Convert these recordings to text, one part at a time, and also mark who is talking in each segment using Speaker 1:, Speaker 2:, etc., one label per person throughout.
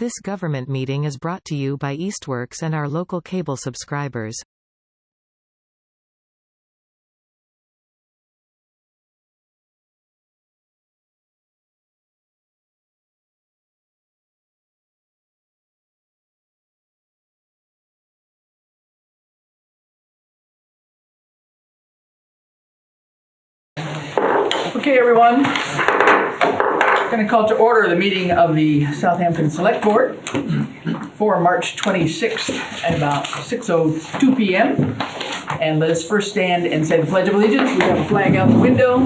Speaker 1: This government meeting is brought to you by Eastworks and our local cable subscribers.
Speaker 2: Okay, everyone. I'm going to call to order the meeting of the Southampton Select Board for March 26th at about 6:02 p.m. And let us first stand and say the Pledge of Allegiance. We have a flag out the window.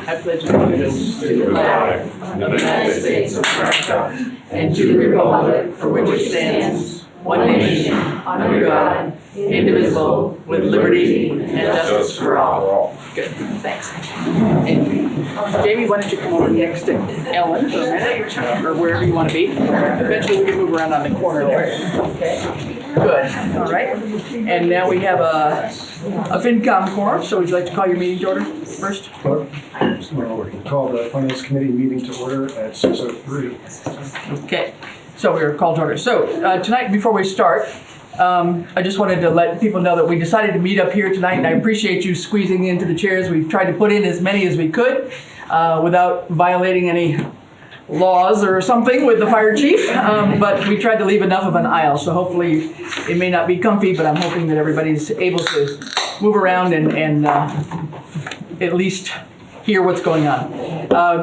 Speaker 2: I pledge allegiance to the flag of the United States of America and to the republic for which it stands, one nation, under God, indivisible, with liberty and justice for all. Good, thanks. And Jamie, why don't you come over next to Ellen for a minute, or wherever you want to be. Eventually we can move around on the corner there. Okay. Good, all right. And now we have a FinCom quorum, so would you like to call your meeting to order first?
Speaker 3: Call the Finance Committee meeting to order at 6:03.
Speaker 2: Okay, so we are called to order. So tonight, before we start, I just wanted to let people know that we decided to meet up here tonight, and I appreciate you squeezing into the chairs. We've tried to put in as many as we could without violating any laws or something with the fire chief, but we tried to leave enough of an aisle, so hopefully it may not be comfy, but I'm hoping that everybody's able to move around and at least hear what's going on.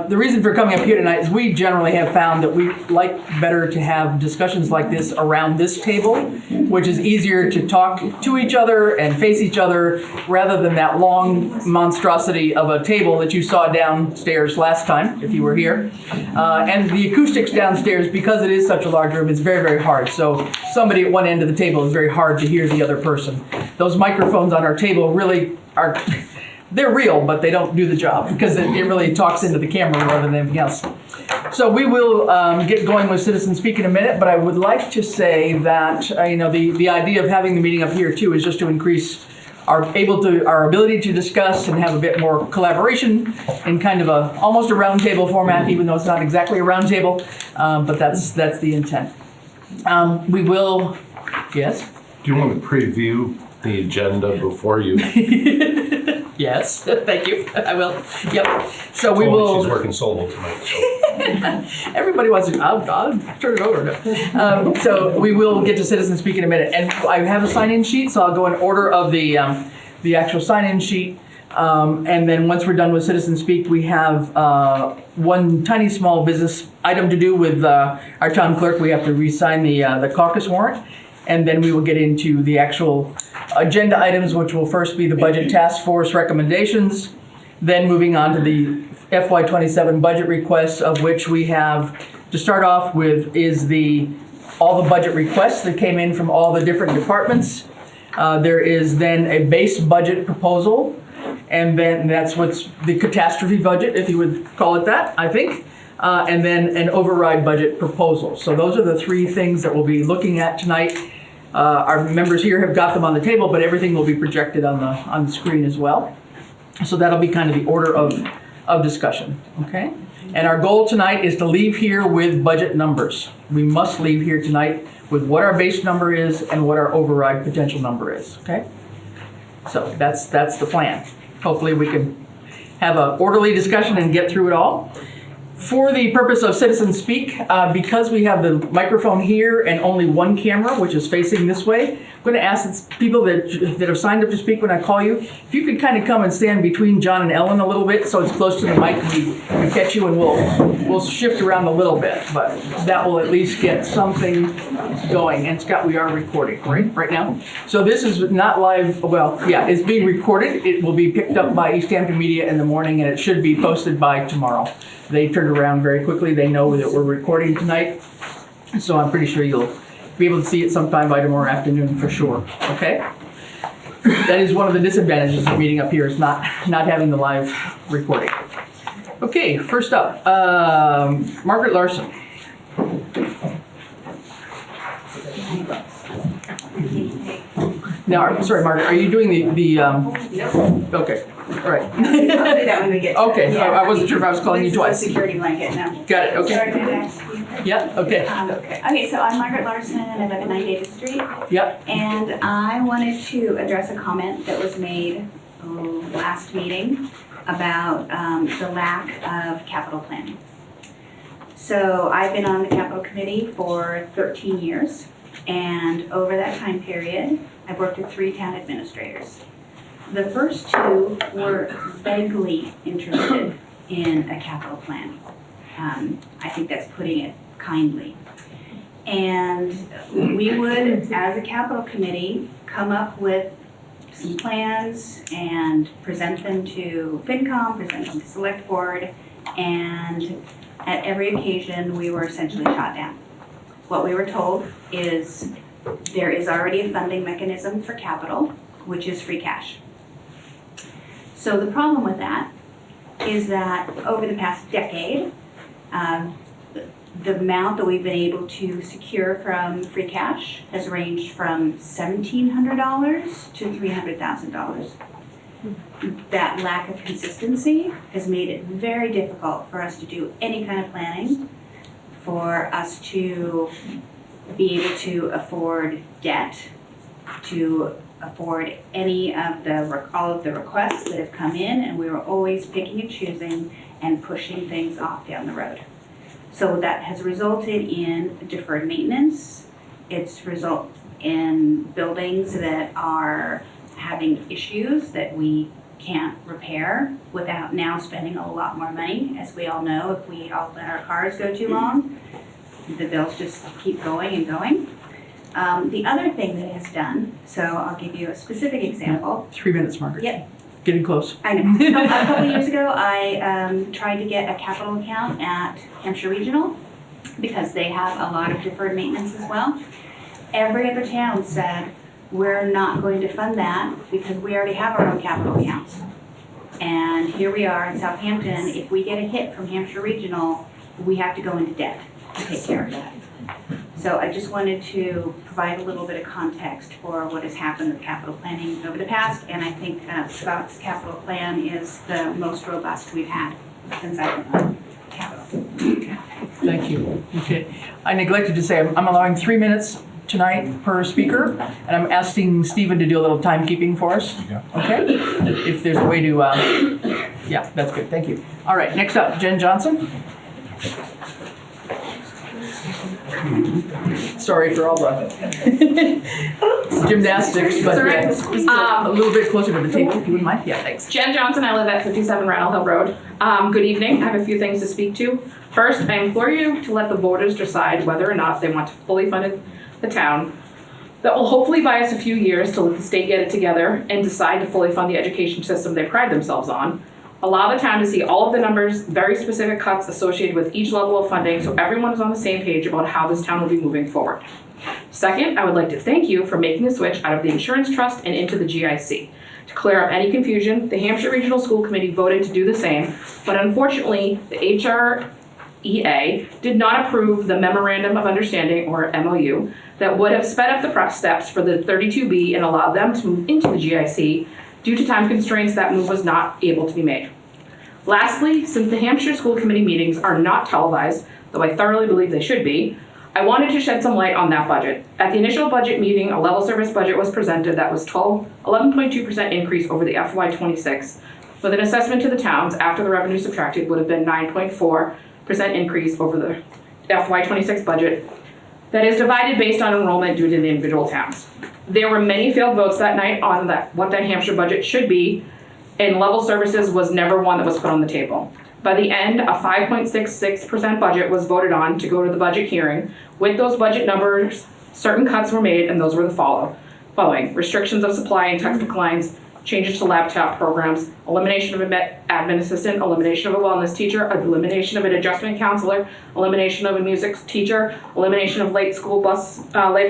Speaker 2: The reason for coming up here tonight is we generally have found that we like better to have discussions like this around this table, which is easier to talk to each other and face each other rather than that long monstrosity of a table that you saw downstairs last time, if you were here. And the acoustics downstairs, because it is such a large room, is very, very hard. So somebody at one end of the table is very hard to hear the other person. Those microphones on our table really are... They're real, but they don't do the job because it really talks into the camera rather than anything else. So we will get going with citizen speak in a minute, but I would like to say that the idea of having the meeting up here too is just to increase our ability to discuss and have a bit more collaboration in kind of almost a round table format, even though it's not exactly a round table, but that's the intent. We will, yes?
Speaker 4: Do you want to preview the agenda before you?
Speaker 2: Yes, thank you. I will. Yep. So we will.
Speaker 4: She's working solo tonight. So.
Speaker 2: Everybody wants to. I'll turn it over. So we will get to citizen speak in a minute, and I have a sign-in sheet, so I'll go in order of the actual sign-in sheet, and then once we're done with citizen speak, we have one tiny small business item to do with our town clerk. We have to re-sign the caucus warrant. And then we will get into the actual agenda items, which will first be the budget task force recommendations, then moving on to the FY27 budget requests, of which we have, to start off with, is all the budget requests that came in from all the different departments. There is then a base budget proposal, and then that's what's the catastrophe budget, if you would call it that, I think. And then an override budget proposal. So those are the three things that we'll be looking at tonight. Our members here have got them on the table, but everything will be projected on the screen as well. So that'll be kind of the order of discussion, okay? And our goal tonight is to leave here with budget numbers. We must leave here tonight with what our base number is and what our override potential number is, okay? So that's the plan. Hopefully we can have an orderly discussion and get through it all. For the purpose of citizen speak, because we have the microphone here and only one camera, which is facing this way, I'm going to ask people that have signed up to speak when I call you, if you could kind of come and stand between John and Ellen a little bit so it's close to the mic and we can catch you, and we'll shift around a little bit, but that will at least get something going. And Scott, we are recording, right now? So this is not live, well, yeah, it's being recorded. It will be picked up by Easthampton Media in the morning, and it should be posted by tomorrow. They turned around very quickly. They know that we're recording tonight, so I'm pretty sure you'll be able to see it sometime by tomorrow afternoon for sure, okay? That is one of the disadvantages of meeting up here, is not having the live recording. Okay, first up, Margaret Larson. Now, sorry, Margaret, are you doing the
Speaker 5: Nope.
Speaker 2: okay, all right.
Speaker 5: I'll do that when we get to it.
Speaker 2: Okay,
Speaker 5: Yeah,
Speaker 2: I wasn't sure if I was calling you
Speaker 5: this is
Speaker 2: twice.
Speaker 5: a security blanket now.
Speaker 2: Got it,
Speaker 5: Sorry,
Speaker 2: okay.
Speaker 5: did I ask you?
Speaker 2: Yeah, okay.
Speaker 5: Okay, so I'm Margaret Larson and I live at 9 Davis Street.
Speaker 2: Yep,
Speaker 5: And I wanted to address a comment that was made last meeting about the lack of capital planning. So I've been on the capital committee for 13 years, and over that time period, I've worked with 3 town administrators. The first 2 were vaguely interested in a capital plan. I think that's putting it kindly. And we would, as a capital committee, come up with some plans and present them to FinCom, present them to Select Board, and at every occasion, we were essentially shot down. What we were told is there is already a funding mechanism for capital, which is free cash. So the problem with that is that over the past decade, the amount that we've been able to secure from free cash has ranged from $1,700 to $300,000. That lack of consistency has made it very difficult for us to do any kind of planning, for us to be able to afford debt, to afford any of all of the requests that have come in, and we were always picking and choosing and pushing things off down the road. So that has resulted in deferred maintenance. It's resulted in buildings that are having issues that we can't repair without now spending a lot more money. As we all know, if we all let our cars go too long, the bills just keep going and going. The other thing that it has done, so I'll give you a specific example.
Speaker 2: 3 minutes, Margaret.
Speaker 5: Yep.
Speaker 2: Getting close.
Speaker 5: I know. A couple years ago, I tried to get a capital account at Hampshire Regional because they have a lot of deferred maintenance as well. Every other town said, we're not going to fund that because we already have our own capital accounts. And here we are in Southampton. If we get a hit from Hampshire Regional, we have to go into debt to take care of that. So I just wanted to provide a little bit of context for what has happened with capital planning over the past, and I think Scott's capital plan is the most robust we've had since I've been on capital.
Speaker 2: Thank you. Okay. I neglected to say I'm allowing 3 minutes tonight per speaker, and I'm asking Stephen to do a little timekeeping for us. Okay? If there's a way to, yeah, that's good. Thank you. All right, next up, Jen Johnson. Sorry for all the gymnastics, but yeah, just a little bit closer to the table if you wouldn't mind. Yeah, thanks.
Speaker 6: Jen Johnson, I live at 57 Rattle Hill Road. Good evening. I have a few things to speak to. First, I implore you to let the voters decide whether or not they want to fully fund the town. That will hopefully buy us a few years to let the state get it together and decide to fully fund the education system they pride themselves on. Allow the town to see all of the numbers, very specific cuts associated with each level of funding so everyone is on the same page about how this town will be moving forward. Second, I would like to thank you for making the switch out of the insurance trust and into the GIC. To clear up any confusion, the Hampshire Regional School Committee voted to do the same, but unfortunately, the HREA did not approve the Memorandum of Understanding, or MOU, that would have sped up the steps for the 32B and allowed them to move into the GIC. Due to time constraints, that move was not able to be made. Lastly, since the Hampshire School Committee meetings are not televised, though I thoroughly believe they should be, I wanted to shed some light on that budget. At the initial budget meeting, a level service budget was presented that was 11.2% increase over the FY26, with an assessment to the towns after the revenue subtracted would have been 9.4% increase over the FY26 budget that is divided based on enrollment due to the individual towns. There were many failed votes that night on what that Hampshire budget should be, and level services was never one that was put on the table. By the end, a 5.66% budget was voted on to go to the budget hearing. With those budget numbers, certain cuts were made, and those were the following: restrictions of supply and textbook lines, changes to laptop programs, elimination of an admin assistant, elimination of a wellness teacher, elimination of an adjustment counselor, elimination of a music teacher, elimination of late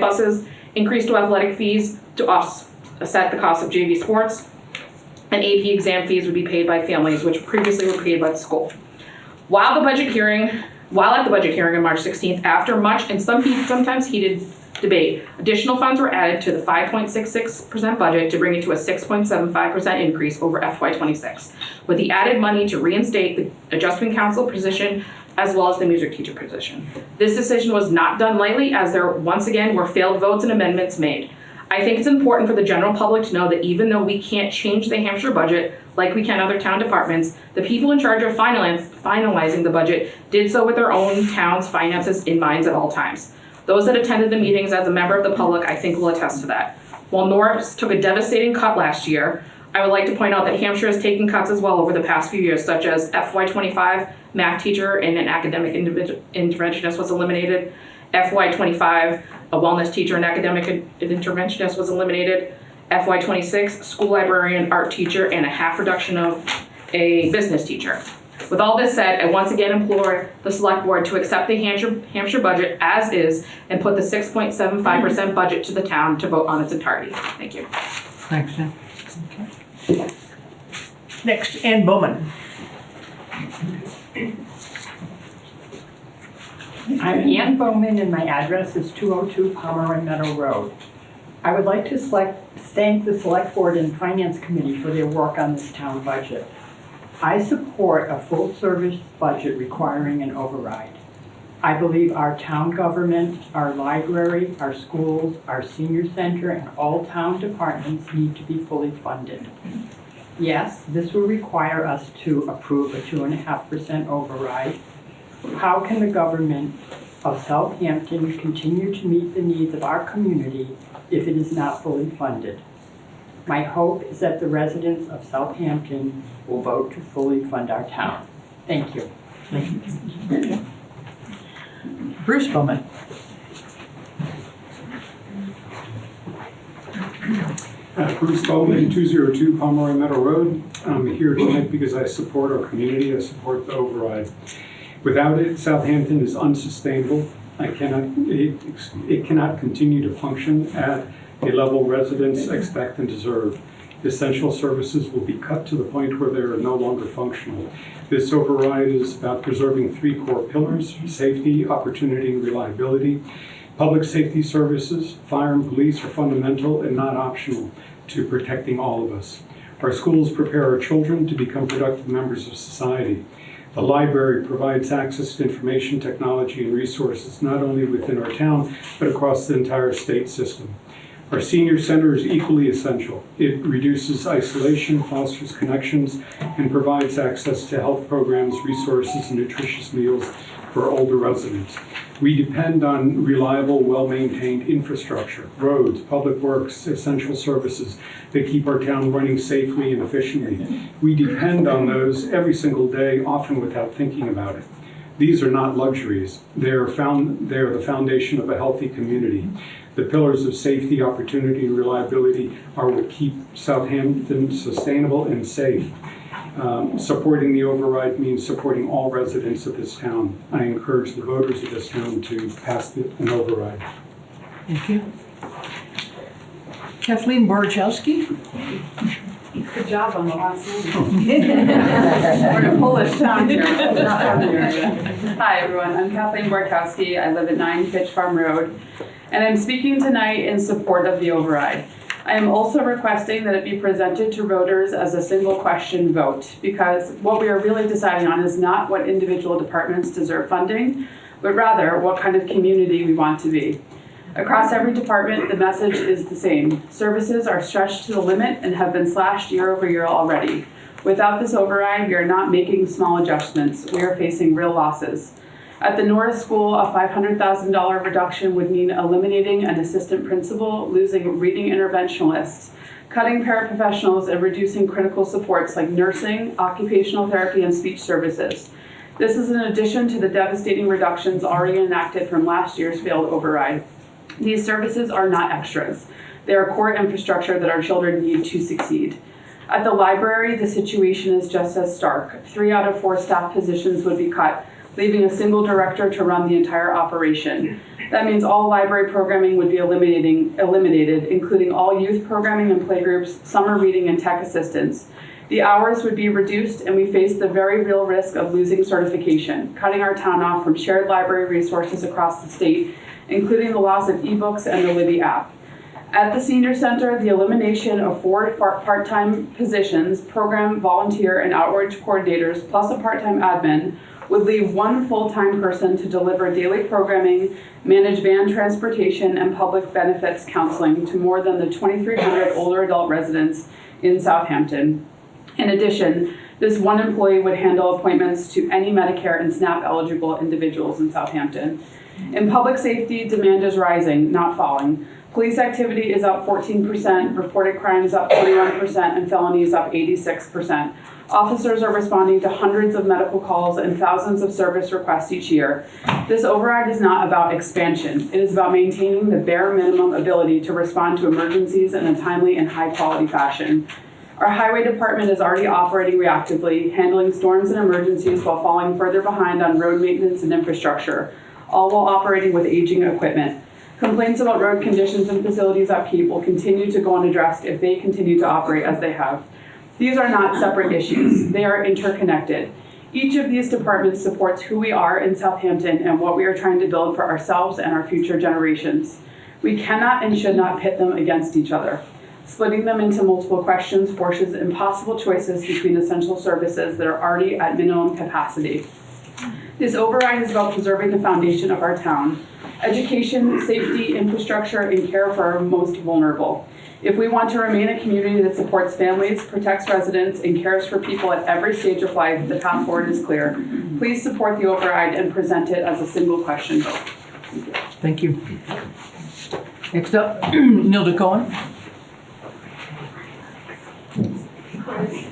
Speaker 6: buses, increase to athletic fees to offset the cost of JV sports, and AP exam fees would be paid by families, which previously were paid by the school. While at the budget hearing on March 16th, after much and sometimes heated debate, additional funds were added to the 5.66% budget to bring it to a 6.75% increase over FY26, with the added money to reinstate the adjustment council position as well as the music teacher position. This decision was not done lightly, as there once again were failed votes and amendments made. I think it's important for the general public to know that even though we can't change the Hampshire budget like we can other town departments, the people in charge of finalizing the budget did so with their own town's finances in mind at all times. Those that attended the meetings as a member of the public, I think, will attest to that. While Norris took a devastating cut last year, I would like to point out that Hampshire has taken cuts as well over the past few years, such as FY25 math teacher and an academic interventionist was eliminated. FY25, a wellness teacher and academic interventionist was eliminated. FY26, school librarian, art teacher, and a half reduction of a business teacher. With all this said, I once again implore the select board to accept the Hampshire budget as is and put the 6.75% budget to the town to vote on its entirety. Thank you.
Speaker 2: Thanks, Jen. Okay. Next, Ann Bowman.
Speaker 7: I'm Ann Bowman and my address is 202 Pomeroy Meadow Road. I would like to thank the Select Board and Finance Committee for their work on this town budget. I support a full-service budget requiring an override. I believe our town government, our library, our schools, our senior center, and all town departments need to be fully funded. Yes, this will require us to approve a 2.5% override. How can the government of Southampton continue to meet the needs of our community if it is not fully funded? My hope is that the residents of Southampton will vote to fully fund our town. Thank you.
Speaker 2: Bruce Bowman.
Speaker 8: Bruce Bowman, 202 Pomeroy Meadow Road. I'm here tonight because I support our community. I support the override. Without it, Southampton is unsustainable. It cannot continue to function at a level residents expect and deserve. Essential services will be cut to the point where they are no longer functional. This override is about preserving three core pillars: safety, opportunity, and reliability. Public safety services, fire and police are fundamental and not optional to protecting all of us. Our schools prepare our children to become productive members of society. The library provides access to information technology and resources not only within our town, but across the entire state system. Our senior center is equally essential. It reduces isolation, fosters connections, and provides access to health programs, resources, and nutritious meals for older residents. We depend on reliable, well-maintained infrastructure, roads, public works, essential services that keep our town running safely and efficiently. We depend on those every single day, often without thinking about it. These are not luxuries. They are the foundation of a healthy community. The pillars of safety, opportunity, and reliability are what keep Southampton sustainable and safe. Supporting the override means supporting all residents of this town. I encourage the voters of this town to pass an override.
Speaker 2: Thank you. Kathleen Borachowski.
Speaker 7: Good job on the last one. We're in a Polish town here.
Speaker 9: Hi everyone, I'm Kathleen Borkowski. I live at 9 Fitch Farm Road, and I'm speaking tonight in support of the override. I am also requesting that it be presented to voters as a single question vote, because what we are really deciding on is not what individual departments deserve funding, but rather what kind of community we want to be. Across every department, the message is the same. Services are stretched to the limit and have been slashed year over year already. Without this override, we are not making small adjustments. We are facing real losses. At the Norris School, a $500,000 reduction would mean eliminating an assistant principal, losing reading interventionalists, cutting paraprofessionals, and reducing critical supports like nursing, occupational therapy, and speech services. This is in addition to the devastating reductions already enacted from last year's failed override. These services are not extras. They are core infrastructure that our children need to succeed. At the library, the situation is just as stark. 3 out of 4 staff positions would be cut, leaving a single director to run the entire operation. That means all library programming would be eliminated, including all youth programming and playgroups, summer reading, and tech assistance. The hours would be reduced and we face the very real risk of losing certification, cutting our town off from shared library resources across the state, including the loss of ebooks and the Libby app. At the senior center, the elimination of 4 part-time positions, program, volunteer, and outreach coordinators, plus a part-time admin, would leave 1 full-time person to deliver daily programming, manage van transportation, and public benefits counseling to more than the 2,300 older adult residents in Southampton. In addition, this 1 employee would handle appointments to any Medicare and SNAP eligible individuals in Southampton. In public safety, demand is rising, not falling. Police activity is up 14%, reported crimes up 41%, and felonies up 86%. Officers are responding to hundreds of medical calls and thousands of service requests each year. This override is not about expansion. It is about maintaining the bare minimum ability to respond to emergencies in a timely and high-quality fashion. Our highway department is already operating reactively, handling storms and emergencies while falling further behind on road maintenance and infrastructure, all while operating with aging equipment. Complaints about road conditions and facilities upkeep will continue to go unaddressed if they continue to operate as they have. These are not separate issues. They are interconnected. Each of these departments supports who we are in Southampton and what we are trying to build for ourselves and our future generations. We cannot and should not pit them against each other. Splitting them into multiple questions forces impossible choices between essential services that are already at minimum capacity. This override is about preserving the foundation of our town: education, safety, infrastructure, and care for our most vulnerable. If we want to remain a community that supports families, protects residents, and cares for people at every stage of life, the path forward is clear. Please support the override and present it as a single question vote.
Speaker 2: Thank you. Next up, Nilda Cohen.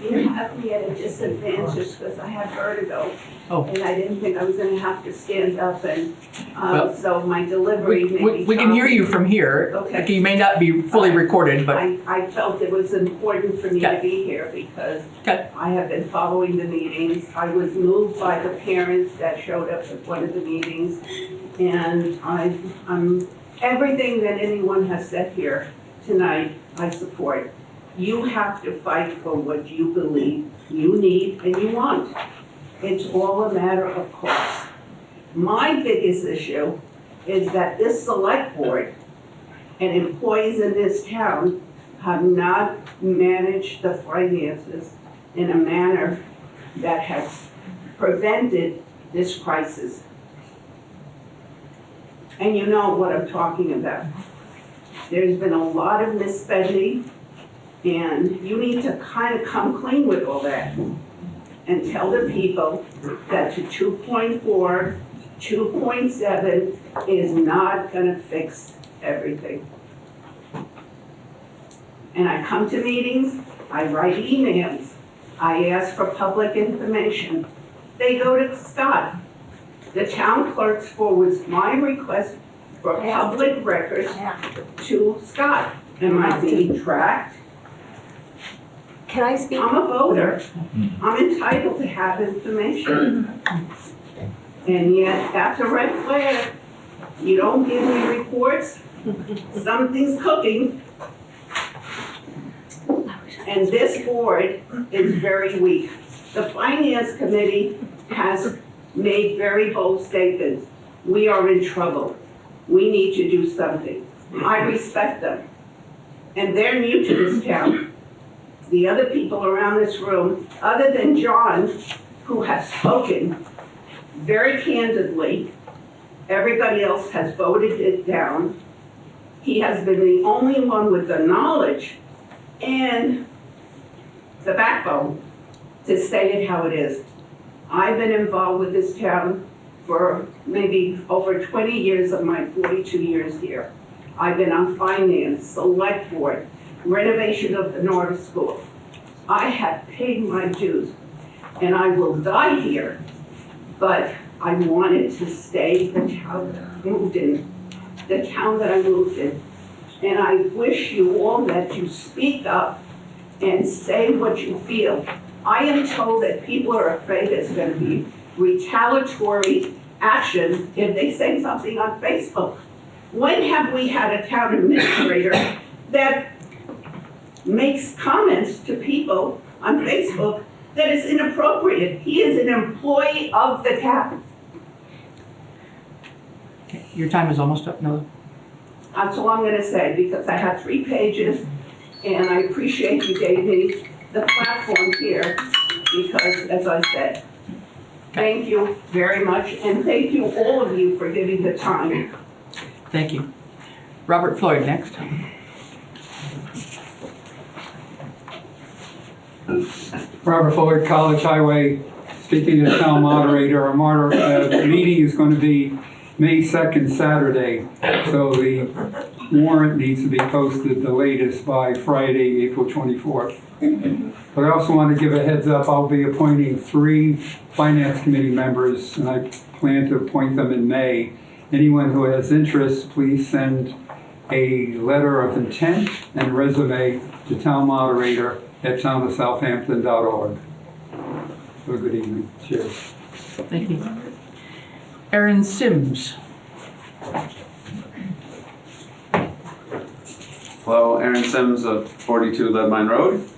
Speaker 10: You have me at a disadvantage because I have vertigo.
Speaker 2: Oh.
Speaker 10: And I didn't think I was gonna have to stand up and,
Speaker 2: Well,
Speaker 10: so my delivery may be.
Speaker 2: We can hear you from here.
Speaker 10: Okay.
Speaker 2: You may not be fully recorded, but
Speaker 10: I felt it was important for me to be here because
Speaker 2: Okay.
Speaker 10: I have been following the meetings. I was moved by the parents that showed up at one of the meetings. And I'm, everything that anyone has said here tonight, I support. You have to fight for what you believe you need and you want. It's all a matter of cost. My biggest issue is that this select board and employees in this town have not managed the finances in a manner that has prevented this crisis. And you know what I'm talking about. There's been a lot of misspending, and you need to kind of come clean with all that and tell the people that the 2.4, 2.7 is not gonna fix everything. And I come to meetings, I write emails, I ask for public information. They go to Scott. The town clerk forwards my request for public records to Scott. Am I being tracked?
Speaker 11: Can I speak?
Speaker 10: I'm a voter. I'm entitled to have information. And yet, that's a red flag. You don't give me reports, something's cooking. And this board is very weak. The Finance Committee has made very bold statements. We are in trouble. We need to do something. I respect them. And they're new to this town. The other people around this room, other than John, who has spoken very candidly, everybody else has voted it down. He has been the only one with the knowledge and the backbone to say it how it is. I've been involved with this town for maybe over 20 years of my 42 years here. I've been on finance, select board, renovation of the Norris School. I have paid my dues, and I will die here, but I wanted to stay the town that I moved in, the town that I moved in. And I wish you all that you speak up and say what you feel. I am told that people are afraid there's going to be retaliatory action if they say something on Facebook. When have we had a town administrator that makes comments to people on Facebook that is inappropriate. He is an employee of the town.
Speaker 2: Your time is almost up, no?
Speaker 10: That's all I'm gonna say, because I have 3 pages, and I appreciate you gave me the platform here, because, as I said, thank you very much, and thank you, all of you, for giving the time.
Speaker 2: Thank you. Robert Floyd, next.
Speaker 8: Robert Fuller, College Highway, speaking as town moderator. The meeting is going to be May 2nd, Saturday, so the warrant needs to be posted the latest by Friday, April 24th. But I also want to give a heads up, I'll be appointing 3 Finance Committee members, and I plan to appoint them in May. Anyone who has interest, please send a letter of intent and resume to town moderator at townofsouthampton.org. Have a good evening. Cheers.
Speaker 2: Thank you. Aaron Sims.
Speaker 12: Hello, Aaron Sims of 42 Leadmine Road.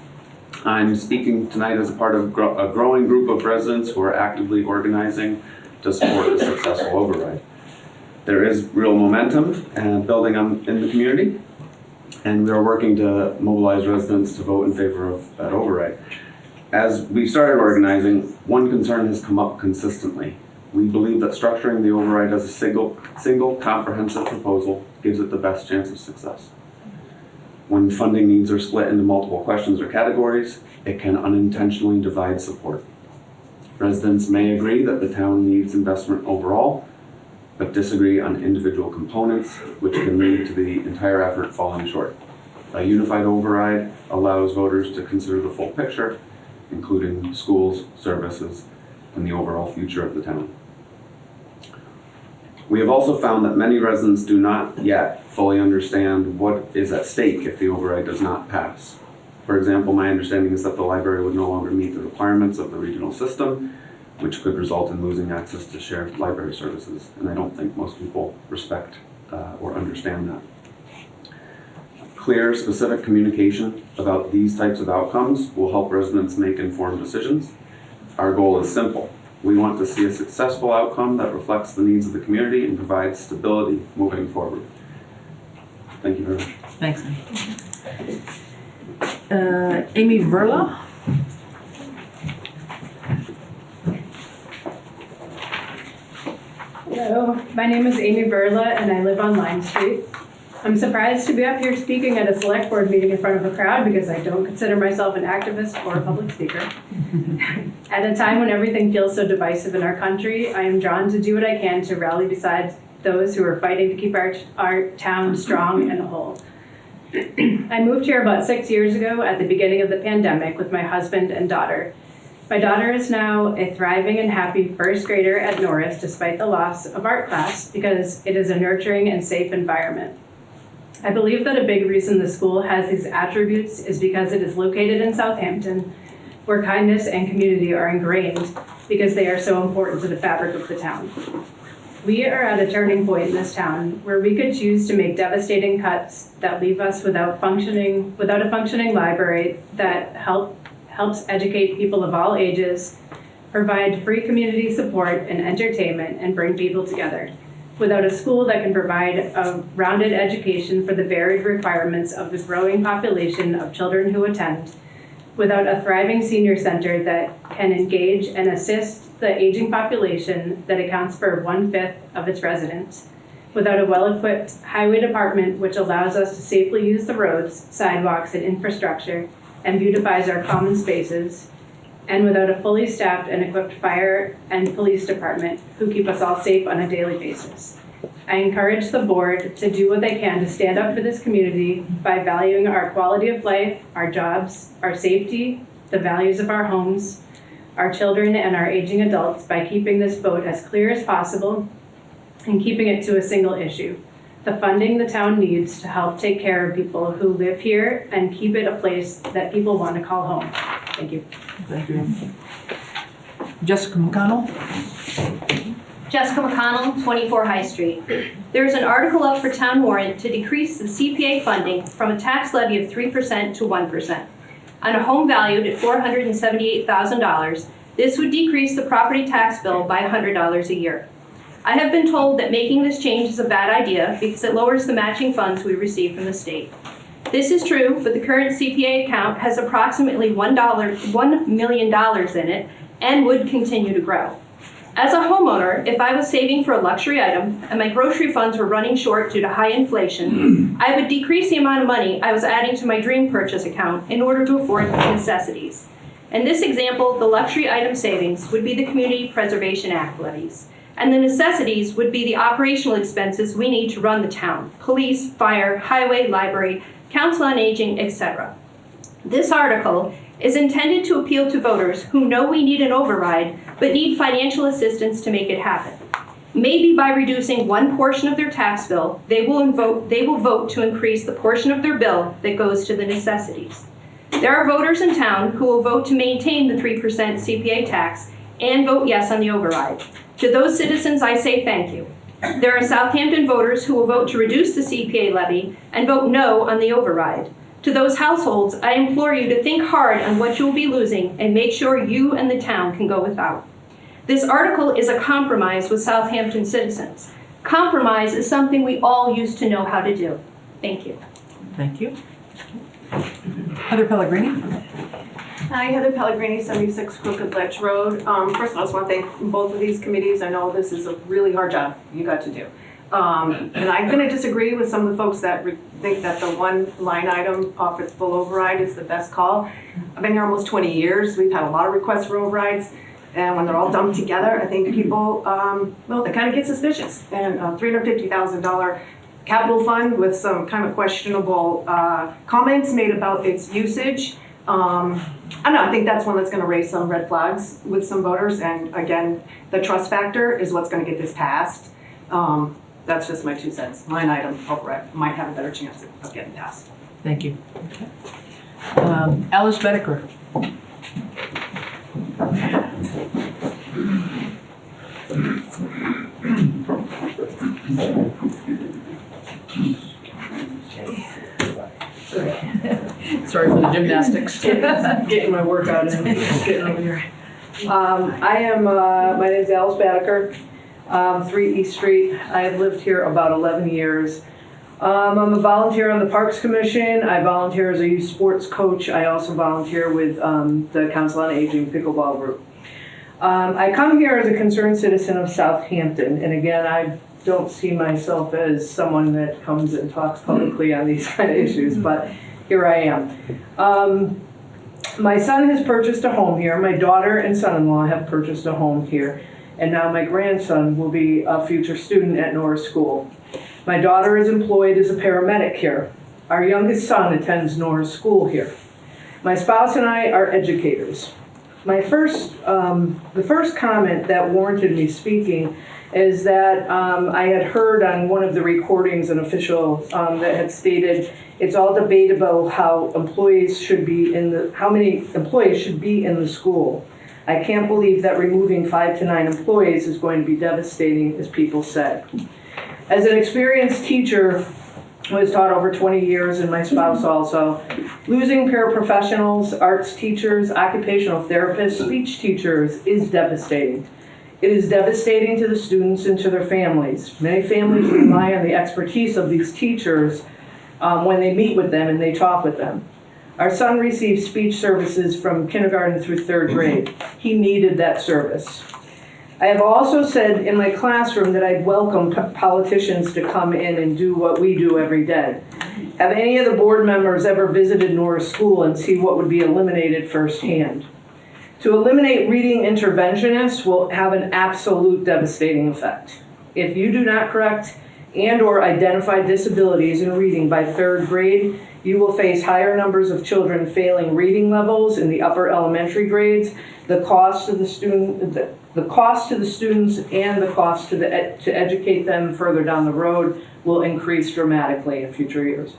Speaker 12: I'm speaking tonight as a part of a growing group of residents who are actively organizing to support a successful override. There is real momentum and building in the community, and we are working to mobilize residents to vote in favor of that override. As we started organizing, one concern has come up consistently. We believe that structuring the override as a single comprehensive proposal gives it the best chance of success. When funding needs are split into multiple questions or categories, it can unintentionally divide support. Residents may agree that the town needs investment overall, but disagree on individual components, which can lead to the entire effort falling short. A unified override allows voters to consider the full picture, including schools, services, and the overall future of the town. We have also found that many residents do not yet fully understand what is at stake if the override does not pass. For example, my understanding is that the library would no longer meet the requirements of the regional system, which could result in losing access to shared library services. And I don't think most people respect or understand that. Clear, specific communication about these types of outcomes will help residents make informed decisions. Our goal is simple. We want to see a successful outcome that reflects the needs of the community and provides stability moving forward. Thank you very much.
Speaker 2: Thanks. Amy Verla.
Speaker 13: Hello, my name is Amy Verla and I live on Lime Street. I'm surprised to be up here speaking at a select board meeting in front of a crowd because I don't consider myself an activist or a public speaker. At a time when everything feels so divisive in our country, I am drawn to do what I can to rally beside those who are fighting to keep our town strong and whole. I moved here about 6 years ago at the beginning of the pandemic with my husband and daughter. My daughter is now a thriving and happy first grader at Norris despite the loss of art class because it is a nurturing and safe environment. I believe that a big reason the school has these attributes is because it is located in Southampton, where kindness and community are ingrained because they are so important to the fabric of the town. We are at a turning point in this town where we could choose to make devastating cuts that leave us without a functioning library that helps educate people of all ages, provide free community support and entertainment, and bring people together. Without a school that can provide a rounded education for the varied requirements of the growing population of children who attend, without a thriving senior center that can engage and assist the aging population that accounts for 1/5 of its residents, without a well-equipped highway department which allows us to safely use the roads, sidewalks, and infrastructure and beautifies our common spaces, and without a fully staffed and equipped fire and police department who keep us all safe on a daily basis. I encourage the board to do what they can to stand up for this community by valuing our quality of life, our jobs, our safety, the values of our homes, our children, and our aging adults by keeping this vote as clear as possible and keeping it to a single issue: the funding the town needs to help take care of people who live here and keep it a place that people want to call home. Thank you.
Speaker 2: Thank you. Jessica McConnell.
Speaker 14: Jessica McConnell, 24 High Street. There is an article up for town warrant to decrease the CPA funding from a tax levy of 3% to 1%. on a home valued at $478,000, this would decrease the property tax bill by $100 a year. I have been told that making this change is a bad idea because it lowers the matching funds we receive from the state. This is true, but the current CPA account has approximately $1 million in it and would continue to grow. As a homeowner, if I was saving for a luxury item and my grocery funds were running short due to high inflation, I would decrease the amount of money I was adding to my dream purchase account in order to afford necessities. In this example, the luxury item savings would be the Community Preservation Act levies, and the necessities would be the operational expenses we need to run the town: police, fire, highway, library, council on aging, etc. This article is intended to appeal to voters who know we need an override but need financial assistance to make it happen. Maybe by reducing one portion of their tax bill, they will vote to increase the portion of their bill that goes to the necessities. There are voters in town who will vote to maintain the 3% CPA tax and vote yes on the override. To those citizens, I say thank you. There are Southampton voters who will vote to reduce the CPA levy and vote no on the override. To those households, I implore you to think hard on what you will be losing and make sure you and the town can go without. This article is a compromise with Southampton citizens. Compromise is something we all used to know how to do. Thank you.
Speaker 2: Thank you. Heather Pellegrini.
Speaker 15: Hi, Heather Pellegrini, 76 Crooked Ledge Road. First of all, I just want to thank both of these committees. I know this is a really hard job you got to do. And I'm going to disagree with some of the folks that think that the one line item for full override is the best call. I've been here almost 20 years. We've had a lot of requests for overrides. And when they're all dumped together, I think people, they kind of get suspicious. And a $350,000 capital fund with some kind of questionable comments made about its usage. I don't know, I think that's one that's going to raise some red flags with some voters. And again, the trust factor is what's going to get this passed. That's just my 2 cents. Line item override might have a better chance of getting passed.
Speaker 2: Thank you. Okay. Alice Bedecker. Sorry for the gymnastics.
Speaker 16: Getting my workout in, getting over here. My name is Alice Badeker, 3 East Street. I've lived here about 11 years. I'm a volunteer on the Parks Commission. I volunteer as a youth sports coach. I also volunteer with the Council on Aging pickleball group. I come here as a concerned citizen of Southampton, and again, I don't see myself as someone that comes and talks publicly on these kind of issues, but here I am. My son has purchased a home here. My daughter and son-in-law have purchased a home here, and now my grandson will be a future student at Norris School. My daughter is employed as a paramedic here. Our youngest son attends Norris School here. My spouse and I are educators. The first comment that warranted me speaking is that I had heard on one of the recordings an official that had stated it's all debatable how many employees should be in the school. I can't believe that removing 5 to 9 employees is going to be devastating, as people said. As an experienced teacher who has taught over 20 years, and my spouse also, losing paraprofessionals, arts teachers, occupational therapists, speech teachers is devastating. It is devastating to the students and to their families. Many families rely on the expertise of these teachers when they meet with them and they talk with them. Our son received speech services from kindergarten through 3rd grade. He needed that service. I have also said in my classroom that I'd welcome politicians to come in and do what we do every day. Have any of the board members ever visited Norris School and see what would be eliminated firsthand? To eliminate reading interventionists will have an absolute devastating effect. If you do not correct and or identify disabilities in reading by 3rd grade, you will face higher numbers of children failing reading levels in the upper elementary grades. The cost to the students and the cost to educate them further down the road will increase dramatically in future years.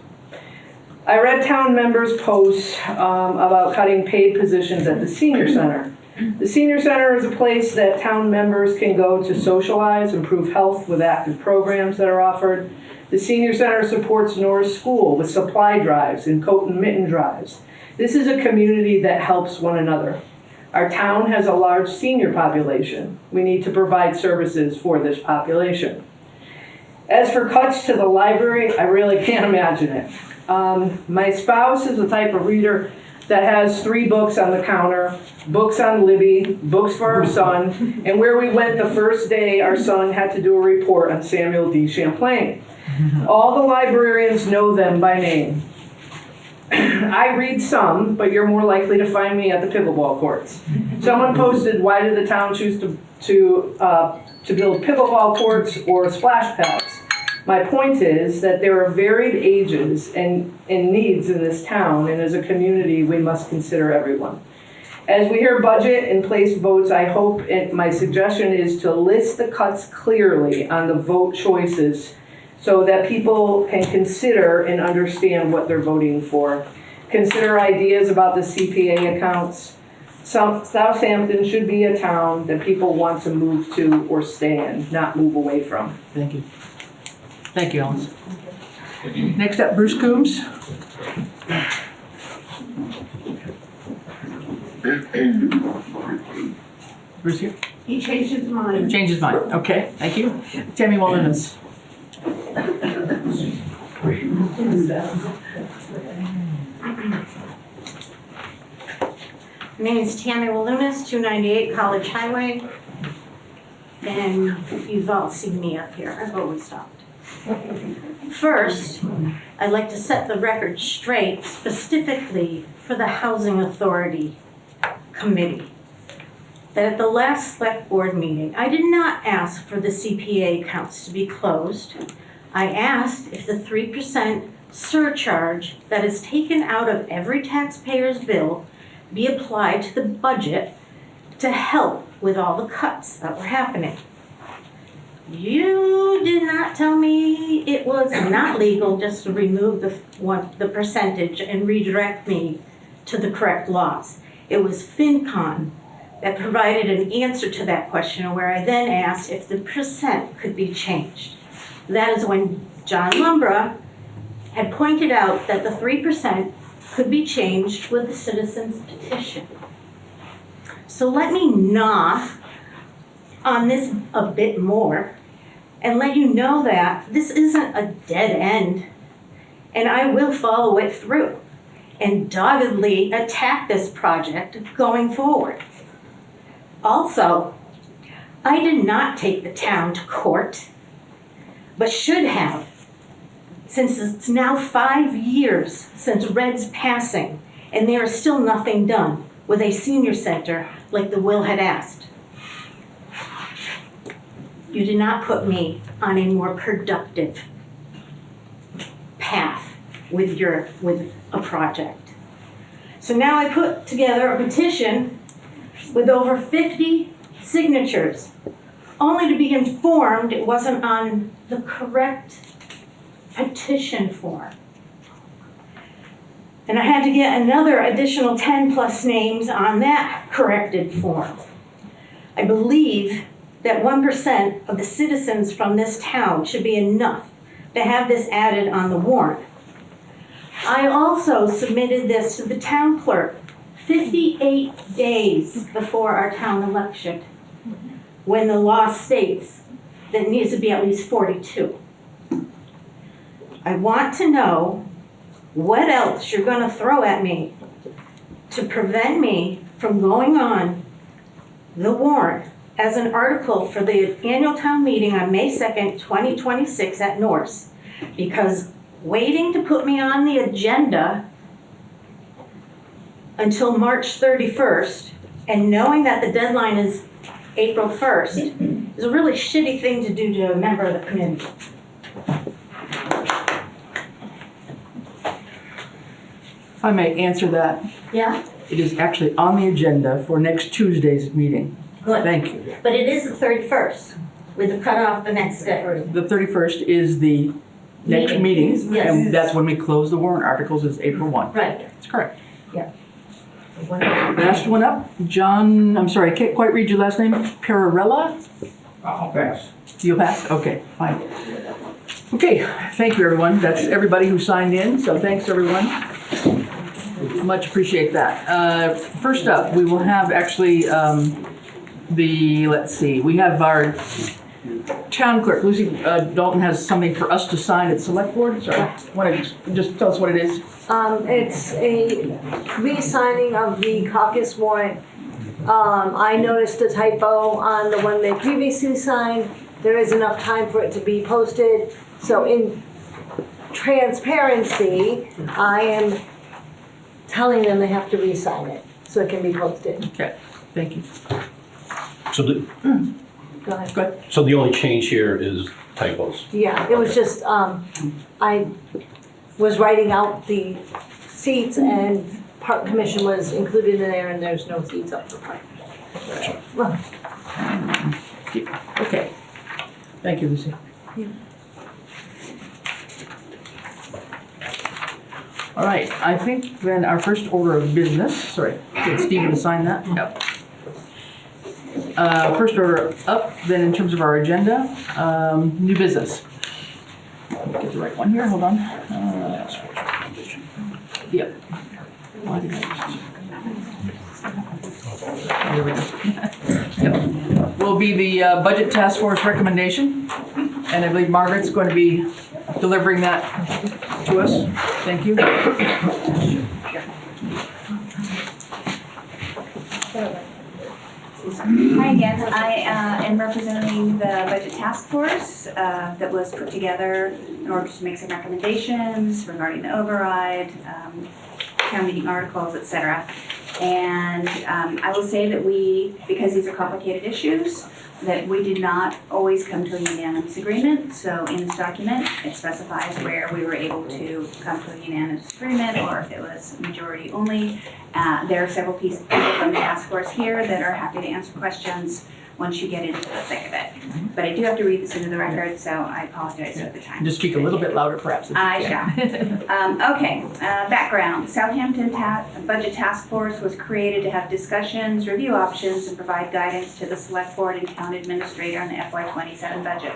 Speaker 16: I read town members' posts about cutting paid positions at the senior center. The senior center is a place that town members can go to socialize, improve health with active programs that are offered. The senior center supports Norris School with supply drives and coat and mitten drives. This is a community that helps one another. Our town has a large senior population. We need to provide services for this population. As for cuts to the library, I really can't imagine it. My spouse is the type of reader that has 3 books on the counter, books on Libby, books for our son, and where we went the first day, our son had to do a report on Samuel D. Champlain. All the librarians know them by name. I read some, but you're more likely to find me at the pickleball courts. Someone posted, why did the town choose to build pickleball courts or splash pads? My point is that there are varied ages and needs in this town, and as a community, we must consider everyone. As we hear budget and place votes, I hope, and my suggestion is to list the cuts clearly on the vote choices so that people can consider and understand what they're voting for. Consider ideas about the CPA accounts. Southampton should be a town that people want to move to or stay in, not move away from.
Speaker 2: Thank you. Thank you, Alice. Next up, Bruce Coombs. Bruce here?
Speaker 10: He changed his mind.
Speaker 2: Changed his mind. Okay, thank you. Tammy Wilderness.
Speaker 17: My name is Tammy Walunas, 298 College Highway, and you've all seen me up here. I've always stopped. First, I'd like to set the record straight specifically for the Housing Authority Committee. That at the last select board meeting, I did not ask for the CPA accounts to be closed. I asked if the 3% surcharge that is taken out of every taxpayer's bill be applied to the budget to help with all the cuts that were happening. You did not tell me it was not legal just to remove the percentage and redirect me to the correct laws. It was FinCon that provided an answer to that question, where I then asked if the percent could be changed. That is when John Lumbra had pointed out that the 3% could be changed with a citizen's petition. So let me gnaw on this a bit more and let you know that this isn't a dead end, and I will follow it through and doggedly attack this project going forward. Also, I did not take the town to court, but should have, since it's now 5 years since Red's passing, and there is still nothing done with a senior center like the will had asked. You did not put me on a more productive path with a project. So now I put together a petition with over 50 signatures, only to be informed it wasn't on the correct petition form. And I had to get another additional 10 plus names on that corrected form. I believe that 1% of the citizens from this town should be enough to have this added on the warrant. I also submitted this to the town clerk 58 days before our town election, when the law states that it needs to be at least 42. I want to know what else you're going to throw at me to prevent me from going on the warrant as an article for the annual town meeting on May 2nd, 2026 at Norse. Because waiting to put me on the agenda until March 31st and knowing that the deadline is April 1st is a really shitty thing to do to a member of the committee.
Speaker 2: If I may answer that.
Speaker 17: Yeah?
Speaker 2: It is actually on the agenda for next Tuesday's meeting.
Speaker 17: Good.
Speaker 2: Thank you.
Speaker 17: But it is the 31st, with the cutoff the next day.
Speaker 2: The 31st is the next meeting,
Speaker 17: Yes.
Speaker 2: and that's when we close the warrant articles, is April 1.
Speaker 17: Right.
Speaker 2: That's correct.
Speaker 17: Yeah.
Speaker 2: Last one up, John, I'm sorry, I can't quite read your last name, Perarella?
Speaker 3: I'll pass.
Speaker 2: You'll pass? Okay, fine. Okay, thank you, everyone. That's everybody who signed in, so thanks, everyone. Much appreciate that. First up, we will have actually let's see, we have our town clerk, Lucy Dalton, has something for us to sign at select board. Sorry, want to just tell us what it is?
Speaker 11: It's a re-signing of the caucus warrant. I noticed a typo on the one they previously signed. There is enough time for it to be posted. So in transparency, I am telling them they have to re-sign it so it can be posted.
Speaker 2: Okay, thank you.
Speaker 18: So
Speaker 11: Go ahead.
Speaker 2: Go ahead.
Speaker 18: So the only change here is typos?
Speaker 11: Yeah, it was just, I was writing out the seats and park commission was included in there and there's no seats up for park.
Speaker 2: Okay. Thank you, Lucy.
Speaker 11: Yeah.
Speaker 2: All right, I think then our first order of business, sorry, get Stephen to sign that? Yep. First order up, then in terms of our agenda, new business. Get the right one here, hold on. Yep. Here we go. Yep. Will be the budget task force recommendation, and I believe Margaret's going to be delivering that to us. Thank you.
Speaker 5: Hi again, I am representing the budget task force that was put together in order to make some recommendations regarding the override, town meeting articles, etc. And I will say that because these are complicated issues, that we did not always come to a unanimous agreement. So in this document, it specifies where we were able to come to a unanimous agreement or if it was majority only. There are several people from the task force here that are happy to answer questions once you get into the thick of it. But I do have to read this into the record, so I apologize for the time.
Speaker 2: Just speak a little bit louder, perhaps.
Speaker 5: I shall. Okay, background. Southampton Budget Task Force was created to have discussions, review options, and provide guidance to the Select Board and Town Administrator on the FY27 budget.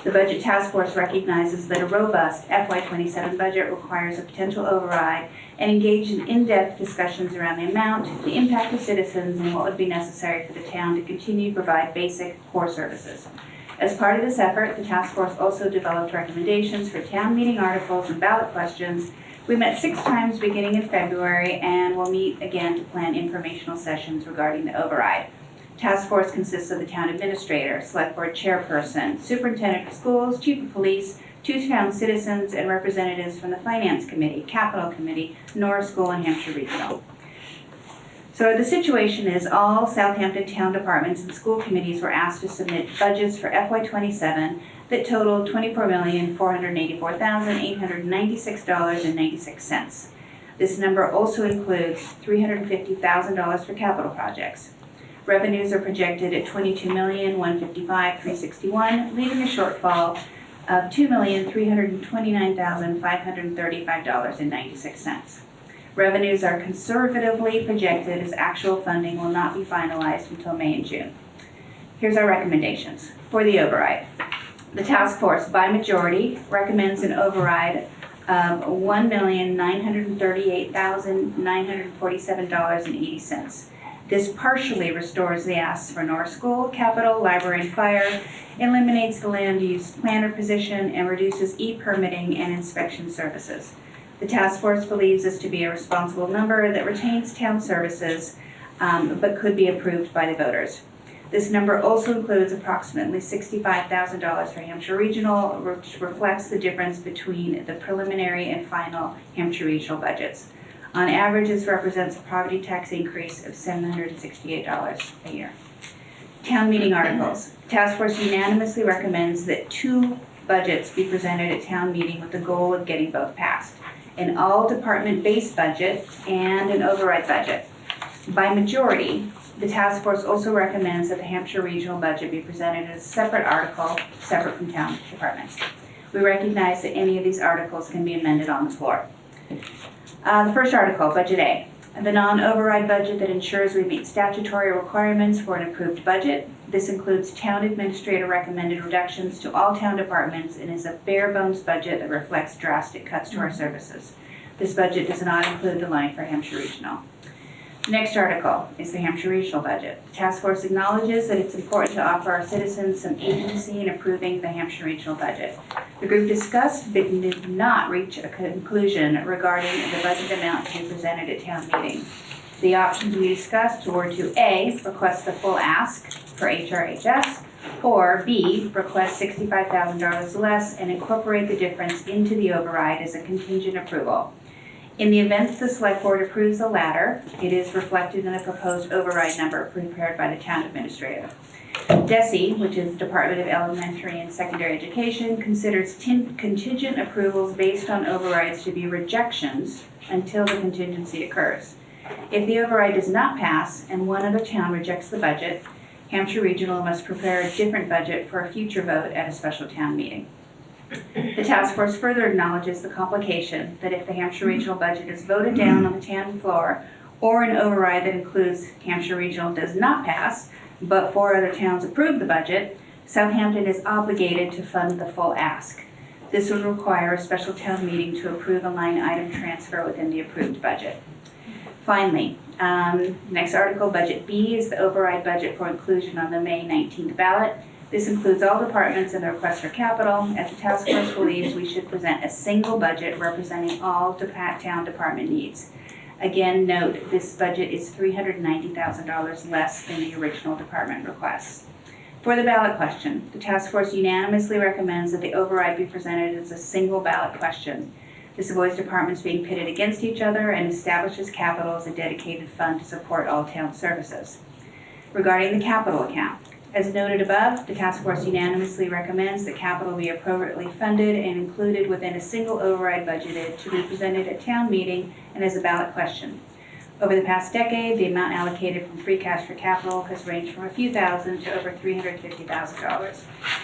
Speaker 5: The Budget Task Force recognizes that a robust FY27 budget requires a potential override and engage in in-depth discussions around the amount, the impact of citizens, and what would be necessary for the town to continue to provide basic core services. As part of this effort, the task force also developed recommendations for town meeting articles and ballot questions. We met 6 times beginning in February and will meet again to plan informational sessions regarding the override. Task force consists of the town administrator, select board chairperson, superintendent of schools, chief of police, 2 town citizens, and representatives from the finance committee, capital committee, Norris School, and Hampshire Regional. So the situation is all Southampton town departments and school committees were asked to submit budgets for FY27 that totaled $24,484,896.96. This number also includes $350,000 for capital projects. Revenues are projected at $22,155,361, leaving a shortfall of $2,329,535.96. Revenues are conservatively projected as actual funding will not be finalized until May and June. Here's our recommendations for the override. The task force, by majority, recommends an override of $1,938,947.80. This partially restores the asks for North School, Capital, Library, and Fire, eliminates the land use planner position, and reduces e-permitting and inspection services. The task force believes this to be a responsible number that retains town services, but could be approved by the voters. This number also includes approximately $65,000 for Hampshire Regional, which reflects the difference between the preliminary and final Hampshire Regional budgets. On average, this represents a property tax increase of $768 a year. Town meeting articles. Task force unanimously recommends that 2 budgets be presented at town meeting with the goal of getting both passed: an all department-based budget and an override budget. By majority, the task force also recommends that the Hampshire Regional budget be presented as a separate article, separate from town departments. We recognize that any of these articles can be amended on the floor. The first article, Budget A, the non-override budget that ensures we meet statutory requirements for an approved budget. This includes town administrator recommended reductions to all town departments and is a bare bones budget that reflects drastic cuts to our services. This budget does not include the line for Hampshire Regional. Next article is the Hampshire Regional budget. The task force acknowledges that it's important to offer our citizens some agency in approving the Hampshire Regional budget. The group discussed but did not reach a conclusion regarding the budget amount to be presented at town meeting. The options we discussed were to A, request the full ask for HRHS, or B, request $65,000 less and incorporate the difference into the override as a contingent approval. In the event the select board approves the latter, it is reflected in the proposed override number prepared by the town administrator. DESE, which is the Department of Elementary and Secondary Education, considers contingent approvals based on overrides to be rejections until the contingency occurs. If the override does not pass and one other town rejects the budget, Hampshire Regional must prepare a different budget for a future vote at a special town meeting. The task force further acknowledges the complication that if the Hampshire Regional budget is voted down on the town floor, or an override that includes Hampshire Regional does not pass, but 4 other towns approve the budget, Southampton is obligated to fund the full ask. This would require a special town meeting to approve a line item transfer within the approved budget. Finally, next article, Budget B, is the override budget for inclusion on the May 19th ballot. This includes all departments and the request for capital, as the task force believes we should present a single budget representing all town department needs. Again, note this budget is $390,000 less than the original department request. For the ballot question, the task force unanimously recommends that the override be presented as a single ballot question. This avoids departments being pitted against each other and establishes capital as a dedicated fund to support all town services. Regarding the capital account, as noted above, the task force unanimously recommends that capital be appropriately funded and included within a single override budgeted to be presented at town meeting and as a ballot question. Over the past decade, the amount allocated from free cash for capital has ranged from a few thousand to over $350,000.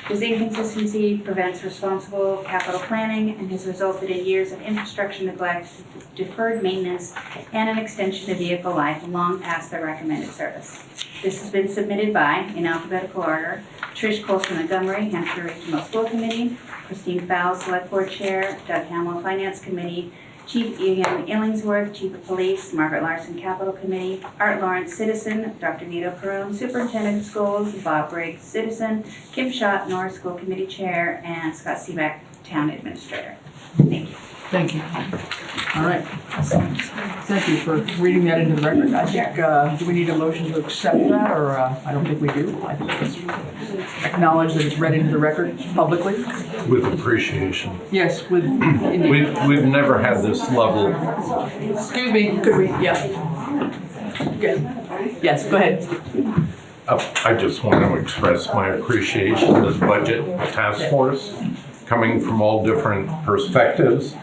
Speaker 5: This inconsistency prevents responsible capital planning and has resulted in years of infrastructure neglect, deferred maintenance, and an extension of vehicle life long past their recommended service. This has been submitted by, in alphabetical order, Trish Colson-Montgomery, Hampshire Regional School Committee, Christine Fowles, Select Board Chair, Doug Hamill, Finance Committee, Chief Ian Illingsworth, Chief of Police, Margaret Larson, Capital Committee, Art Lawrence, Citizen, Dr. Vito Perone, Superintendent of Schools, Bob Briggs, Citizen, Kim Schott, Norris School Committee Chair, and Scott Seebeck, Town Administrator. Thank you.
Speaker 2: Thank you. All right. Thank you for reading that into the record. I think, do we need a motion to accept that, or I don't think we do. I think it's acknowledge that it's read into the record publicly.
Speaker 4: With appreciation.
Speaker 2: Yes, with.
Speaker 4: We've never had this level.
Speaker 2: Excuse me, could we, yeah. Okay. Yes, go ahead.
Speaker 4: I just want to express my appreciation to the budget task force, coming from all different perspectives.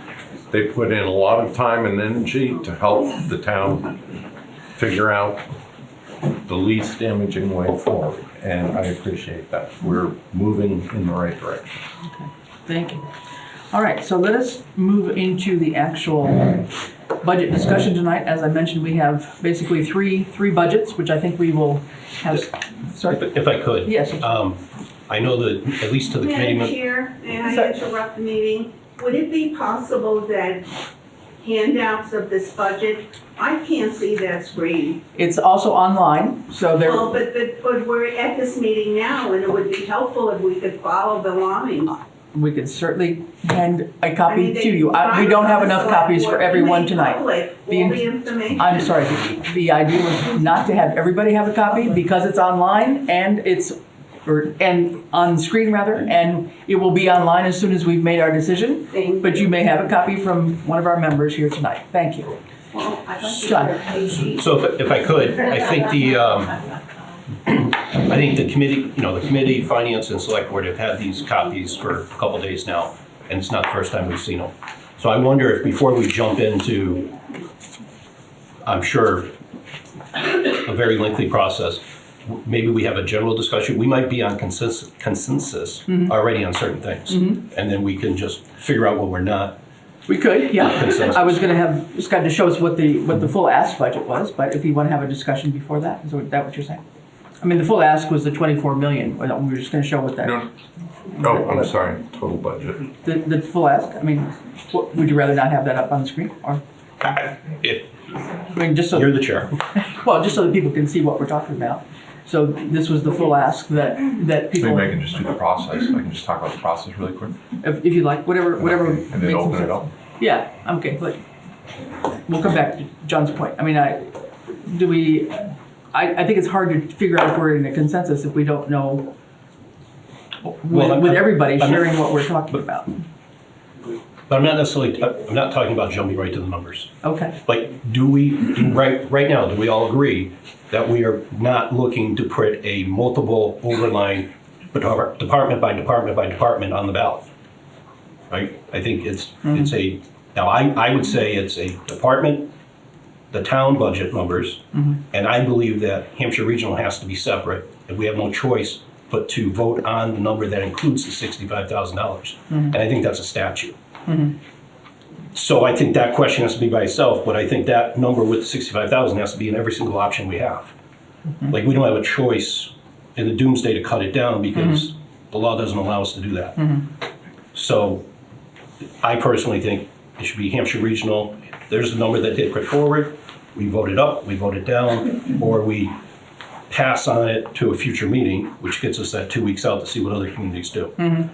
Speaker 4: They put in a lot of time and energy to help the town figure out the least damaging way forward, and I appreciate that. We're moving in the right direction.
Speaker 2: Okay, thank you. All right, so let us move into the actual budget discussion tonight. As I mentioned, we have basically three budgets, which I think we will have. Sorry,
Speaker 18: if I could.
Speaker 2: Yes.
Speaker 18: I know that at least to the committee.
Speaker 10: Madam Chair, may I interrupt the meeting? Would it be possible that handouts of this budget, I can't see that screen.
Speaker 2: It's also online, so there.
Speaker 10: Well, but we're at this meeting now, and it would be helpful if we could follow the lines.
Speaker 2: We could certainly hand a copy to you. We don't have enough copies for everyone tonight. I'm sorry, the idea was not to have everybody have a copy because it's online and and on screen rather, and it will be online as soon as we've made our decision. But you may have a copy from one of our members here tonight. Thank you.
Speaker 18: So if I could, I think the committee, the committee, finance and select board have had these copies for a couple days now, and it's not the first time we've seen them. So I wonder if before we jump into, I'm sure, a very lengthy process, maybe we have a general discussion. We might be on consensus already on certain things, and then we can just figure out what we're not.
Speaker 2: We could, yeah. I was going to have Scott to show us what the full ask budget was, but if you want to have a discussion before that, is that what you're saying? I mean, the full ask was the 24 million. We were just going to show what that.
Speaker 4: No, Oh, I'm sorry, total budget.
Speaker 2: The full ask, I mean, would you rather not have that up on the screen, or? I mean, just so.
Speaker 18: You're the chair.
Speaker 2: Well, just so that people can see what we're talking about. So this was the full ask that people.
Speaker 19: Maybe I can just do the process. I can just talk about the process really quick.
Speaker 2: If you like, whatever.
Speaker 19: And
Speaker 2: makes
Speaker 19: then open
Speaker 2: sense.
Speaker 19: it up.
Speaker 2: Yeah, okay, but we'll come back to John's point. I mean, I think it's hard to figure out if we're in a consensus if we don't know with everybody sharing what we're talking about.
Speaker 18: But I'm not necessarily, I'm not talking about jumping right to the numbers.
Speaker 2: Okay.
Speaker 18: Like, right now, do we all agree that we are not looking to put a multiple overline department by department by department on the ballot? Right? I think it's now I would say it's a department, the town budget numbers, and I believe that Hampshire Regional has to be separate, and we have no choice but to vote on the number that includes the $65,000. And I think that's a statute. So I think that question has to be by itself, but I think that number with the 65,000 has to be in every single option we have. Like, we don't have a choice in the doomsday to cut it down because the law doesn't allow us to do that. So I personally think it should be Hampshire Regional. There's the number that they put forward. We vote it up, we vote it down, or we pass on it to a future meeting, which gets us that 2 weeks out to see what other communities do. And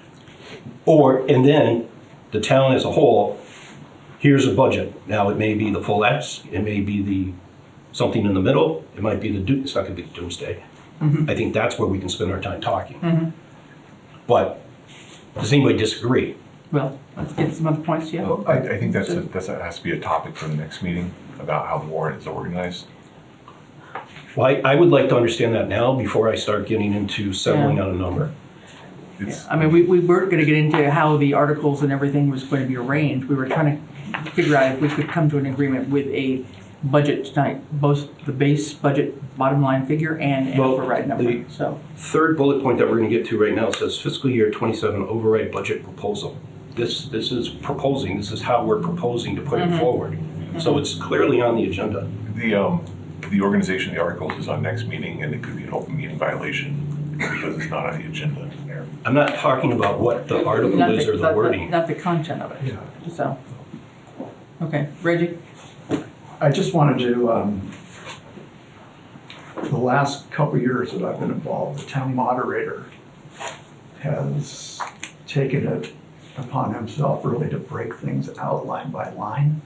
Speaker 18: then the town as a whole, here's a budget. Now, it may be the full X, it may be the something in the middle, it might be it's not gonna be the doomsday. I think that's where we can spend our time talking. But does anybody disagree?
Speaker 2: Well, let's get some other points, yeah.
Speaker 19: Well, I think that has to be a topic for the next meeting about how the warrant is organized.
Speaker 18: Well, I would like to understand that now before I start getting into settling on a number.
Speaker 2: I mean, we weren't going to get into how the articles and everything was going to be arranged. We were trying to figure out if we could come to an agreement with a budget tonight, both the base budget bottom line figure and an override number.
Speaker 18: The third bullet point that we're going to get to right now says fiscal year 27 override budget proposal. This is proposing, this is how we're proposing to put it forward. So it's clearly on the agenda.
Speaker 19: The organization of the articles is on next meeting, and it could be an open meeting violation because it's not on the agenda.
Speaker 18: I'm not talking about what the article is or the wording.
Speaker 2: Not the content of it. So, okay, Reggie?
Speaker 20: I just wanted to, the last couple of years that I've been involved, the town moderator has taken it upon himself really to break things out line by line,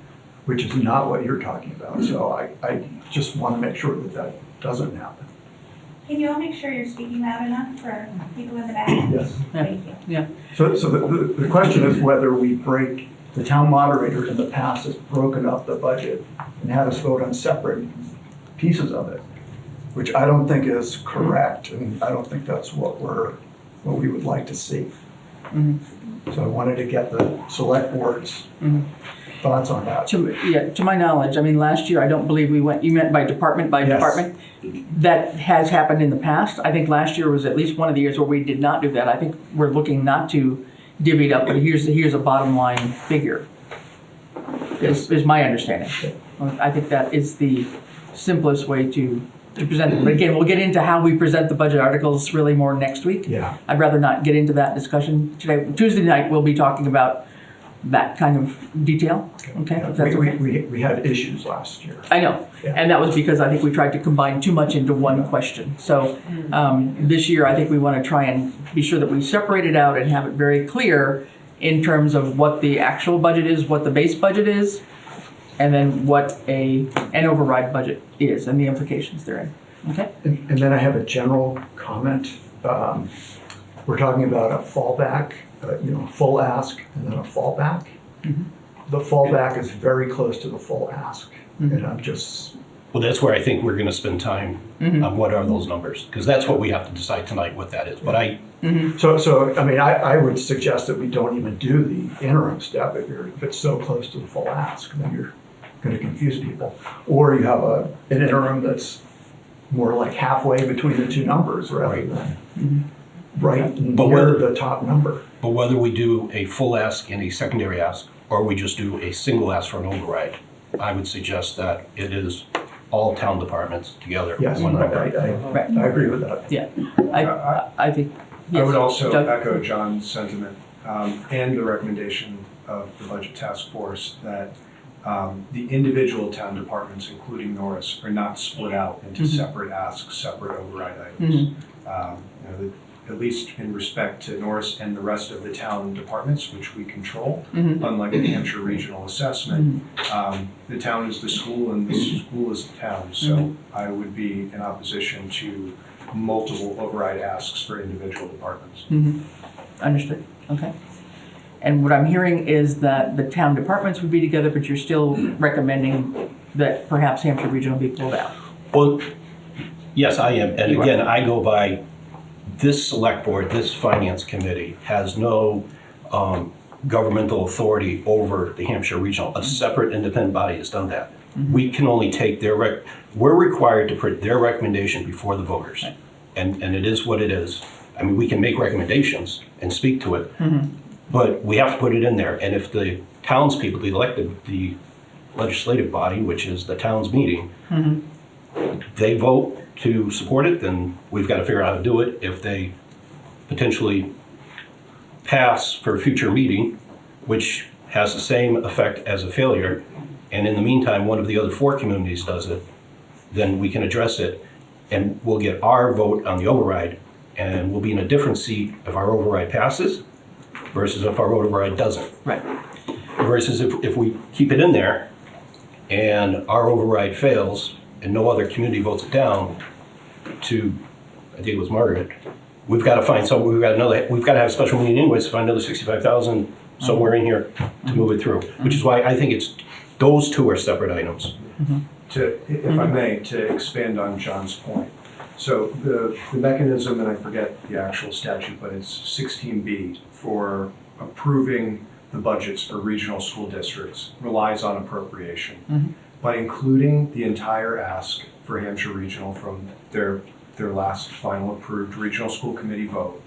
Speaker 20: which is not what you're talking about. So I just want to make sure that that doesn't happen.
Speaker 5: Can you all make sure you're speaking loud enough for people in the back?
Speaker 20: Yes.
Speaker 5: Thank you.
Speaker 2: Yeah.
Speaker 20: So the question is whether we break, the town moderator in the past has broken up the budget and had us vote on separate pieces of it, which I don't think is correct, and I don't think that's what we would like to see. So I wanted to get the select board's thoughts on that.
Speaker 2: To my knowledge, I mean, last year, I don't believe we went, you meant by department department? That has happened in the past. I think last year was at least one of the years where we did not do that. I think we're looking not to divvy it up, but here's a bottom line figure, is my understanding. I think that is the simplest way to present it. But again, we'll get into how we present the budget articles really more next week.
Speaker 20: Yeah.
Speaker 2: I'd rather not get into that discussion today. Tuesday night, we'll be talking about that kind of detail, okay? If that's okay.
Speaker 20: We had issues last year.
Speaker 2: I know, and that was because I think we tried to combine too much into one question. So this year, I think we want to try and be sure that we separate it out and have it very clear in terms of what the actual budget is, what the base budget is, and then what an override budget is and the implications therein, okay?
Speaker 20: And then I have a general comment. We're talking about a fallback, full ask and then a fallback. The fallback is very close to the full ask, and I'm just...
Speaker 18: Well, that's where I think we're going to spend time on what are those numbers, because that's what we have to decide tonight what that is. But
Speaker 20: So I mean, I would suggest that we don't even do the interim step if it's so close to the full ask, then you're going to confuse people. Or you have an interim that's more like halfway between the two numbers rather than near the top number.
Speaker 18: But whether we do a full ask and a secondary ask, or we just do a single ask for an override, I would suggest that it is all town departments together.
Speaker 20: Yes,
Speaker 18: one number.
Speaker 20: I agree with that.
Speaker 2: Yeah, I think
Speaker 3: I would also
Speaker 2: Doug?
Speaker 3: echo John's sentiment and the recommendation of the Budget Task Force that the individual town departments, including Norris, are not split out into separate asks, separate override items. At least in respect to Norris and the rest of the town departments, which we control, unlike the Hampshire Regional Assessment, the town is the school and the school is the town. So I would be in opposition to multiple override asks for individual departments.
Speaker 2: Understood, okay. And what I'm hearing is that the town departments would be together, but you're still recommending that perhaps Hampshire Regional be pulled out?
Speaker 18: Well, yes, I am. And again, I go by this select board, this finance committee has no governmental authority over the Hampshire Regional. A separate independent body has done that. We can only take we're required to put their recommendation before the voters. And it is what it is. I mean, we can make recommendations and speak to it, but we have to put it in there. And if the townspeople, the legislative body, which is the town's meeting, they vote to support it, then we've got to figure out how to do it. If they potentially pass for a future meeting, which has the same effect as a failure, and in the meantime, one of the other 4 communities does it, then we can address it, and we'll get our vote on the override, and we'll be in a different seat if our override passes versus if our override doesn't.
Speaker 2: Right.
Speaker 18: Versus if we keep it in there and our override fails and no other community votes it down to, I think it was Margaret, we've got to find some, we've got to have a special meeting anyways to find another 65,000 somewhere in here to move it through, which is why I think those 2 are separate items.
Speaker 3: If I may, to expand on John's point. So the mechanism, and I forget the actual statute, but it's 16B for approving the budgets for regional school districts, relies on appropriation. By including the entire ask for Hampshire Regional from their last final approved regional school committee vote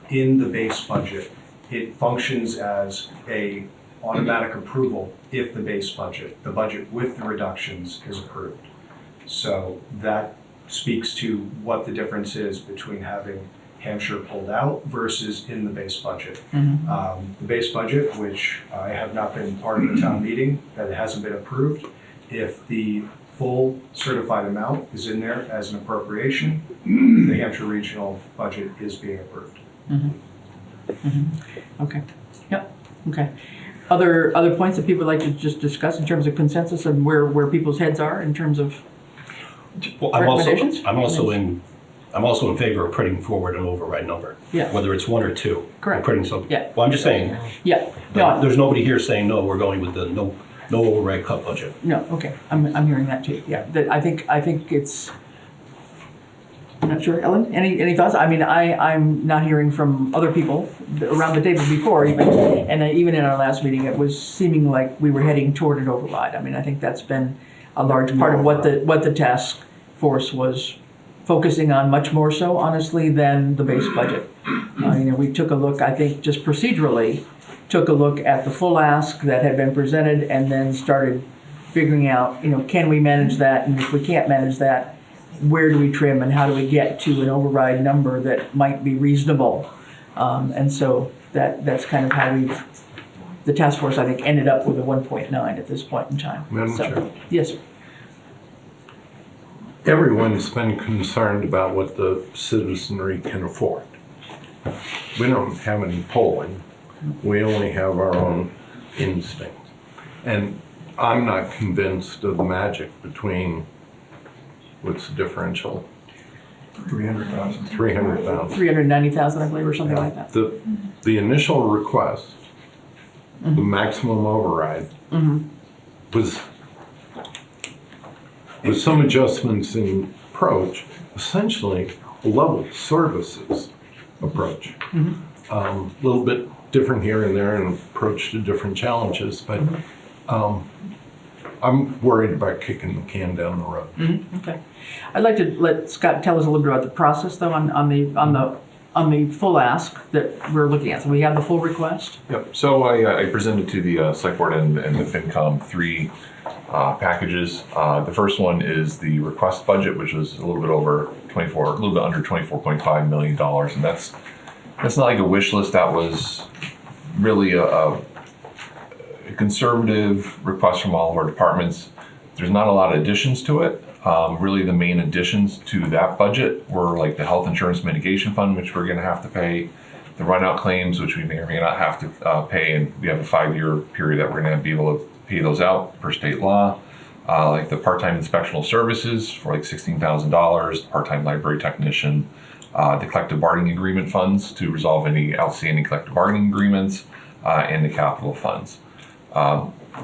Speaker 3: in the base budget, it functions as a automatic approval if the base budget, the budget with the reductions, is approved. So that speaks to what the difference is between having Hampshire pulled out versus in the base budget. The base budget, which I have not been part of the town meeting, that it hasn't been approved, if the full certified amount is in there as an appropriation, the Hampshire Regional budget is being approved.
Speaker 2: Okay, yep, okay. Other points that people would like to just discuss in terms of consensus and where people's heads are in terms of recommendations?
Speaker 18: I'm also in favor of putting forward an override number.
Speaker 2: Yeah.
Speaker 18: Whether it's 1 or 2.
Speaker 2: Correct.
Speaker 18: Putting something.
Speaker 2: Yeah.
Speaker 18: Well, I'm just saying.
Speaker 2: Yeah. No.
Speaker 18: There's nobody here saying no. We're going with the no override cut budget.
Speaker 2: No. Okay. I'm hearing that too. Yeah. I think it's. I'm not sure, Ellen. Any thoughts? I mean, I'm not hearing from other people around the table before, even in our last meeting, it was seeming like we were heading toward an override. I mean, I think that's been a large part of what the task force was focusing on, much more so, honestly, than the base budget. We took a look, I think, just procedurally, took a look at the full ask that had been presented, and then started figuring out, can we manage that, and if we can't manage that, where do we trim and how do we get to an override number that might be reasonable? And so that's kind of how the task force, I think, ended up with a 1.9 at this point in time.
Speaker 4: Madam Chair.
Speaker 2: Yes, sir.
Speaker 4: Everyone's been concerned about what the citizenry can afford. We don't have any polling. We only have our own instinct. And I'm not convinced of the magic between, what's the differential?
Speaker 20: 300,000.
Speaker 4: 300,000.
Speaker 2: 390,000, I believe, or something like that.
Speaker 4: The initial request, the maximum override, was, with some adjustments in approach, essentially a level services approach. A little bit different here and there and approach to different challenges, but I'm worried about kicking the can down the road.
Speaker 2: Okay. I'd like to let Scott tell us a little bit about the process, though, on the full ask that we're looking at. So we have the full request.
Speaker 19: Yep. So I presented to the Select Board and the FinCom 3 packages. The first one is the request budget, which was a little bit under $24.5 million, and that's That's not like a wish list. That was really a conservative request from all of our departments. There's not a lot of additions to it. Really the main additions to that budget were like the health insurance mitigation fund, which we're gonna have to pay, the run-out claims, which we may or may not have to pay, and we have a 5-year period that we're gonna be able to pay those out per state law. Like the part-time inspectional services for like $16,000, part-time library technician, the collective bargaining agreement funds to resolve any outstanding collective bargaining agreements, and the capital funds.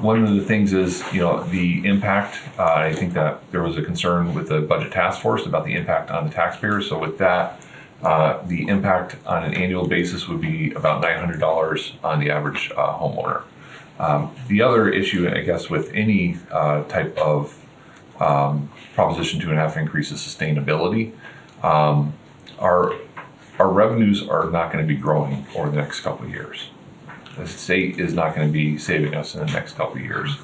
Speaker 19: One of the things is, the impact. I think that there was a concern with the budget task force about the impact on the taxpayers. So with that, the impact on an annual basis would be about $900 on the average homeowner. The other issue, I guess, with any type of Proposition 2.5 increase is sustainability. Our revenues are not going to be growing over the next couple of years. The state is not going to be saving us in the next couple of years.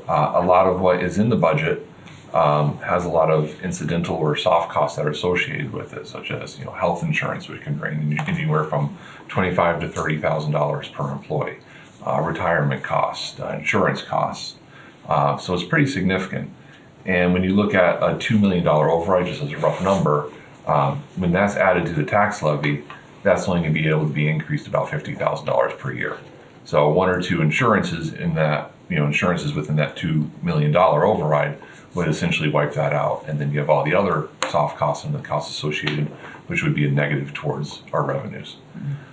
Speaker 19: A lot of what is in the budget has a lot of incidental or soft costs that are associated with it, such as health insurance, which can range anywhere from $25,000 to $30,000 per employee, retirement costs, insurance costs. So it's pretty significant. And when you look at a $2 million override, just as a rough number, when that's added to the tax levy, that's only going to be able to be increased about $50,000 per year. So one or two insurances in that, insurances within that $2 million override would essentially wipe that out. And then you have all the other soft costs and the costs associated, which would be a negative towards our revenues.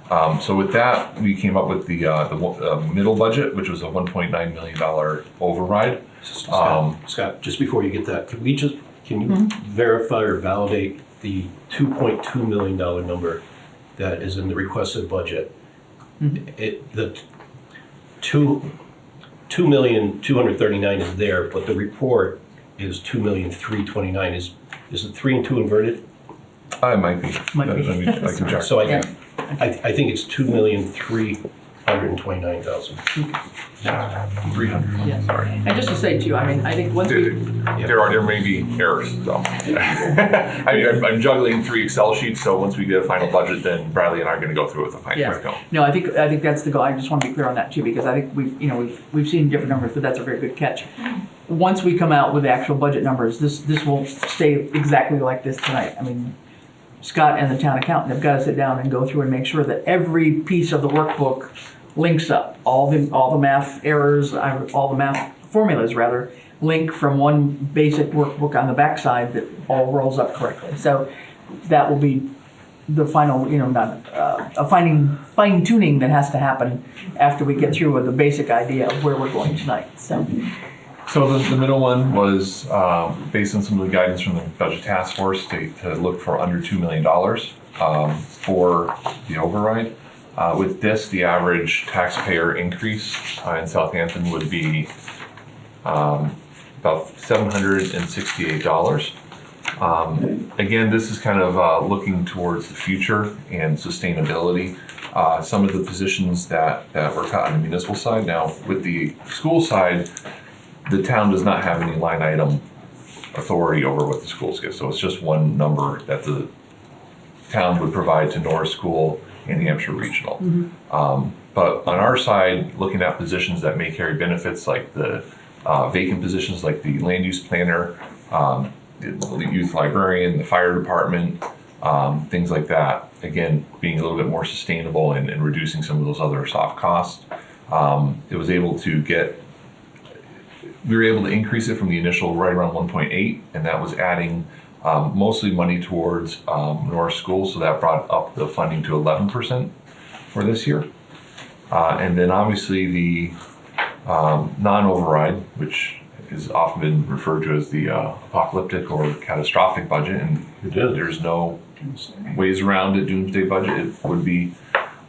Speaker 19: So with that, we came up with the middle budget, which was a $1.9 million override.
Speaker 18: Scott, just before you get that, can you verify or validate the $2.2 million number that is in the requested budget? The $2,239,000 is there, but the report is $2,329,000. Is it 3 and 2 inverted?
Speaker 19: It might be.
Speaker 18: I can check. So I think it's $2,329,000.
Speaker 19: 300.
Speaker 2: Yes.
Speaker 19: Sorry.
Speaker 2: And just to say too, I think once
Speaker 19: there may be errors though. I'm juggling 3 Excel sheets, so once we get a final budget, then Bradley and I are going to go through it with a fine tooth comb.
Speaker 2: No, I think that's the goal. I just want to be clear on that too, because I think we've seen different numbers, but that's a very good catch. Once we come out with the actual budget numbers, this won't stay exactly like this tonight. Scott and the town accountant have got to sit down and go through and make sure that every piece of the workbook links up. All the math errors, all the math formulas rather, link from one basic workbook on the backside that all rolls up correctly. So that will be the final, a fine tuning that has to happen after we get through with the basic idea of where we're going tonight. So
Speaker 19: the middle one was based on some of the guidance from the budget task force to look for under $2 million for the override. With this, the average taxpayer increase in Southampton would be about $768. Again, this is kind of looking towards the future and sustainability. Some of the positions that were cut on the municipal side. Now, with the school side, the town does not have any line item authority over what the schools get. So it's just one number that the town would provide to Norris School and Hampshire Regional. But on our side, looking at positions that may carry benefits, like the vacant positions like the land use planner, the youth librarian, the fire department, things like that. Again, being a little bit more sustainable and reducing some of those other soft costs. We were able to increase it from the initial right around 1.8, and that was adding mostly money towards Norris School, so that brought up the funding to 11% for this year. And then obviously the non-override, which is often been referred to as the apocalyptic or catastrophic budget, and there's no ways around it. Doomsday budget, it would be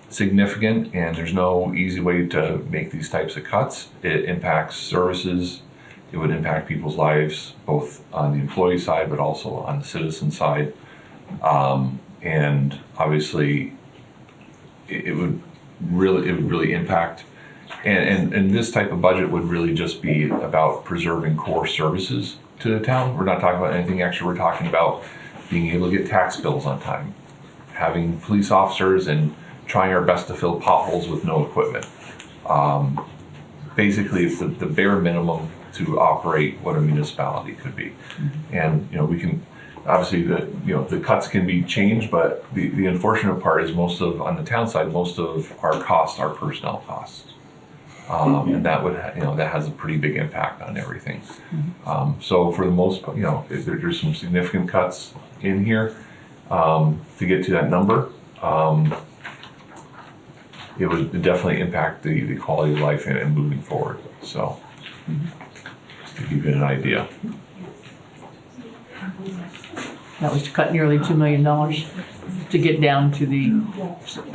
Speaker 19: significant, and there's no easy way to make these types of cuts. It impacts services. It would impact people's lives, both on the employee side, but also on the citizen side. And obviously, it would really impact. And this type of budget would really just be about preserving core services to the town. We're not talking about anything extra. We're talking about being able to get tax bills on time, having police officers and trying our best to fill potholes with no equipment. Basically, it's the bare minimum to operate what a municipality could be. And, we can, obviously, the cuts can be changed, but the unfortunate part is on the town side, most of our costs are personnel costs. And that would, that has a pretty big impact on everything. So for the most part, there's some significant cuts in here to get to that number. It would definitely impact the quality of life and moving forward. So, just to give you an idea.
Speaker 2: That was to cut nearly $2 million to get down to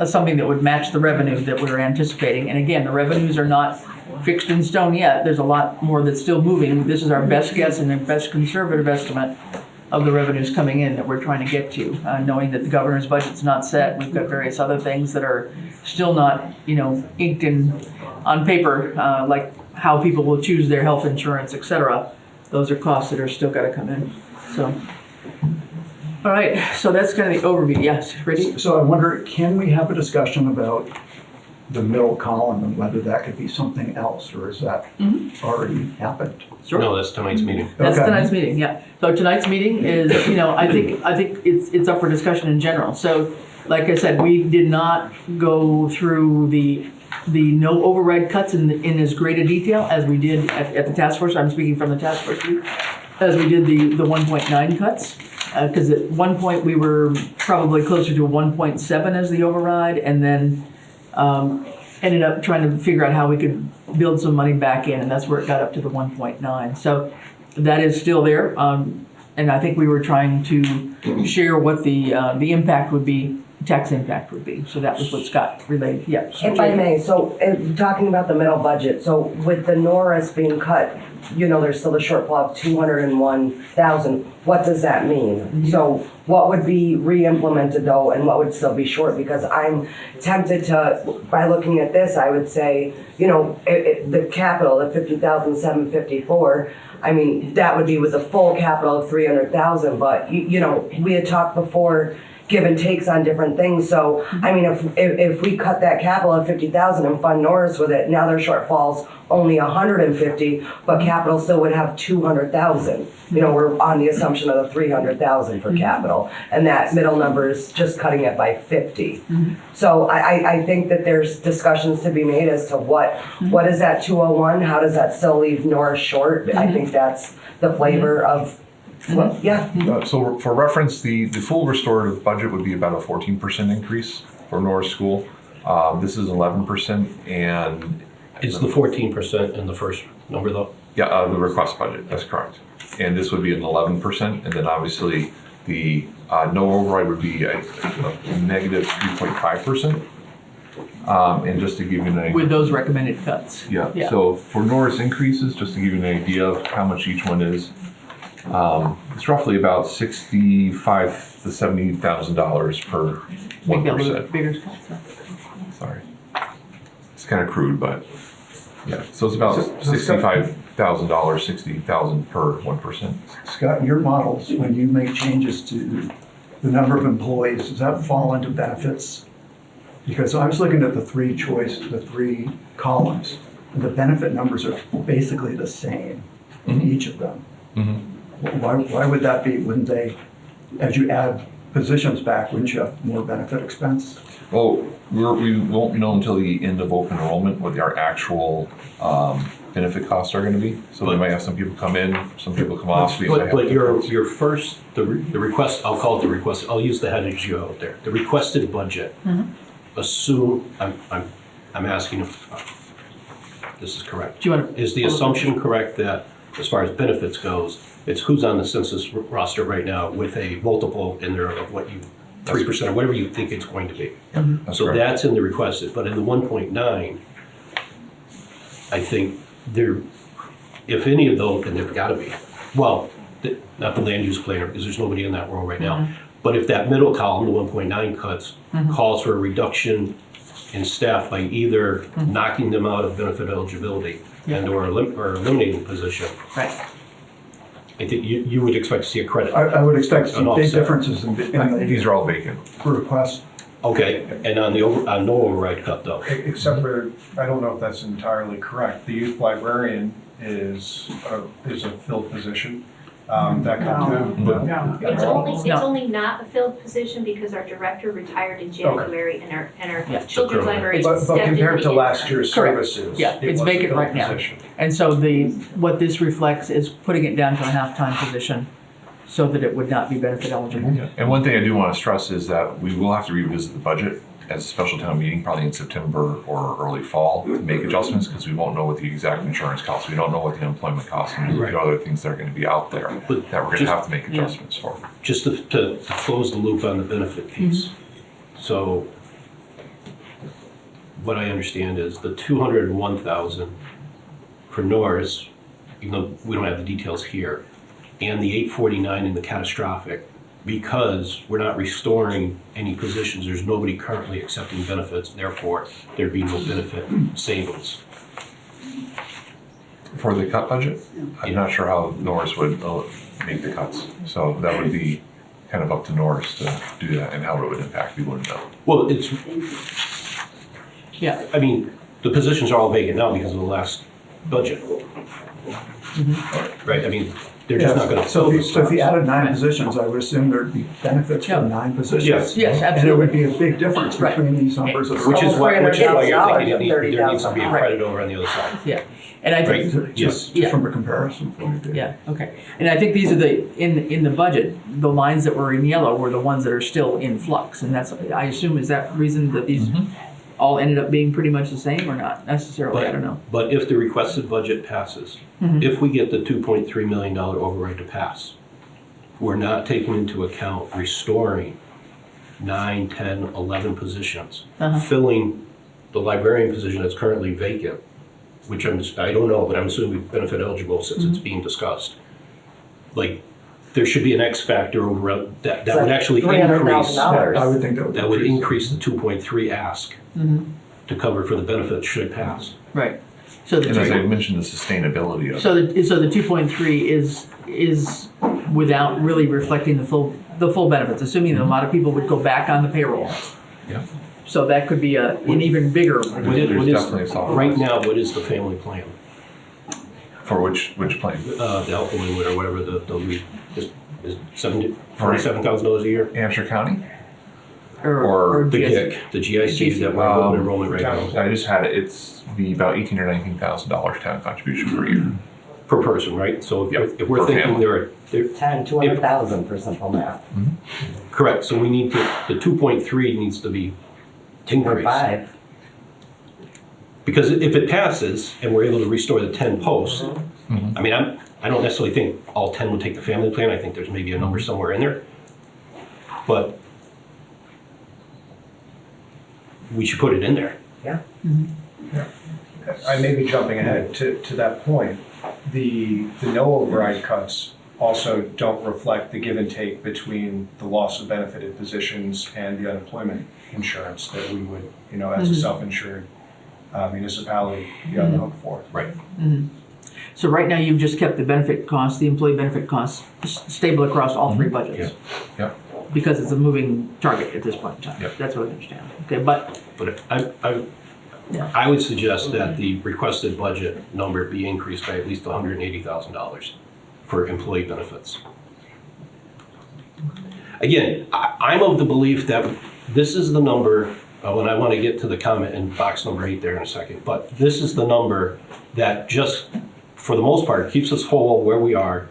Speaker 2: something that would match the revenue that we were anticipating. And again, the revenues are not fixed in stone yet. There's a lot more that's still moving. This is our best guess and the best conservative estimate of the revenues coming in that we're trying to get to, knowing that the governor's budget's not set. We've got various other things that are still not, inked in on paper, like how people will choose their health insurance, et cetera. Those are costs that are still got to come in. So, all right. So that's kind of the overview. Yes, ready?
Speaker 20: So I wonder, can we have a discussion about the middle column and whether that could be something else, or is that already happened?
Speaker 2: Sure.
Speaker 18: No, that's tonight's meeting.
Speaker 2: That's
Speaker 20: Okay.
Speaker 2: tonight's meeting, yeah. So tonight's meeting is, I think it's up for discussion in general. So, like I said, we did not go through the no override cuts in as great a detail as we did at the task force. I'm speaking from the task force group, as we did the 1.9 cuts. Because at one point we were probably closer to 1.7 as the override, and then ended up trying to figure out how we could build some money back in, and that's where it got up to the 1.9. So that is still there, and I think we were trying to share what the impact would be, tax impact would be. So that was what Scott relayed. Yeah.
Speaker 21: If I may, so talking about the middle budget, so with the Norris being cut, there's still a shortfall of 201,000. What does that mean? So what would be re-implemented though, and what would still be short? Because I'm tempted to, by looking at this, I would say, the capital, the 50,754. I mean, that would be with a full capital of 300,000. But we had talked before, give and takes on different things. So, I mean, if we cut that capital of 50,000 and fund Norris with it, now their shortfall's only 150, but capital still would have 200,000. We're on the assumption of the 300,000 for capital, and that middle number is just cutting it by 50. So I think that there's discussions to be made as to what is that 201? How does that still leave Norris short? I think that's the flavor of. Well, yeah.
Speaker 19: So for reference, the full restorative budget would be about a 14% increase for Norris School. This is 11%, and
Speaker 18: Is the 14% in the first number though?
Speaker 19: yeah, the request budget. That's correct. And this would be an 11%, and then obviously the no override would be a negative 3.5%. And just to give you an idea,
Speaker 2: With those recommended cuts.
Speaker 19: yeah. So for Norris increases, just to give you an idea of how much each one is. It's roughly about $65,000 to $70,000 per 1%.
Speaker 2: Bigger.
Speaker 19: Sorry, it's kind of crude, but yeah. So it's about $65,000, $60,000 per 1%.
Speaker 20: Scott, your models, when you make changes to the number of employees, does that fall into benefits? Because I was looking at the three columns, and the benefit numbers are basically the same in each of them. Why would that be? Wouldn't they, as you add positions back, wouldn't you have more benefit expense?
Speaker 19: Well, we won't know until the end of open enrollment what our actual benefit costs are going to be. So we might have some people come in, some people come off.
Speaker 18: But your first, the request, I'll call it the request, I'll use the headings you out there. The requested budget, assume, I'm asking if this is correct.
Speaker 2: Do you want to?
Speaker 18: Is the assumption correct that as far as benefits goes, it's who's on the census roster right now with a multiple in there of what you, 3% or whatever you think it's going to be.
Speaker 19: That's
Speaker 18: So
Speaker 19: correct.
Speaker 18: that's in the requested, but in the 1.9, I think there, if any of those, and there've got to be, well, not the land use planner because there's nobody in that role right now, but if that middle column, the 1.9 cuts, calls for a reduction in staff by either knocking them out of benefit eligibility and or eliminating position.
Speaker 2: Right.
Speaker 18: I think you would expect to see a credit.
Speaker 20: I would expect to see
Speaker 18: An
Speaker 20: big
Speaker 18: offset.
Speaker 20: differences in the
Speaker 19: These are all vacant.
Speaker 20: request
Speaker 18: Okay, and on no override cut though.
Speaker 3: Except for, I don't know if that's entirely correct. The youth librarian is a filled position. That could,
Speaker 7: No.
Speaker 5: It's only not a filled position because our director retired in January and our children's library
Speaker 3: But
Speaker 5: stepped into
Speaker 3: compared to
Speaker 5: the
Speaker 3: last
Speaker 5: interim.
Speaker 3: year's
Speaker 2: Correct.
Speaker 3: services,
Speaker 2: Yeah,
Speaker 3: it
Speaker 2: it's
Speaker 3: was a
Speaker 2: vacant
Speaker 3: filled
Speaker 2: right now.
Speaker 3: position.
Speaker 2: And so what this reflects is putting it down to a half-time position so that it would not be benefit eligible.
Speaker 19: And one thing I do want to stress is that we will have to revisit the budget as a special town meeting, probably in September or early fall, to make adjustments, because we won't know what the exact insurance costs. We don't know what the unemployment costs, and there's a few other things that are going to be out there that we're going to have to make adjustments for.
Speaker 18: Just to close the loop on the benefit piece. So what I understand is the 201,000 for Norris, even though we don't have the details here, and the 849 in the catastrophic, because we're not restoring any positions, there's nobody currently accepting benefits, therefore there'd be no benefit savings.
Speaker 19: For the cut budget, I'm not sure how Norris would make the cuts. So that would be kind of up to Norris to do that, and how it would impact, we wouldn't know.
Speaker 18: Well, it's,
Speaker 2: Yeah.
Speaker 18: I mean, the positions are all vacant now because of the last budget. Right, I mean, they're just not gonna
Speaker 20: So
Speaker 18: fill
Speaker 20: if you-
Speaker 18: those
Speaker 20: so if you
Speaker 18: spots.
Speaker 20: added 9 positions, I would assume there'd be benefits for 9 positions.
Speaker 18: Yes.
Speaker 2: Yes,
Speaker 20: And there would be a big difference
Speaker 2: Right.
Speaker 20: between these numbers. of
Speaker 18: Which is why you're thinking
Speaker 21: $300,000
Speaker 18: there needs to be a
Speaker 2: Right.
Speaker 18: credit over on the other side.
Speaker 2: Yeah, and I think,
Speaker 18: Right.
Speaker 20: Just
Speaker 2: Yeah.
Speaker 20: from a comparison point of view.
Speaker 2: yeah, okay. And I think these are in the budget, the lines that were in yellow were the ones that are still in flux. And that's, I assume, is that reason that these all ended up being pretty much the same or not necessarily? I don't know.
Speaker 18: But if the requested budget passes, if we get the $2.3 million override to pass, we're not taking into account restoring 9, 10, 11 positions, filling the librarian position that's currently vacant, which I don't know, but I'm assuming benefit eligible since it's being discussed. Like, there should be an X factor over that would actually increase.
Speaker 21: $300,000.
Speaker 20: I would think that would
Speaker 18: That would increase the 2.3 ask to cover for the benefits should it pass.
Speaker 2: Right. So the
Speaker 19: And as I
Speaker 2: two,
Speaker 19: mentioned, the sustainability of it.
Speaker 2: so the 2.3 is without really reflecting the full benefits, assuming that a lot of people would go back on the payroll.
Speaker 19: Yeah.
Speaker 2: So that could be an even bigger.
Speaker 18: What
Speaker 19: There's
Speaker 18: is,
Speaker 19: definitely a soft
Speaker 18: right
Speaker 19: cost.
Speaker 18: now, what is the family plan?
Speaker 19: For which plan?
Speaker 18: The health and or whatever is $47,000 a year?
Speaker 19: Hampshire County?
Speaker 2: Or
Speaker 18: The
Speaker 2: GIC.
Speaker 18: GIC, the GIC that we're open enrollment right now,
Speaker 19: I just had it, it's be about $18,000 or $19,000 town contribution per year.
Speaker 18: per person, right? So if we're
Speaker 19: per
Speaker 18: thinking
Speaker 19: family.
Speaker 18: there
Speaker 21: 200,000 for simple math.
Speaker 18: correct, so we need to, the 2.3 needs to be increased.
Speaker 21: 5.
Speaker 18: Because if it passes and we're able to restore the 10 posts, I mean, I don't necessarily think all 10 would take the family plan. I think there's maybe a number somewhere in there. But we should put it in there.
Speaker 21: Yeah.
Speaker 3: I may be jumping ahead to that point. The no override cuts also don't reflect the give and take between the loss of benefited positions and the unemployment insurance that we would, as a self-insured municipality, be on the hook for.
Speaker 18: Right.
Speaker 2: So right now, you've just kept the benefit costs, the employee benefit costs stable across all three budgets.
Speaker 19: Yeah.
Speaker 2: Because it's a moving target at this point in time.
Speaker 19: Yeah.
Speaker 2: That's what I understand. Okay, but
Speaker 18: But I would suggest that the requested budget number be increased by at least $180,000 for employee benefits. Again, I'm of the belief that this is the number, and I want to get to the comment in box number 8 there in a second, but this is the number that just, for the most part, keeps us whole where we are.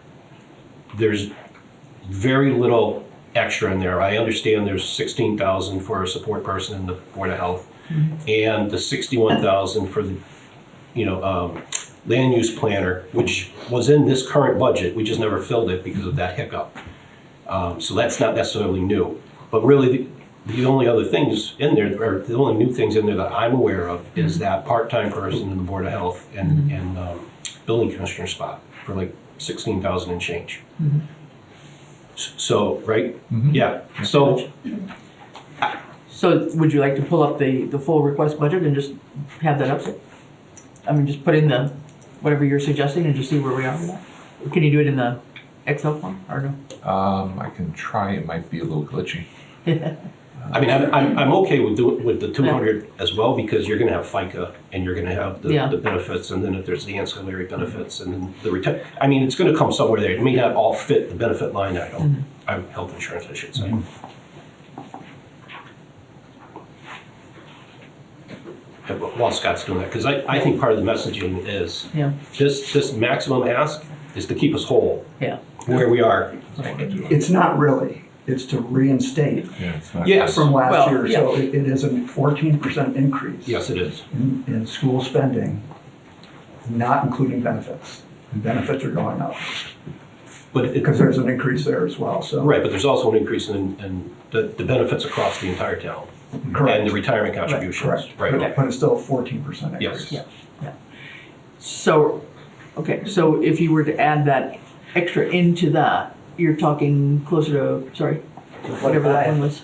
Speaker 18: There's very little extra in there. I understand there's 16,000 for a support person in the Board of Health, and the 61,000 for the, land use planner, which was in this current budget. We just never filled it because of that hiccup. So that's not necessarily new. But really, the only other things in there, or the only new things in there that I'm aware of, is that part-time person in the Board of Health and building commissioner spot for like 16,000 and change. So, right? Yeah. So
Speaker 2: would you like to pull up the full request budget and just have that up there? I mean, just put in the, whatever you're suggesting and just see where we are with that? Or can you do it in the Excel form or no?
Speaker 19: I can try, it might be a little glitchy.
Speaker 18: I mean, I'm okay with the 200 as well, because you're gonna have FICA and you're gonna have
Speaker 2: Yeah.
Speaker 18: the benefits, and then if there's the ancillary benefits and then the return. I mean, it's gonna come somewhere there. It may not all fit the benefit line item, health insurance, I should say. While Scott's doing that, because I think part of the messaging is
Speaker 2: Yeah.
Speaker 18: this maximum ask is to keep us whole.
Speaker 2: Yeah.
Speaker 18: Where we are.
Speaker 20: It's not really, it's to reinstate
Speaker 18: Yes.
Speaker 20: from last
Speaker 2: Well,
Speaker 20: year.
Speaker 2: yeah.
Speaker 20: So it is a 14% increase.
Speaker 18: Yes, it is.
Speaker 20: In school spending, not including benefits. And benefits are going up,
Speaker 18: But
Speaker 20: because there's an increase there as well, so.
Speaker 18: Right, but there's also an increase in the benefits across the entire town.
Speaker 20: Correct.
Speaker 18: And the retirement contributions.
Speaker 20: Correct.
Speaker 18: Right.
Speaker 20: But it's still a 14% increase.
Speaker 18: Yes.
Speaker 2: Yeah. So, okay, so if you were to add that extra into that, you're talking closer to, sorry, whatever that one was.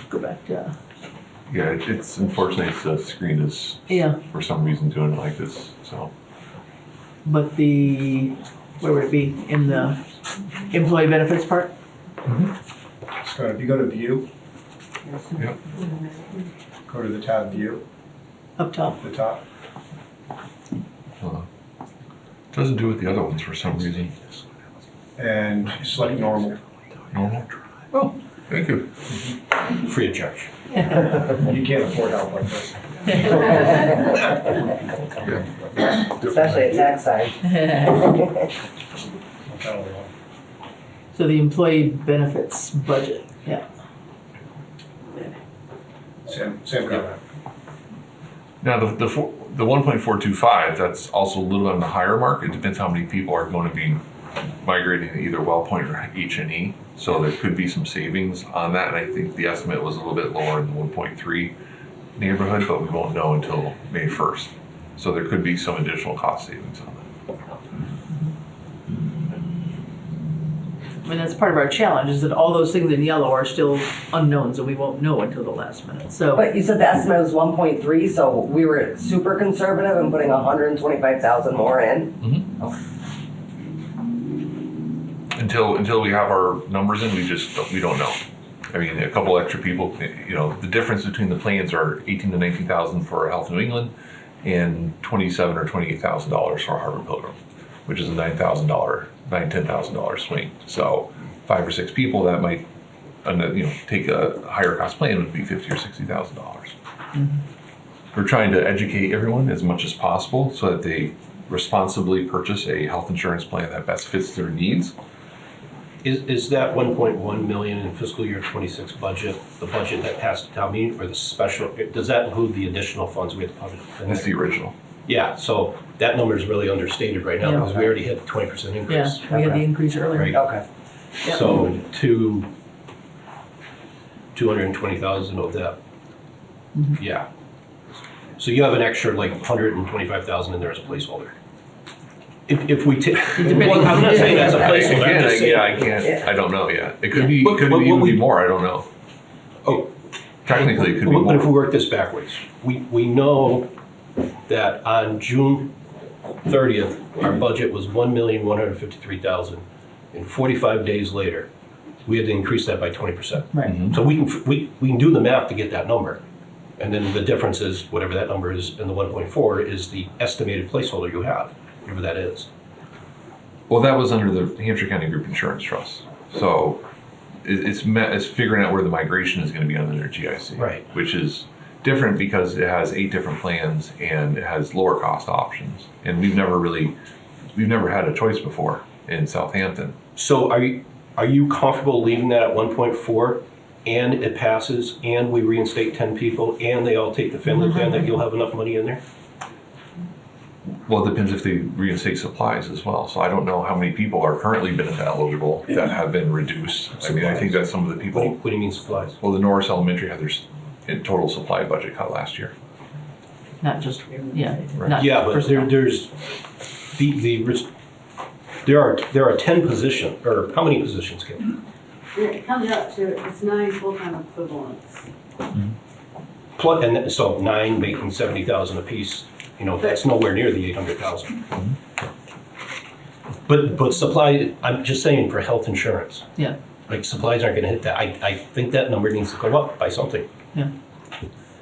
Speaker 2: Go back to,
Speaker 19: Yeah, it's unfortunately, the screen is
Speaker 2: yeah,
Speaker 19: for some reason doing it like this, so.
Speaker 2: but where would it be? In the employee benefits part?
Speaker 3: So if you go to view,
Speaker 19: Yep.
Speaker 3: go to the tab view,
Speaker 2: Up top.
Speaker 3: the top.
Speaker 19: Doesn't do it the other ones for some reason.
Speaker 3: And select normal.
Speaker 19: Normal? Oh, thank you.
Speaker 18: Free of charge.
Speaker 3: You can't afford help like this.
Speaker 21: Especially at tax time.
Speaker 2: So the employee benefits budget, yeah.
Speaker 3: Same comment.
Speaker 19: Now, the 1.425, that's also a little on the higher mark. It depends how many people are going to be migrating to either Wellpoint or H&E. So there could be some savings on that, and I think the estimate was a little bit lower in the 1.3 neighborhood, but we won't know until May 1st. So there could be some additional cost savings on that.
Speaker 2: I mean, that's part of our challenge, is that all those things in yellow are still unknowns and we won't know until the last minute, so.
Speaker 21: But you said the estimate was 1.3, so we were super conservative and putting 125,000 more in?
Speaker 19: Until we have our numbers in, we don't know. I mean, a couple extra people, the difference between the plans are $18,000 to $19,000 for Health New England and $27,000 or $28,000 for Harvard Pilgrim, which is a $10,000 swing. So 5 or 6 people that might, take a higher cost plan would be $50,000 or $60,000. We're trying to educate everyone as much as possible so that they responsibly purchase a health insurance plan that best fits their needs.
Speaker 18: Is that 1.1 million in fiscal year 26 budget, the budget that passed the town meeting, or the special, does that include the additional funds we had to put in?
Speaker 19: That's the original.
Speaker 18: Yeah, so that number is really understated right now,
Speaker 2: Yeah.
Speaker 18: because we already hit the 20% increase.
Speaker 2: Yeah, we had the increase earlier.
Speaker 18: Right.
Speaker 21: Okay.
Speaker 2: Yeah.
Speaker 18: So 220,000 of that, yeah. So you have an extra like 125,000 in there as a placeholder. If we take, well, I'm not saying that's a placeholder, I'm just saying.
Speaker 19: I can't, I don't know yet. It could be, even be more, I don't know.
Speaker 18: Oh,
Speaker 19: Technically, it could be
Speaker 18: but if we
Speaker 19: more.
Speaker 18: work this backwards, we know that on June 30th, our budget was 1,153,000, and 45 days later, we had to increase that by 20%.
Speaker 2: Right.
Speaker 18: So we can do the math to get that number, and then the difference is whatever that number is, and the 1.4 is the estimated placeholder you have, whatever that is.
Speaker 19: Well, that was under the Hampshire County Group Insurance Trust. So it's figuring out where the migration is going to be under their GIC.
Speaker 18: Right.
Speaker 19: Which is different because it has 8 different plans and it has lower cost options. And we've never had a choice before in Southampton.
Speaker 18: So are you comfortable leaving that at 1.4 and it passes and we reinstate 10 people and they all take the family plan, that you'll have enough money in there?
Speaker 19: Well, it depends if they reinstate supplies as well. So I don't know how many people are currently benefit eligible that have been reduced. I mean, I think that some of the people.
Speaker 18: What do you mean supplies?
Speaker 19: Well, the Norris Elementary had their total supply budget cut last year.
Speaker 2: Not just, yeah.
Speaker 19: Right.
Speaker 2: not
Speaker 18: Yeah,
Speaker 2: just
Speaker 18: but
Speaker 2: personnel.
Speaker 18: there are 10 positions, or how many positions, Kim?
Speaker 1: It comes up to, it's 9 full-time equivalents.
Speaker 18: Plus, and so 9 making 70,000 apiece, that's nowhere near the 800,000. But supply, I'm just saying for health insurance.
Speaker 2: Yeah.
Speaker 18: like supplies aren't gonna hit that. I think that number needs to go up by something.
Speaker 2: Yeah.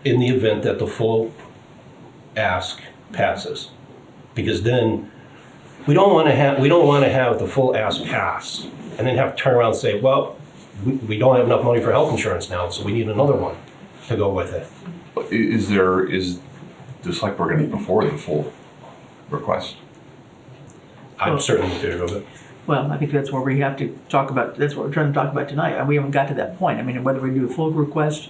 Speaker 18: In the event that the full ask passes. Because then, we don't wanna have the full ask pass and then have to turn around and say, well, we don't have enough money for health insurance now, so we need another one to go with it.
Speaker 19: Is the select board gonna put forward the full request?
Speaker 18: I'm certainly in favor of it.
Speaker 2: Well, I think that's where we have to talk about, that's what we're trying to talk about tonight, and we haven't got to that point. I mean, whether we do a full request,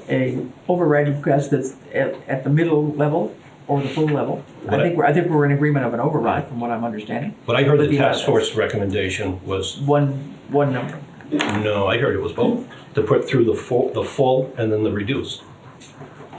Speaker 2: a override request that's at the middle level, or the full level. I think we're in agreement of an override, from what I'm understanding.
Speaker 18: But I heard the task force recommendation was.
Speaker 2: One number.
Speaker 18: No, I heard it was both, to put through the full and then the reduced.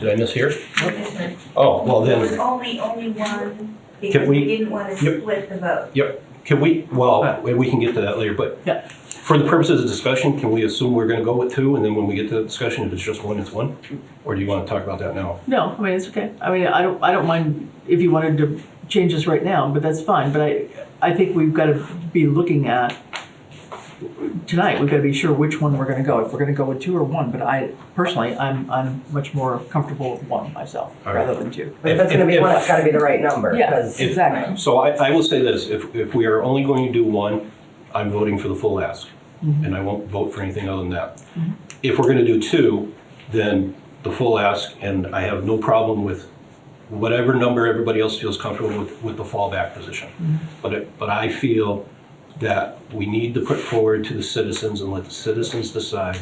Speaker 18: Did I mishear? Oh, well
Speaker 5: There was
Speaker 18: then,
Speaker 5: only one, because
Speaker 18: we-
Speaker 5: we didn't want to
Speaker 18: Yep.
Speaker 5: split the vote.
Speaker 18: yep, can we, well, we can get to that later, but
Speaker 2: Yeah.
Speaker 18: for the purposes of discussion, can we assume we're gonna go with two, and then when we get to the discussion, if it's just one, it's one? Or do you wanna talk about that now?
Speaker 2: No, I mean, it's okay. I mean, I don't mind if you wanted to change this right now, but that's fine. But I think we've got to be looking at, tonight, we've got to be sure which one we're going to go, if we're going to go with two or one. But I, personally, I'm much more comfortable with one myself,
Speaker 18: All right.
Speaker 2: rather than two.
Speaker 21: But if it's gonna be one, it's gotta be the right number,
Speaker 2: Yeah,
Speaker 21: 'cause-
Speaker 2: exactly.
Speaker 18: So I will say this, if we are only going to do one, I'm voting for the full ask, and I won't vote for anything other than that. If we're gonna do two, then the full ask, and I have no problem with whatever number everybody else feels comfortable with the fallback position. But I feel that we need to put forward to the citizens and let the citizens decide.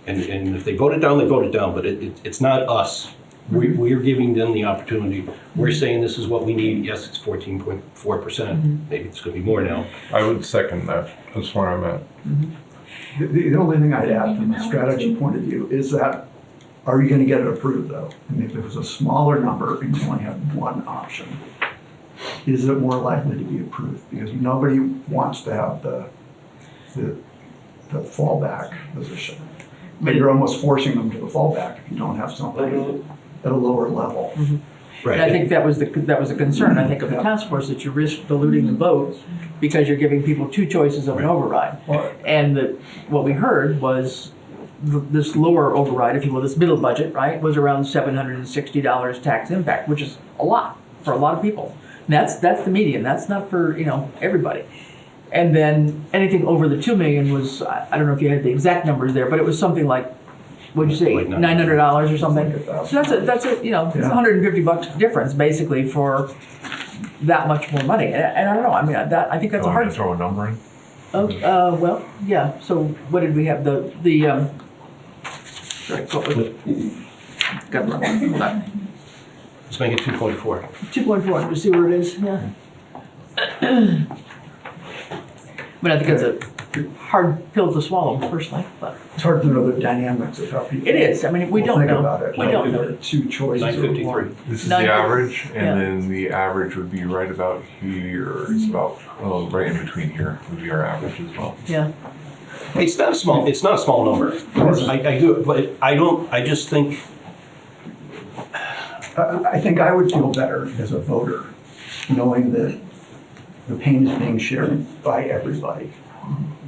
Speaker 18: And if they vote it down, they vote it down, but it's not us. We're giving them the opportunity. We're saying this is what we need. Yes, it's 14.4%. Maybe it's gonna be more now.
Speaker 19: I would second that. That's where I'm at.
Speaker 20: The only thing I'd add from a strategy point of view is that, are you gonna get it approved though? And if it was a smaller number and you only had one option, is it more likely to be approved? Because nobody wants to have the fallback position. But you're almost forcing them to the fallback if you don't have something at a lower level.
Speaker 2: And I think that was the concern, I think, of the task force, that you risk diluting the vote because you're giving people two choices of an override. And what we heard was this lower override, if you will, this middle budget, right, was around $760 tax impact, which is a lot for a lot of people. And that's the median. That's not for, everybody. And then anything over the 2 million was, I don't know if you had the exact numbers there, but it was something like, what'd you say,
Speaker 18: Like
Speaker 2: $900 or something? So that's a it's $150 difference basically for that much more money. And I don't know. I mean, I think that's a hard.
Speaker 19: Throw a number in.
Speaker 2: Oh, well, yeah. So what did we have? Sorry, what was it? Got the wrong one. Hold on.
Speaker 18: Let's make it 2.4.
Speaker 2: 2.4. You see where it is? Yeah. But I think it's a hard pill to swallow, personally. But
Speaker 20: It's hard to know the dynamics of how people.
Speaker 2: it is. I mean, we
Speaker 20: will
Speaker 2: don't
Speaker 20: think
Speaker 2: know.
Speaker 20: about it.
Speaker 2: We don't know.
Speaker 20: There are two choices. or
Speaker 18: 953.
Speaker 20: one.
Speaker 19: This is
Speaker 2: 950.
Speaker 19: the average, and
Speaker 2: Yeah.
Speaker 19: then the average would be right about here. It's about, right in between here would be our average as well.
Speaker 2: Yeah.
Speaker 18: It's not a small number. I do, but I just think,
Speaker 20: I think I would feel better as a voter, knowing that the pain is being shared by everybody.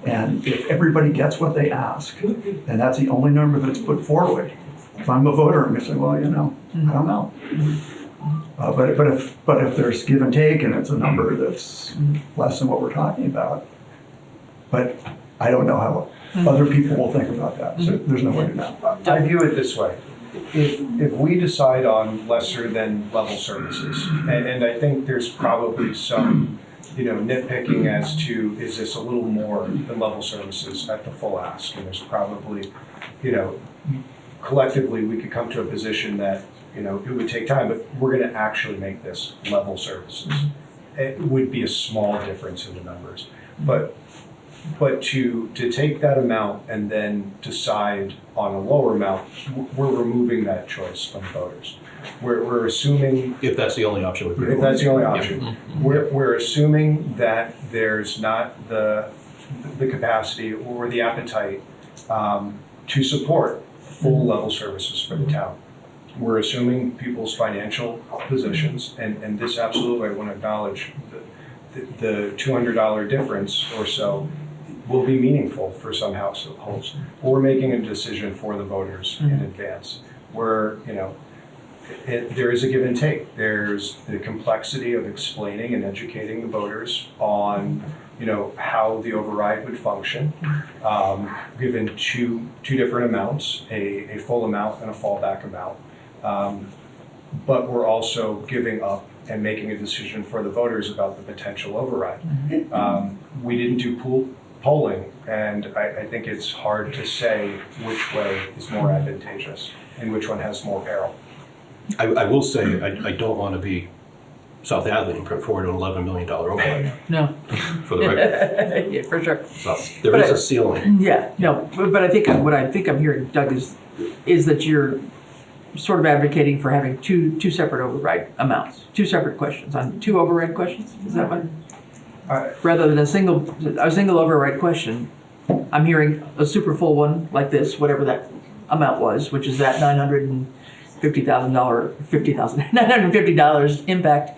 Speaker 20: And if everybody gets what they ask, and that's the only number that's put forward, if I'm a voter, I'm gonna say, well, I don't know. But if there's give and take and it's a number that's less than what we're talking about, but I don't know how other people will think about that, so there's no way to know.
Speaker 3: I view it this way. If we decide on lesser than level services, and I think there's probably some, nitpicking as to, is this a little more than level services at the full ask? And there's probably, collectively, we could come to a position that, it would take time, but we're gonna actually make this level services. It would be a small difference in the numbers. But to take that amount and then decide on a lower amount, we're removing that choice from voters. We're assuming,
Speaker 18: if that's the only option.
Speaker 3: if that's the only option, we're assuming that there's not the capacity or the appetite to support full level services for the town. We're assuming people's financial positions, and this absolutely, I want to acknowledge the $200 difference or so. will be meaningful for some households. We're making a decision for the voters in advance, where, there is a give and take. There's the complexity of explaining and educating the voters on, how the override would function, given two different amounts, a full amount and a fallback amount. But we're also giving up and making a decision for the voters about the potential override. We didn't do polling, and I think it's hard to say which way is more advantageous and which one has more peril.
Speaker 18: I will say, I don't want to be South Hadley and put forward an $11 million override.
Speaker 2: No.
Speaker 18: For the record.
Speaker 2: Yeah, for sure.
Speaker 18: So there is a ceiling.
Speaker 2: Yeah, no, but I think what I'm hearing, Doug, is that you're sort of advocating for having two separate override amounts, two separate questions on two override questions. Is that what? Rather than a single override question, I'm hearing a super full one like this, whatever that amount was, which is that $950 impact,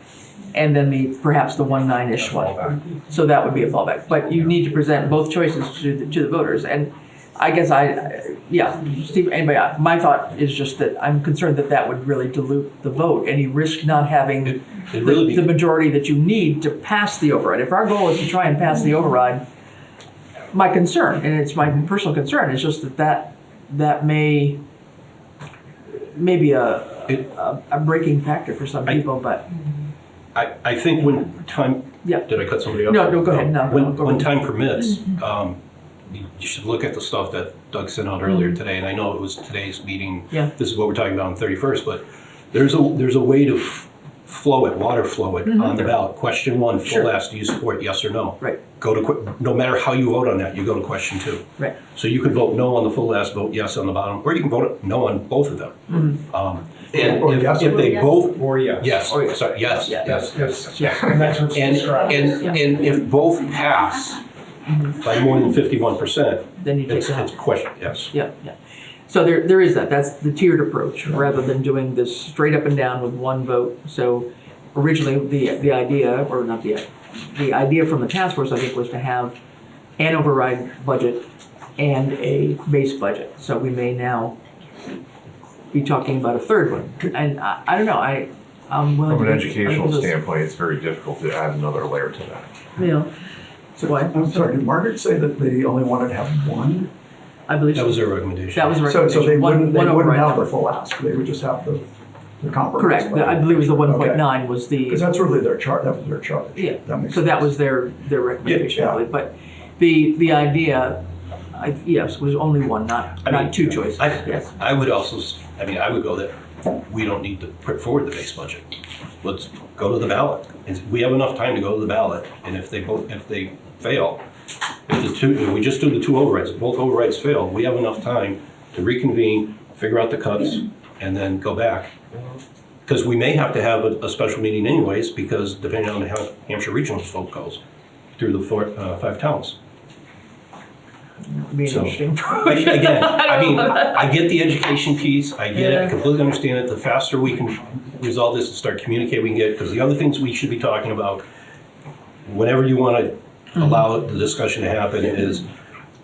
Speaker 2: and then perhaps the 19-ish one. So that would be a fallback. But you need to present both choices to the voters. And I guess Steve, anybody, my thought is just that I'm concerned that would really dilute the vote, and you risk not having the majority that you need to pass the override. If our goal is to try and pass the override, my concern, and it's my personal concern, is just that may be a breaking factor for some people, but.
Speaker 18: I think when time, did I cut somebody off?
Speaker 2: No, go ahead. No,
Speaker 18: when time permits, you should look at the stuff that Doug sent out earlier today, and I know it was today's meeting.
Speaker 2: Yeah.
Speaker 18: This is what we're talking about on 31st, but there's a way to water flow it on the ballot. Question 1, full ask, do you support, yes or no?
Speaker 2: Right.
Speaker 18: No matter how you vote on that, you go to question 2.
Speaker 2: Right.
Speaker 18: So you could vote no on the full ask, vote yes on the bottom, or you can vote no on both of them. And if they both,
Speaker 3: or yes.
Speaker 18: Yes, sorry, yes.
Speaker 3: And that's what's described.
Speaker 18: And if both pass by more than 51%,
Speaker 2: then you take
Speaker 18: it's a question, yes.
Speaker 2: Yeah. So there is that. That's the tiered approach, rather than doing this straight up and down with one vote. So originally the idea, or not the idea from the task force, I think, was to have an override budget and a base budget. So we may now be talking about a third one. And I don't know, I'm willing
Speaker 19: From
Speaker 2: to.
Speaker 19: an educational standpoint, it's very difficult to add another layer to that.
Speaker 2: Yeah.
Speaker 20: So, I'm sorry, did Margaret say that they only wanted to have one?
Speaker 2: I believe
Speaker 18: that was their recommendation.
Speaker 2: That was a
Speaker 20: So
Speaker 2: recommendation.
Speaker 20: they wouldn't
Speaker 2: override
Speaker 20: have
Speaker 2: number.
Speaker 20: the full ask, they would just have the compromise.
Speaker 2: Correct. I believe it was the 1.9 was the.
Speaker 20: Because that's really their chart, that was their charge.
Speaker 2: Yeah.
Speaker 20: That makes
Speaker 2: So that
Speaker 20: sense.
Speaker 2: was their recommendation,
Speaker 20: Yeah.
Speaker 2: I believe. But the idea, yes, was only one, not two choices. Yes.
Speaker 18: I would also, I would go that we don't need to put forward the base budget. Let's go to the ballot. We have enough time to go to the ballot, and if they fail, if we just do the two overrides, if both overrides fail, we have enough time to reconvene, figure out the cuts, and then go back. Because we may have to have a special meeting anyways, because depending on how Hampshire Regional's vote goes through the 5 towns.
Speaker 2: Be interesting.
Speaker 18: Again, I get the education piece, I get it, I completely understand it. The faster we can resolve this and start communicating, we can get, because the other things we should be talking about, whenever you want to allow the discussion to happen, is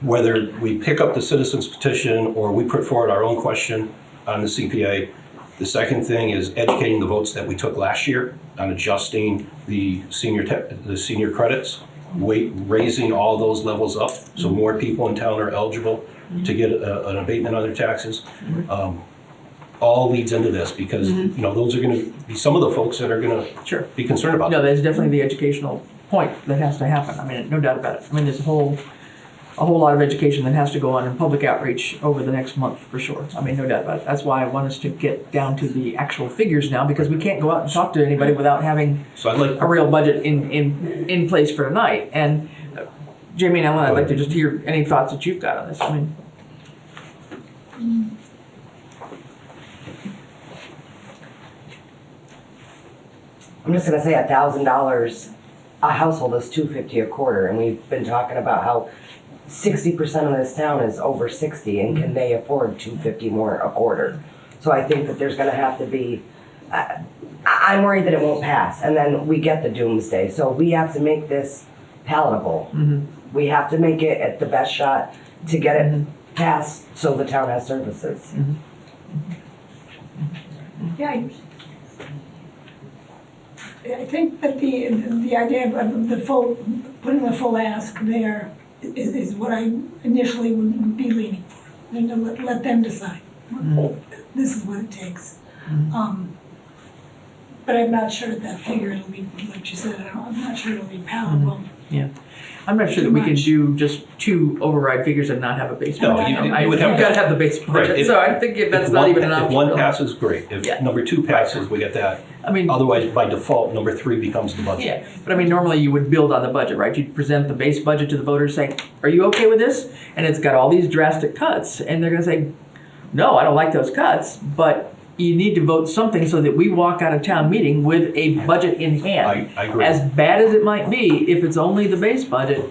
Speaker 18: whether we pick up the citizens petition or we put forward our own question on the CPA. The second thing is educating the votes that we took last year on adjusting the senior credits, raising all those levels up so more people in town are eligible to get an abatement on their taxes. All leads into this because those are going to be some of the folks that are going to be concerned about.
Speaker 2: No, that's definitely the educational point that has to happen. I mean, no doubt about it. I mean, there's a whole lot of education that has to go on in public outreach over the next month for sure. I mean, no doubt about it. That's why I want us to get down to the actual figures now, because we can't go out and talk to anybody without having a real budget in place for tonight. And Jamie and Ellen, I'd like to just hear any thoughts that you've got on this. I mean,
Speaker 21: I'm just gonna say $1,000 a household is $250 a quarter, and we've been talking about how 60% of this town is over 60, and can they afford $250 more a quarter? So I think that there's gonna have to be, I'm worried that it won't pass, and then we get the doomsday. So we have to make this palatable.
Speaker 2: Mhm.
Speaker 21: We have to make it at the best shot to get it passed so the town has services.
Speaker 6: Yeah, I think that the idea of the full, putting the full ask there is what I initially would be leaning for. And to let them decide. This is what it takes. But I'm not sure that figure will be, like you said, I'm not sure it'll be palatable.
Speaker 2: Yeah. I'm not sure that we can do just 2 override figures and not have a base
Speaker 18: No,
Speaker 2: budget.
Speaker 18: you would have
Speaker 2: You've got to have the base budget.
Speaker 18: Right,
Speaker 2: So I think that's not even an option.
Speaker 18: If one
Speaker 2: really.
Speaker 18: passes, great. If
Speaker 2: Yeah.
Speaker 18: number 2 passes, we get that.
Speaker 2: I mean,
Speaker 18: Otherwise, by default, number 3 becomes the budget.
Speaker 2: yeah, but I mean, normally you would build on the budget, right? You'd present the base budget to the voters saying, are you okay with this? And it's got all these drastic cuts. And they're going to say, no, I don't like those cuts, but you need to vote something so that we walk out of town meeting with a budget in hand.
Speaker 18: I agree.
Speaker 2: As bad as it might be, if it's only the base budget,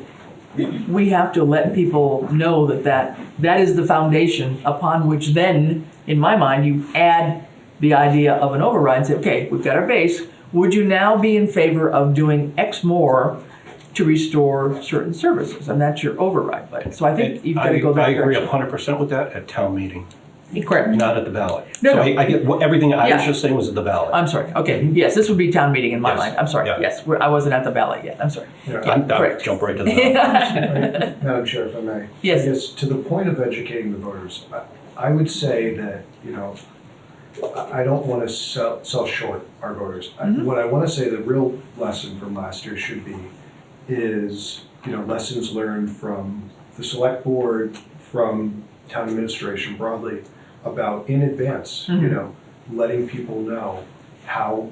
Speaker 2: we have to let people know that is the foundation upon which then, in my mind, you add the idea of an override and say, okay, we've got our base. Would you now be in favor of doing X more to restore certain services? And that's your override budget. So I think you've got to go that
Speaker 18: I agree
Speaker 2: direction.
Speaker 18: 100% with that at town meeting.
Speaker 2: Correct.
Speaker 18: Not at the ballot.
Speaker 2: No,
Speaker 18: So
Speaker 2: no.
Speaker 18: I get everything I was
Speaker 2: Yeah.
Speaker 18: just saying was at the ballot.
Speaker 2: I'm sorry. Okay. Yes, this would be town meeting in my
Speaker 18: Yes.
Speaker 2: mind. I'm sorry.
Speaker 18: Yeah.
Speaker 2: Yes, I wasn't at the ballot yet. I'm sorry.
Speaker 18: I'll
Speaker 2: correct.
Speaker 18: jump right to the ballot.
Speaker 3: Madam Chair, if I may.
Speaker 2: Yes.
Speaker 3: Yes, to the point of educating the voters, I would say that, I don't want to sell short our voters. What I want to say, the real lesson from last year should be is, lessons learned from the select board, from town administration broadly, about in advance, letting people know how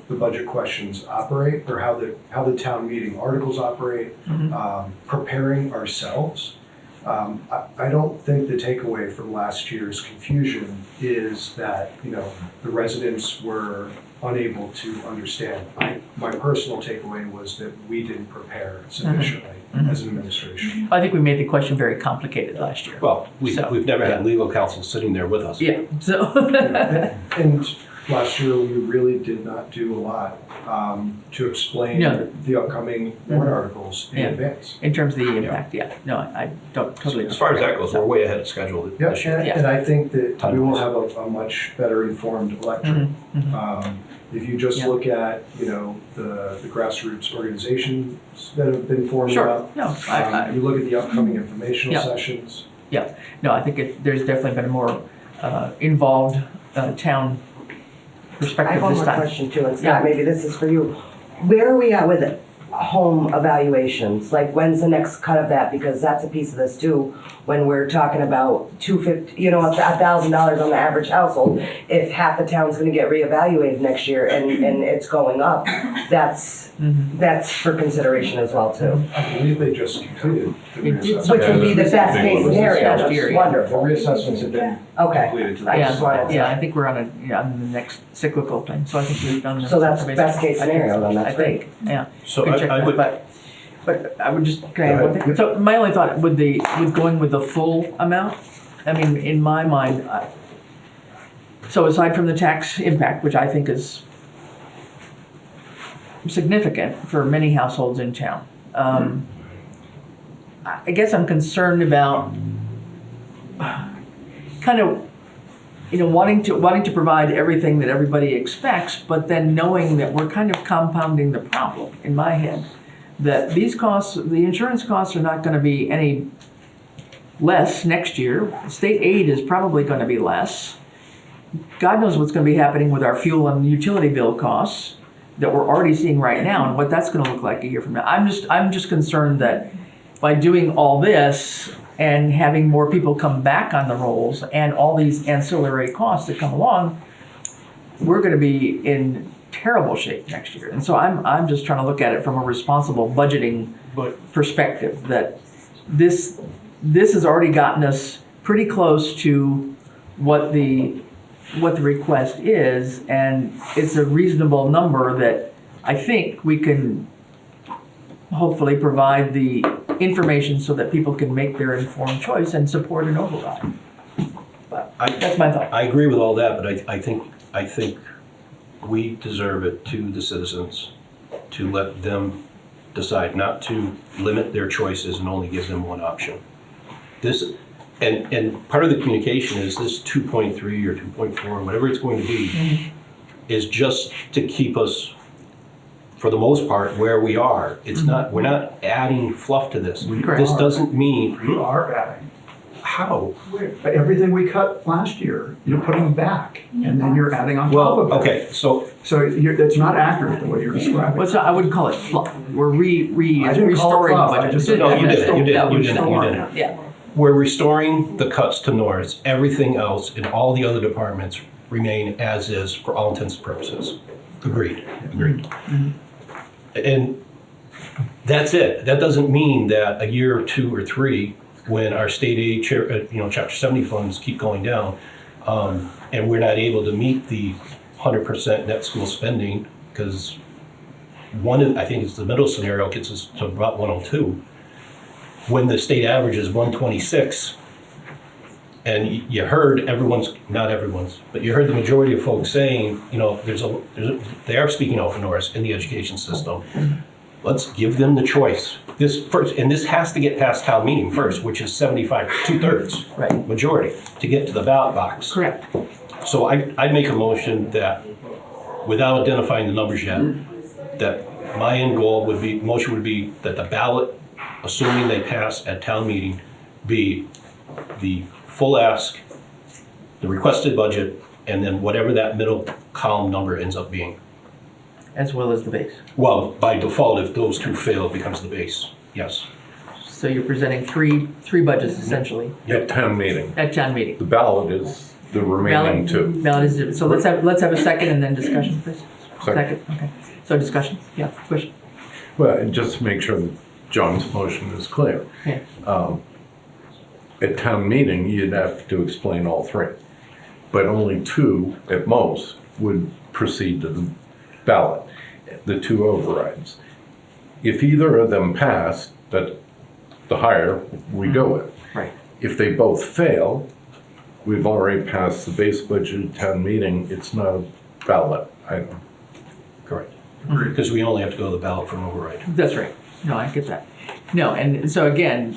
Speaker 3: the budget questions operate, or how the town meeting articles operate, preparing ourselves. I don't think the takeaway from last year's confusion is that, the residents were unable to understand. My personal takeaway was that we didn't prepare sufficiently as an administration.
Speaker 2: I think we made the question very complicated last year.
Speaker 18: Well, we've never had legal counsel sitting there with us.
Speaker 2: Yeah, so.
Speaker 3: And last year, we really did not do a lot to explain the upcoming warrant articles in advance.
Speaker 2: In terms of the impact, No, I don't totally.
Speaker 18: As far as that goes, we're way ahead of schedule this year.
Speaker 3: And I think that we will have a much better informed electorate. If you just look at, the grassroots organizations that have been formed up.
Speaker 2: No,
Speaker 3: you look at the upcoming informational sessions.
Speaker 2: Yeah, no, I think there's definitely been a more involved town
Speaker 21: I
Speaker 2: perspective
Speaker 21: have one
Speaker 2: this
Speaker 21: more
Speaker 2: time.
Speaker 21: question too, and Scott, maybe this is for you. Where are we at with home evaluations? Like, when's the next cut of that? Because that's a piece of this too, when we're talking about $250, $1,000 on the average household. If half the town's gonna get reevaluated next year and it's going up, that's for consideration as well too.
Speaker 3: I believe they just completed the reassessment.
Speaker 21: Which would be the best case scenario, that's wonderful.
Speaker 3: The reassessments have been completed.
Speaker 21: I just wanted to.
Speaker 2: I think we're on on the next cyclical thing, so I think we've done.
Speaker 21: So that's best case scenario then, that's
Speaker 2: I think, yeah.
Speaker 18: So
Speaker 2: Could check
Speaker 18: I
Speaker 2: that,
Speaker 18: would,
Speaker 2: But I would just, can I add one thing? So my only thought with going with the full amount, I mean, in my mind, so aside from the tax impact, which I think is significant for many households in town, I guess I'm concerned about kind of, wanting to provide everything that everybody expects, but then knowing that we're kind of compounding the problem in my head. That these costs, the insurance costs are not going to be any less next year. State aid is probably going to be less. God knows what's going to be happening with our fuel and utility bill costs that we're already seeing right now, and what that's going to look like a year from now. I'm just concerned that by doing all this and having more people come back on the rolls and all these ancillary costs that come along, we're going to be in terrible shape next year. And so I'm just trying to look at it from a responsible budgeting perspective, that this has already gotten us pretty close to what the request is, and it's a reasonable number that I think we can hopefully provide the information so that people can make their informed choice and support an override. But that's my thought.
Speaker 18: I agree with all that, but I think we deserve it to the citizens to let them decide not to limit their choices and only give them one option. This, and part of the communication is this 2.3 or 2.4, whatever it's going to be, is just to keep us, for the most part, where we are. It's not, we're not adding fluff to this. This doesn't mean.
Speaker 20: We are adding.
Speaker 18: How?
Speaker 20: Everything we cut last year, you're putting back, and then you're adding on top of it.
Speaker 18: Okay, so
Speaker 20: it's not accurate the way you're describing.
Speaker 2: Well, I wouldn't call it fluff. We're
Speaker 20: I didn't call it
Speaker 2: restoring
Speaker 20: fluff,
Speaker 2: the
Speaker 20: I
Speaker 2: budget.
Speaker 20: just said.
Speaker 18: No, you didn't.
Speaker 2: Yeah.
Speaker 18: We're restoring the cuts to Norris. Everything else in all the other departments remain as is for all intents and purposes. Agreed. And that's it. That doesn't mean that a year or 2 or 3, when our state aid, Chapter 70 funds keep going down, and we're not able to meet the 100% net school spending, because I think it's the middle scenario gets us to about 102. When the state average is 126, and you heard not everyone's, but you heard the majority of folks saying, they are speaking out for Norris in the education system. Let's give them the choice. This has to get past town meeting first, which is 75, 2/3 majority to get to the ballot box.
Speaker 2: Correct.
Speaker 18: So I'd make a motion that, without identifying the numbers yet, that my end goal would be that the ballot, assuming they pass at town meeting, be the full ask, the requested budget, and then whatever that middle column number ends up being.
Speaker 2: As well as the base.
Speaker 18: Well, by default, if those two fail, it becomes the base, yes.
Speaker 2: So you're presenting three budgets essentially.
Speaker 4: At town meeting.
Speaker 2: At town meeting.
Speaker 4: The ballot is the remaining two.
Speaker 2: Ballot is, so let's have a second and then discussion, please.
Speaker 4: Second.
Speaker 2: Okay. So discussion, yeah, question.
Speaker 4: Well, and just to make sure that John's motion is clear.
Speaker 2: Yeah.
Speaker 4: At town meeting, you'd have to explain all 3, but only 2 at most would proceed to the ballot, the 2 overrides. If either of them pass, that the higher we go with.
Speaker 2: Right.
Speaker 4: If they both fail, we've already passed the base budget at town meeting, it's not a ballot item.
Speaker 18: Correct. Because we only have to go to the ballot for an override.
Speaker 2: That's right. No, I get that. No, and so again,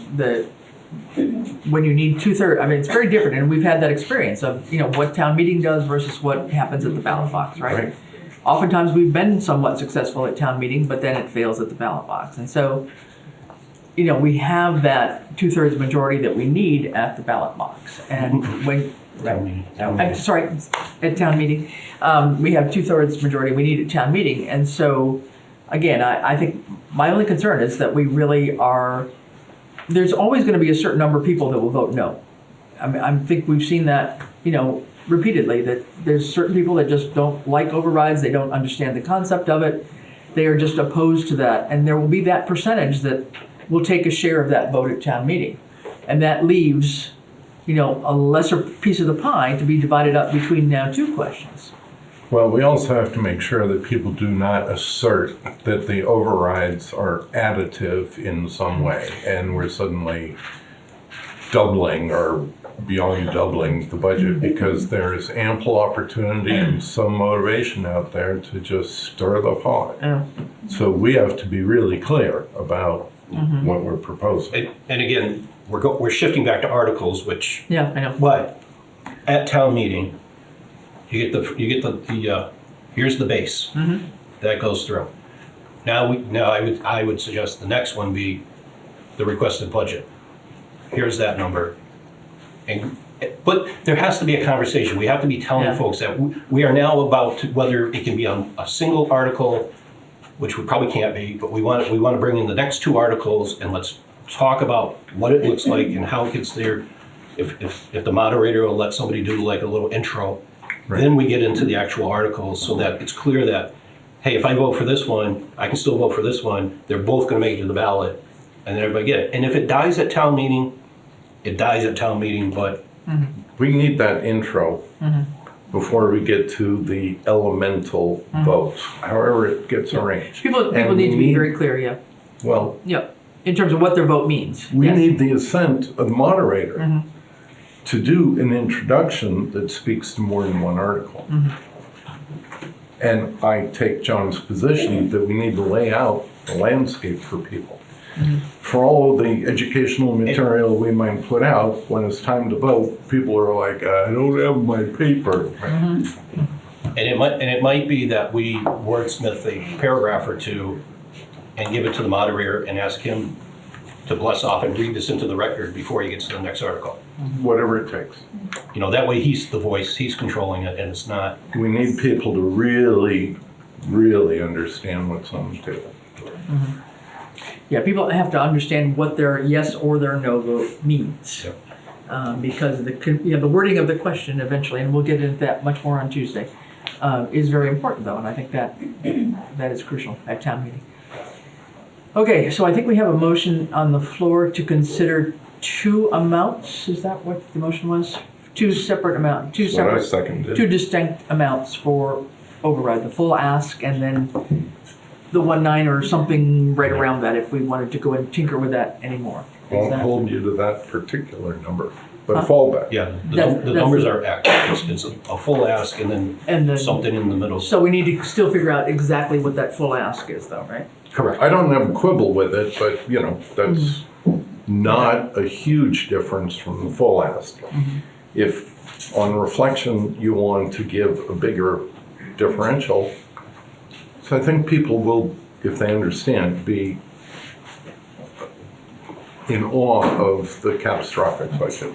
Speaker 2: when you need 2/3, I mean, it's very different, and we've had that experience of, what town meeting does versus what happens at the ballot box, right? Oftentimes, we've been somewhat successful at town meeting, but then it fails at the ballot box. And so, we have that 2/3 majority that we need at the ballot box. And when, I'm sorry, at town meeting, we have 2/3 majority we need at town meeting. And so, again, I think my only concern is that we really are, there's always going to be a certain number of people that will vote no. I mean, I think we've seen that, repeatedly, that there's certain people that just don't like overrides, they don't understand the concept of it, they are just opposed to that, and there will be that percentage that will take a share of that vote at town meeting. And that leaves, a lesser piece of the pie to be divided up between now 2 questions.
Speaker 4: Well, we also have to make sure that people do not assert that the overrides are additive in some way, and we're suddenly doubling or beyond doubling the budget, because there is ample opportunity and some motivation out there to just stir the pot. So we have to be really clear about what we're proposing.
Speaker 18: And again, we're shifting back to articles, which.
Speaker 2: Yeah, I know.
Speaker 18: But at town meeting, you get the here's the base that goes through. Now I would suggest the next one be the requested budget. Here's that number. But there has to be a conversation. We have to be telling folks that we are now about to, whether it can be on a single article, which we probably can't be, but we want to bring in the next 2 articles and let's talk about what it looks like and how it gets there. If the moderator will let somebody do like a little intro, then we get into the actual articles so that it's clear that, hey, if I vote for this one, I can still vote for this one. They're both going to make it to the ballot, and then everybody get it. And if it dies at town meeting, it dies at town meeting, but
Speaker 4: we need that intro before we get to the elemental votes, however it gets arranged.
Speaker 2: People need to be very clear, yeah.
Speaker 4: Well,
Speaker 2: in terms of what their vote means.
Speaker 4: We need the assent of the moderator to do an introduction that speaks to more than one article. And I take John's position that we need to lay out the landscape for people. For all of the educational material we might put out, when it's time to vote, people are like, I don't have my paper.
Speaker 18: And it might be that we wordsmith a paragraph or two and give it to the moderator and ask him to bless off and read this into the record before he gets to the next article.
Speaker 4: Whatever it takes.
Speaker 18: You know, that way he's the voice, he's controlling it, and it's not.
Speaker 4: We need people to really, really understand what's on the table.
Speaker 2: Yeah, people have to understand what their yes or their no vote means. Because the wording of the question eventually, and we'll get into that much more on Tuesday, is very important though, and I think that is crucial at town meeting. Okay, so I think we have a motion on the floor to consider two amounts. Is that what the motion was? Two separate, two distinct amounts for override, the full ask and then the 1.9 or something right around that if we wanted to go and tinker with that anymore.
Speaker 4: Won't hold you to that particular number, but fallback.
Speaker 18: Yeah, the numbers are X. It's a full ask and then something in the middle.
Speaker 2: So we need to still figure out exactly what that full ask is though, right?
Speaker 4: Correct. I don't have a quibble with it, but you know, that's not a huge difference from the full ask. If on reflection you want to give a bigger differential, so I think people will, if they understand, be in awe of the catastrophic budget.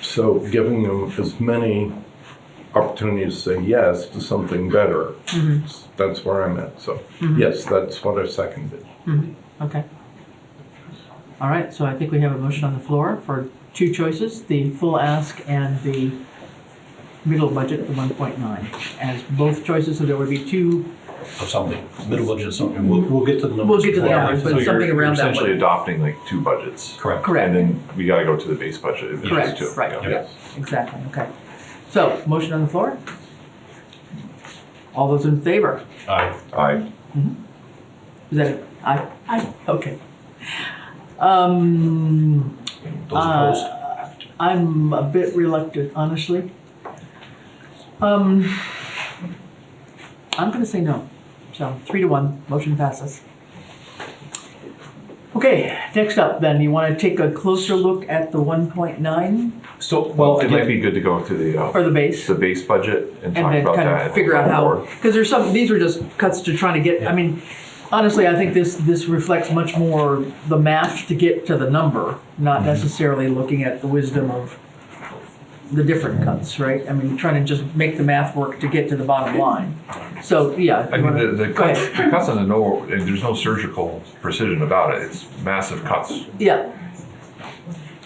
Speaker 4: So giving them as many opportunities to say yes to something better, that's where I'm at. So yes, that's what I seconded.
Speaker 2: Okay. All right, so I think we have a motion on the floor for two choices, the full ask and the middle budget, the 1.9, as both choices, so there would be two.
Speaker 18: Of something, middle budget of something. We'll get to the numbers.
Speaker 2: We'll get to the numbers, but
Speaker 19: So
Speaker 2: something
Speaker 19: you're
Speaker 2: around that.
Speaker 19: essentially adopting like two budgets.
Speaker 18: Correct.
Speaker 2: Correct.
Speaker 19: And then we gotta go to the base budget if
Speaker 2: Correct,
Speaker 19: there's two.
Speaker 2: right,
Speaker 19: Yeah.
Speaker 2: yes, exactly, okay. So, motion on the floor? All those in favor?
Speaker 18: Aye.
Speaker 19: Aye.
Speaker 2: Is that it? Aye?
Speaker 6: Aye.
Speaker 2: Okay.
Speaker 18: Those opposed?
Speaker 2: I'm a bit reluctant, honestly. I'm gonna say no. So 3-1, motion passes. Okay, next up then, you wanna take a closer look at the 1.9
Speaker 18: So,
Speaker 19: Well, it might be good to go to the,
Speaker 2: for the base?
Speaker 19: the base budget and
Speaker 2: And
Speaker 19: talk
Speaker 2: then
Speaker 19: about
Speaker 2: kind
Speaker 19: that.
Speaker 2: of figure out how, because there's some, these are just cuts to trying to get, I mean, honestly, I think this reflects much more the math to get to the number, not necessarily looking at the wisdom of the different cuts, right? I mean, trying to just make the math work to get to the bottom line. So, yeah.
Speaker 19: I mean, the
Speaker 2: go
Speaker 19: cuts,
Speaker 2: ahead.
Speaker 19: the cuts on the no, there's no surgical precision about it. It's massive cuts.
Speaker 2: Yeah.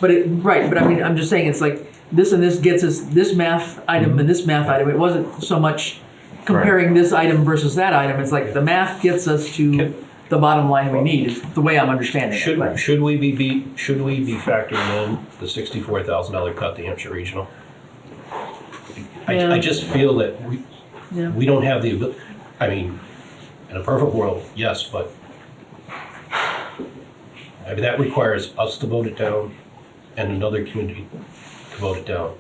Speaker 2: But but I mean, I'm just saying it's like this and this gets us this math item and this math item. It wasn't so much comparing this item versus that item. It's like the math gets us to the bottom line we need, is the way I'm understanding it.
Speaker 18: Should we be factoring in the $64,000 cut to Hampshire Regional?
Speaker 2: Yeah.
Speaker 18: I just feel that
Speaker 2: Yeah.
Speaker 18: we don't have the ability. I mean, in a perfect world, yes, but I mean, that requires us to vote it down and another community to vote it down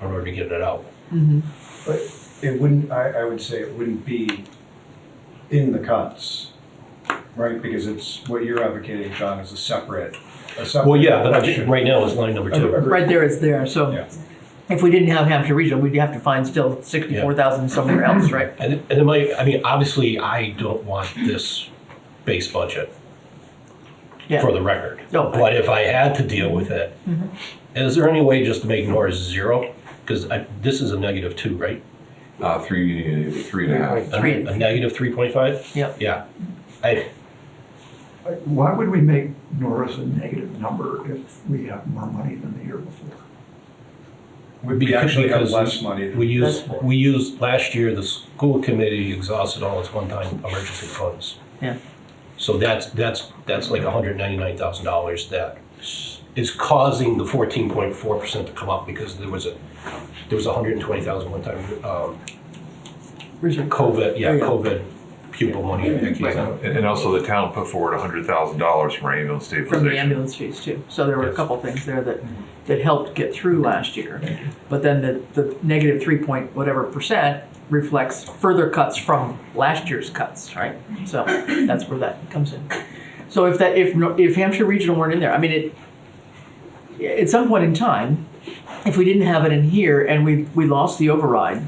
Speaker 18: in order to get it out.
Speaker 3: But it wouldn't, I would say it wouldn't be in the cuts, right? Because it's, what you're advocating, John, is a separate.
Speaker 18: Well, yeah, but right now it's line number 2.
Speaker 2: Right there, it's there. So if we didn't have Hampshire Regional, we'd have to find still 64,000 somewhere else, right?
Speaker 18: And it might, I mean, obviously, I don't want this base budget for the record.
Speaker 2: No,
Speaker 18: but if I had to deal with it, is there any way just to make Norris 0? Because this is a -2, right?
Speaker 19: 3.5.
Speaker 18: A negative 3.5?
Speaker 2: Yep.
Speaker 18: Yeah.
Speaker 20: Why would we make Norris a negative number if we have more money than the year before?
Speaker 3: We actually have
Speaker 18: because
Speaker 3: less money.
Speaker 18: We used last year, the school committee exhausted all its one-time emergency funds.
Speaker 2: Yeah.
Speaker 18: So that's like $199,000 that is causing the 14.4% to come up because there was $120,000 one time COVID pupil money to pick these up.
Speaker 19: And also the town put forward $100,000 from our ambulance
Speaker 2: From the
Speaker 19: stabilization.
Speaker 2: ambulance fees too. So there were a
Speaker 18: Yes.
Speaker 2: couple things there that helped get through last year. But then the negative 3 point whatever percent reflects further cuts from last year's cuts, right? So that's where that comes in. So if Hampshire Regional weren't in there, I mean, at some point in time, if we didn't have it in here and we lost the override,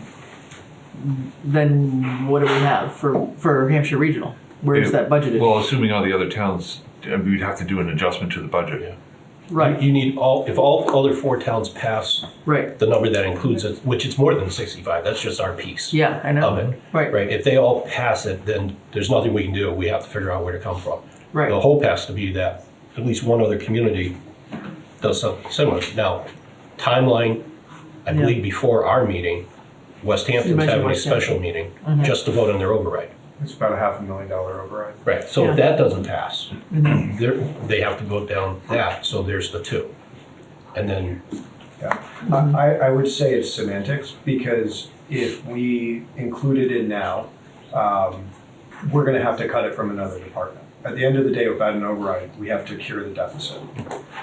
Speaker 2: then what do we have for Hampshire Regional? Where's that budgeted?
Speaker 19: Well, assuming all the other towns, we'd have to do an adjustment to the budget.
Speaker 2: Right.
Speaker 18: You need if all other 4 towns pass
Speaker 2: Right.
Speaker 18: the number that includes it, which it's more than 65, that's just our piece
Speaker 2: Yeah, I know.
Speaker 18: of it.
Speaker 2: Right.
Speaker 18: Right, if they all pass it, then there's nothing we can do, we have to figure out where to come from.
Speaker 2: Right.
Speaker 18: The hope has to be that at least one other community does something similar. Now, timeline, I
Speaker 2: Yeah.
Speaker 18: believe before our meeting, West
Speaker 2: You
Speaker 18: Hampton's
Speaker 2: mentioned
Speaker 18: having a
Speaker 2: West
Speaker 18: special meeting
Speaker 2: Mhm.
Speaker 18: just to vote on their override.
Speaker 3: It's about a $500,000 override.
Speaker 18: Right, so
Speaker 2: Yeah.
Speaker 18: if that doesn't pass,
Speaker 2: Mhm.
Speaker 18: they have to vote down that, so there's the 2. And then,
Speaker 3: Yeah, I would say it's semantics, because if we include it in now, we're gonna have to cut it from another department. At the end of the day, without an override, we have to cure the deficit.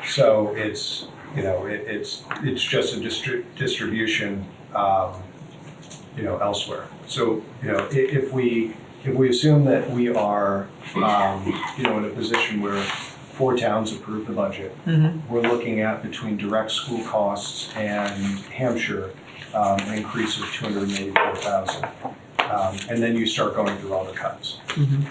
Speaker 3: So it's, it's just a distribution, elsewhere. So, if we assume that we are, in a position where 4 towns approve the budget,
Speaker 2: Mhm.
Speaker 3: we're looking at between direct school costs and Hampshire, an increase of 284,000. And then you start going through all the cuts.
Speaker 2: Mhm.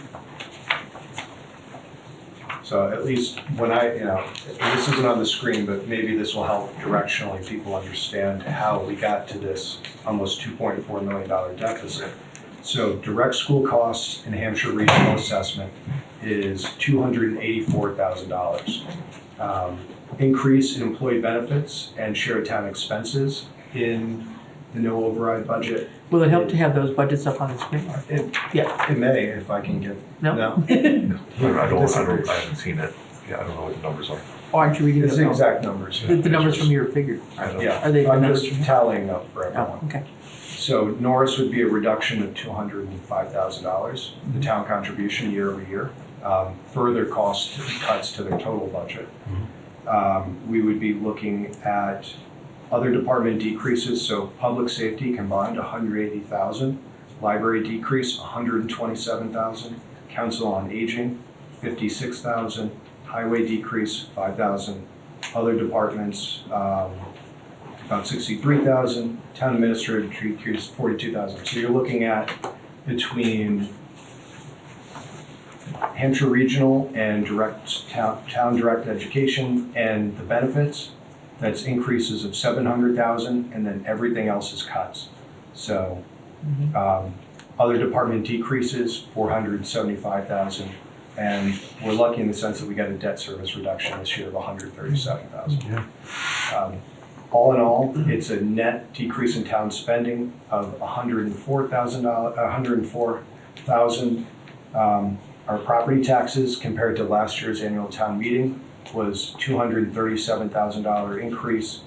Speaker 3: So at least when this isn't on the screen, but maybe this will help directionally people understand how we got to this almost $2.4 million deficit. So direct school costs in Hampshire Regional Assessment is $284,000. Increase in employee benefits and shared town expenses in the no override budget.
Speaker 2: Will it help to have those budgets up on the screen? Yeah.
Speaker 3: It may, if I can get,
Speaker 2: No?
Speaker 3: no?
Speaker 19: I haven't seen it. Yeah, I don't know what the numbers are.
Speaker 2: Or aren't you reading
Speaker 3: It's
Speaker 2: them?
Speaker 3: the exact numbers.
Speaker 2: The numbers from your figure?
Speaker 3: Yeah,
Speaker 2: Are they the
Speaker 3: I'm
Speaker 2: numbers
Speaker 3: just
Speaker 2: from-
Speaker 3: tallying up for
Speaker 2: Oh,
Speaker 3: everyone.
Speaker 2: okay.
Speaker 3: So Norris would be a reduction of $205,000, the town contribution year over year. Further cost cuts to their total budget. We would be looking at other department decreases, so public safety combined, $180,000. Library decrease, $127,000. Council on Aging, $56,000. Highway decrease, $5,000. Other departments, about $63,000. Town administrative decrease, $42,000. So you're looking at between Hampshire Regional and town direct education and the benefits, that's increases of $700,000, and then everything else is cuts. So, other department decreases, $475,000, and we're lucky in the sense that we got a debt service reduction this year of $137,000. All in all, it's a net decrease in town spending of $104,000. Our property taxes compared to last year's annual town meeting was $237,000 increase.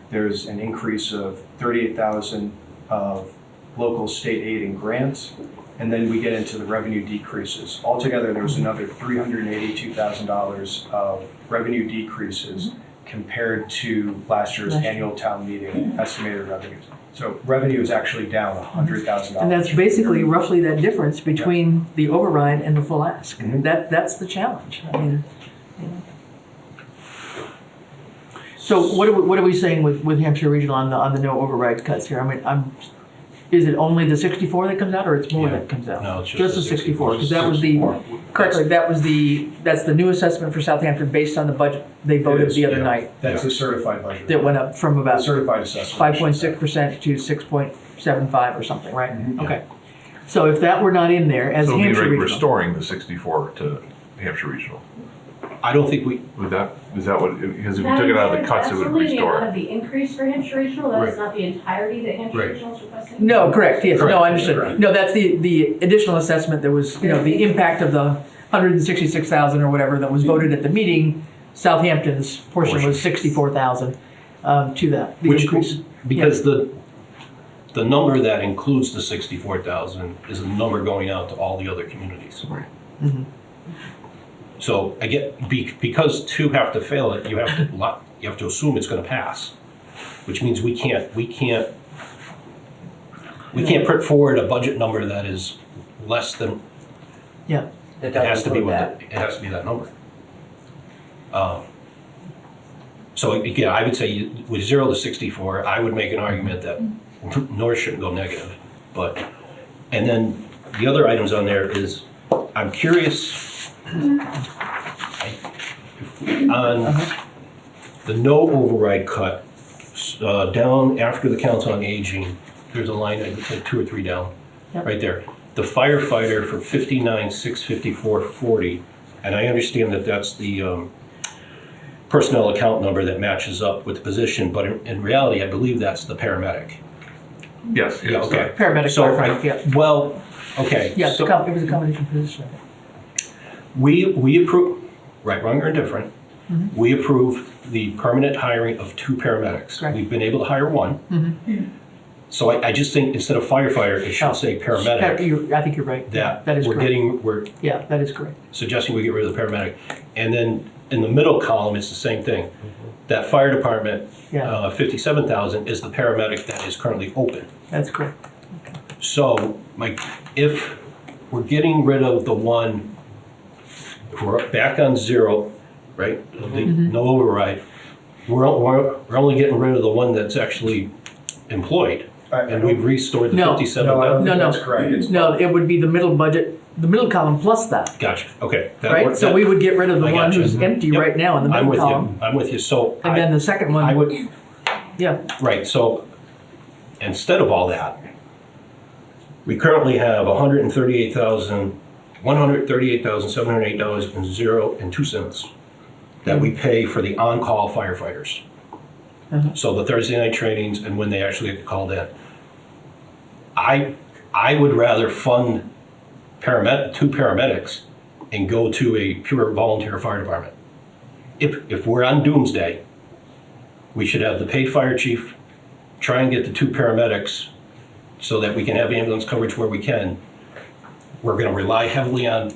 Speaker 3: There's an increase of $38,000 of local state aid and grants, and then we get into the revenue decreases. Altogether, there was another $382,000 of revenue decreases compared to last year's annual town meeting estimated revenues. So revenue is actually down $100,000.
Speaker 2: And that's basically roughly that difference between the override and the full ask.
Speaker 3: Mhm.
Speaker 2: That's the challenge. I mean, So what are we saying with Hampshire Regional on the no override cuts here? I mean, is it only the 64 that comes out, or it's more that comes out?
Speaker 18: No, it's just
Speaker 2: the
Speaker 18: the
Speaker 2: 64, because that was
Speaker 18: 64.
Speaker 2: correctly, that's the new assessment for Southampton based on the budget they voted the other night.
Speaker 3: That's a certified budget.
Speaker 2: That went up from about
Speaker 3: Certified assessment.
Speaker 2: 5.6% to 6.75 or something, right?
Speaker 3: Mhm.
Speaker 2: Okay. So if that were not in there as
Speaker 19: So it'll be
Speaker 2: Hampshire
Speaker 19: like
Speaker 2: Regional.
Speaker 19: restoring the 64 to Hampshire Regional.
Speaker 18: I don't think we,
Speaker 19: Is that what, because if you took it out of the cuts, it would
Speaker 1: That's only the
Speaker 19: restore
Speaker 1: amount
Speaker 19: it.
Speaker 1: of the increase for Hampshire Regional, that is
Speaker 18: Right.
Speaker 1: not the entirety that Hampshire
Speaker 18: Right.
Speaker 1: Regional is requesting?
Speaker 2: No, correct, yes, no,
Speaker 18: Correct.
Speaker 2: I understood. No, that's the additional assessment that was, the impact of the 166,000 or whatever that was voted at the meeting. Southampton's portion was 64,000 to that, the
Speaker 18: which,
Speaker 2: increase.
Speaker 18: because the the number that includes the 64,000 is the number going out to all the other communities.
Speaker 2: Right. Mhm.
Speaker 18: So I get, because two have to fail it, you have to assume it's gonna pass, which means we can't put forward a budget number that is less than,
Speaker 2: Yeah.
Speaker 21: It
Speaker 18: it has to be
Speaker 21: include
Speaker 18: what, it has to be that number. So again, I would say with 0 to 64, I would make an argument that North shouldn't go negative, but, and then the other items on there is, I'm curious, on the no override cut, down after the Council on Aging, there's a line, I think 2 or 3 down, right there. The firefighter for 59,654.40, and I understand that that's the personnel account number that matches up with the position, but in reality, I believe that's the paramedic.
Speaker 19: Yes,
Speaker 18: Yeah, okay.
Speaker 2: Paramedic,
Speaker 18: So,
Speaker 2: firefighter, yeah.
Speaker 18: well, okay.
Speaker 2: Yeah,
Speaker 18: so
Speaker 2: it was a combination position, I think.
Speaker 18: we approve, right, wrong, or indifferent,
Speaker 2: Mhm.
Speaker 18: we approve the permanent hiring of 2 paramedics.
Speaker 2: Correct.
Speaker 18: We've been able to hire 1.
Speaker 2: Mhm.
Speaker 18: So I just think instead of firefighter, it should say paramedic.
Speaker 2: I think you're right.
Speaker 18: That
Speaker 2: is
Speaker 18: we're
Speaker 2: correct.
Speaker 18: we're
Speaker 2: Yeah, that is correct.
Speaker 18: suggesting we get rid of the paramedic. And then in the middle column, it's the same thing. That fire department,
Speaker 2: Yeah.
Speaker 18: 57,000 is the paramedic that is currently open.
Speaker 2: That's correct.
Speaker 18: So, if we're getting rid of the one, if we're back on 0, right, the no override, we're only getting rid of the one that's actually employed, and we've restored the
Speaker 2: No.
Speaker 18: 57,000.
Speaker 3: No, I don't
Speaker 2: No,
Speaker 3: think
Speaker 2: no.
Speaker 3: that's correct. It's
Speaker 2: No, it would be the middle budget, the middle column plus that,
Speaker 18: Gotcha, okay. That
Speaker 2: right?
Speaker 18: works-
Speaker 2: So we would get rid of the
Speaker 18: I
Speaker 2: one
Speaker 18: gotcha.
Speaker 2: who's empty
Speaker 18: Yep.
Speaker 2: right now in the
Speaker 18: I'm
Speaker 2: middle
Speaker 18: with
Speaker 2: column.
Speaker 18: you, I'm with you, so
Speaker 2: And then the second one.
Speaker 18: I would,
Speaker 2: Yeah,
Speaker 18: right, so instead of all that, we currently have $138,708.02 that we pay for the on-call firefighters. So the Thursday night trainings and when they actually get called in. I would rather fund 2 paramedics and go to a pure volunteer fire department. If we're on doomsday, we should have the paid fire chief, try and get the 2 paramedics so that we can have ambulance coverage where we can. We're gonna rely heavily on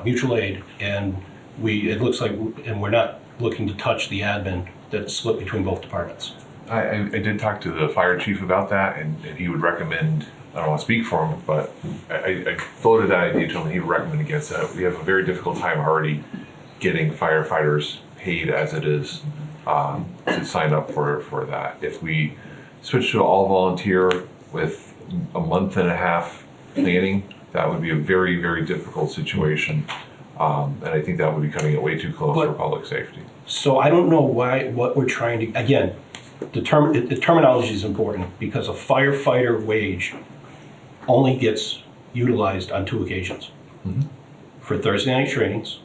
Speaker 18: mutual aid, and it looks like, and we're not looking to touch the admin that's split between both departments.
Speaker 19: I did talk to the fire chief about that, and he would recommend, I don't want to speak for him, but I floated that idea to him, and he would recommend against that. We have a very difficult time already getting firefighters paid as it is to sign up for that. If we switch to all volunteer with a month and a half planning, that would be a very, very difficult situation. And I think that would be cutting it way too close for public safety.
Speaker 18: So I don't know what we're trying to, again, the terminology is important because a firefighter wage only gets utilized on 2 occasions. For Thursday night trainings,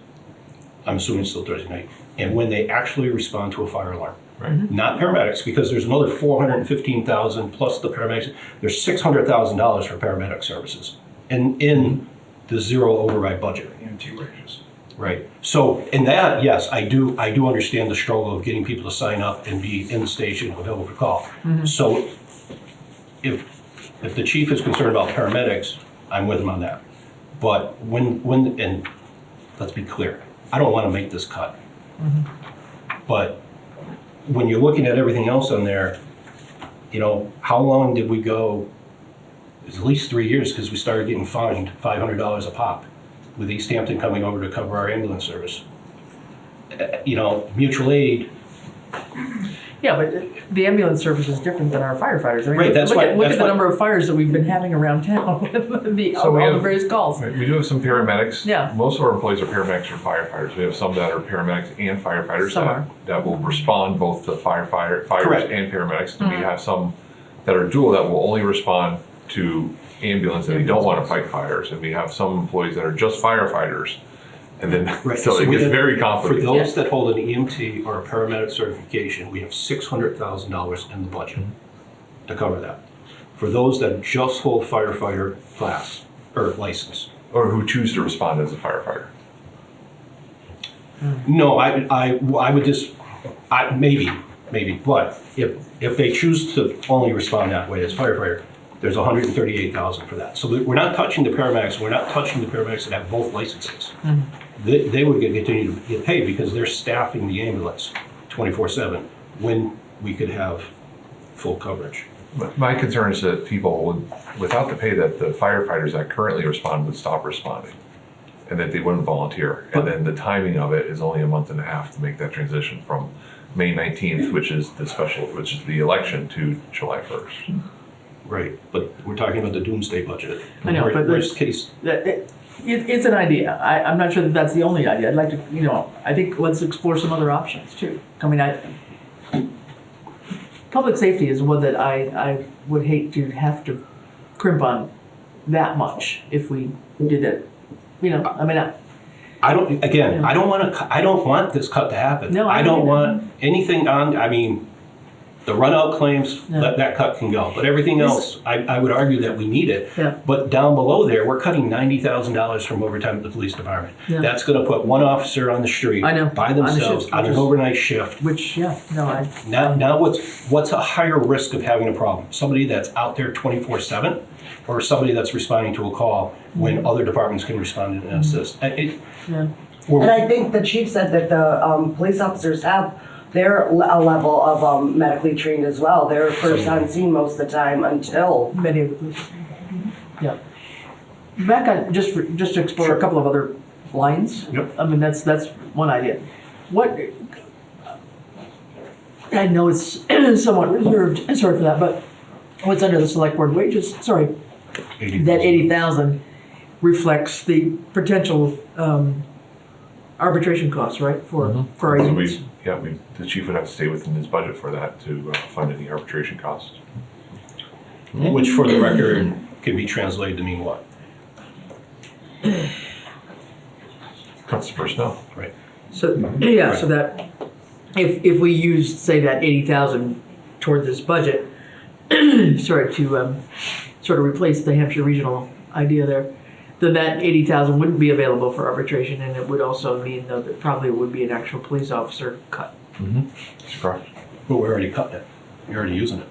Speaker 18: I'm assuming it's still Thursday night, and when they actually respond to a fire alarm.
Speaker 19: Right.
Speaker 18: Not paramedics, because there's another 415,000 plus the paramedics. There's $600,000 for paramedic services in the 0 override budget.
Speaker 3: EMT wages.
Speaker 18: Right. So in that, yes, I do understand the struggle of getting people to sign up and be in the station available for call. So if the chief is concerned about paramedics, I'm with him on that. But and let's be clear, I don't want to make this cut. But when you're looking at everything else on there, how long did we go? It was at least 3 years because we started getting fined $500 a pop with Easthampton coming over to cover our ambulance service. Mutual aid.
Speaker 2: yeah, but the ambulance service is different than our firefighters. I mean,
Speaker 18: Right, that's
Speaker 2: look
Speaker 18: why-
Speaker 2: at
Speaker 18: that's
Speaker 2: the
Speaker 18: why-
Speaker 2: number of fires that we've been having around town with all the various calls.
Speaker 19: Right, we do have some paramedics.
Speaker 2: Yeah.
Speaker 19: Most of our employees are paramedics or firefighters. We have some that are paramedics and firefighters
Speaker 2: Some are.
Speaker 19: that will respond both to fires
Speaker 18: Correct.
Speaker 19: and paramedics. And we have some that are dual that will only respond to ambulance and they don't want to fight fires. And we have some employees that are just firefighters. And then,
Speaker 18: Right.
Speaker 19: so it
Speaker 18: we
Speaker 19: gets
Speaker 18: have-
Speaker 19: very
Speaker 18: For
Speaker 19: complicated.
Speaker 18: those that hold an EMT or a paramedic certification, we have $600,000 in the budget to cover that. For those that just hold firefighter class or license.
Speaker 19: Or who choose to respond as a firefighter.
Speaker 18: No, I would just, maybe, but if they choose to only respond that way as firefighter, there's 138,000 for that. So we're not touching the paramedics, we're not touching the paramedics that have both licenses. They would continue to get paid because they're staffing the ambulance 24/7 when we could have full coverage.
Speaker 19: My concern is that people would, without the pay, that the firefighters that currently respond would stop responding and that they wouldn't volunteer. And then the timing of it is only a month and a half to make that transition from May 19th, which is the election, to July 1st.
Speaker 18: Right, but we're talking about the doomsday budget.
Speaker 2: I know, but
Speaker 18: worst case.
Speaker 2: It's an idea. I'm not sure that that's the only idea. I'd like to, I think let's explore some other options too. I mean, public safety is one that I would hate to have to crimp on that much if we did it.
Speaker 18: I don't want this cut to happen.
Speaker 2: No,
Speaker 18: I don't want anything on, the run-out claims, that cut can go. But everything else, I would argue that we need it.
Speaker 2: Yeah.
Speaker 18: But down below there, we're cutting $90,000 from overtime at the police department.
Speaker 2: Yeah.
Speaker 18: That's gonna put one officer on the street by themselves on an overnight shift. Now what's a higher risk of having a problem? Somebody that's out there 24/7 or somebody that's responding to a call when other departments can respond and assist?
Speaker 21: And I think the chief said that the police officers they're a level of medically trained as well. They're first on scene most of the time until.
Speaker 2: Many of the police. Yeah. Back on, just to explore a couple of other lines.
Speaker 18: Yep.
Speaker 2: That's one idea. What, I know it's somewhat reserved, sorry for that, but what's under the select board wages, that 80,000 reflects the potential arbitration costs, right, for our unions?
Speaker 19: The chief would have to stay within his budget for that to fund any arbitration costs.
Speaker 18: Which, for the record, can be translated to mean what?
Speaker 19: Cuts the personnel.
Speaker 18: Right.
Speaker 2: So that if we use, say, that 80,000 toward this budget, to sort of replace the Hampshire regional idea there, then that 80,000 wouldn't be available for arbitration, and it would also mean though that probably it would be an actual police officer cut.
Speaker 19: That's correct.
Speaker 18: But we're already cutting it. You're already using it.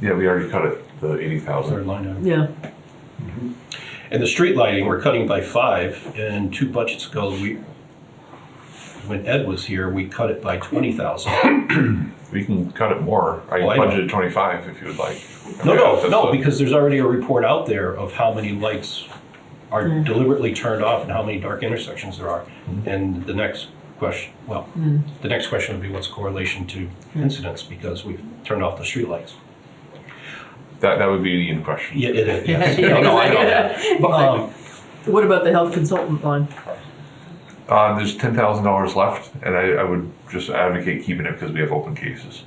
Speaker 19: Yeah, we already cut it, the 80,000.
Speaker 18: Third line item.
Speaker 2: Yeah.
Speaker 18: And the street lighting, we're cutting by 5, and 2 budgets ago, when Ed was here, we cut it by 20,000.
Speaker 19: We can cut it more. I budgeted 25 if you would like.
Speaker 18: No, because there's already a report out there of how many lights are deliberately turned off and how many dark intersections there are. And the next question, the next question would be what's the correlation to incidents because we've turned off the street lights.
Speaker 19: That would be the question.
Speaker 18: Yeah, it is. Yes. No, I know that. But,
Speaker 2: what about the health consultant line?
Speaker 19: There's $10,000 left, and I would just advocate keeping it because we have open cases.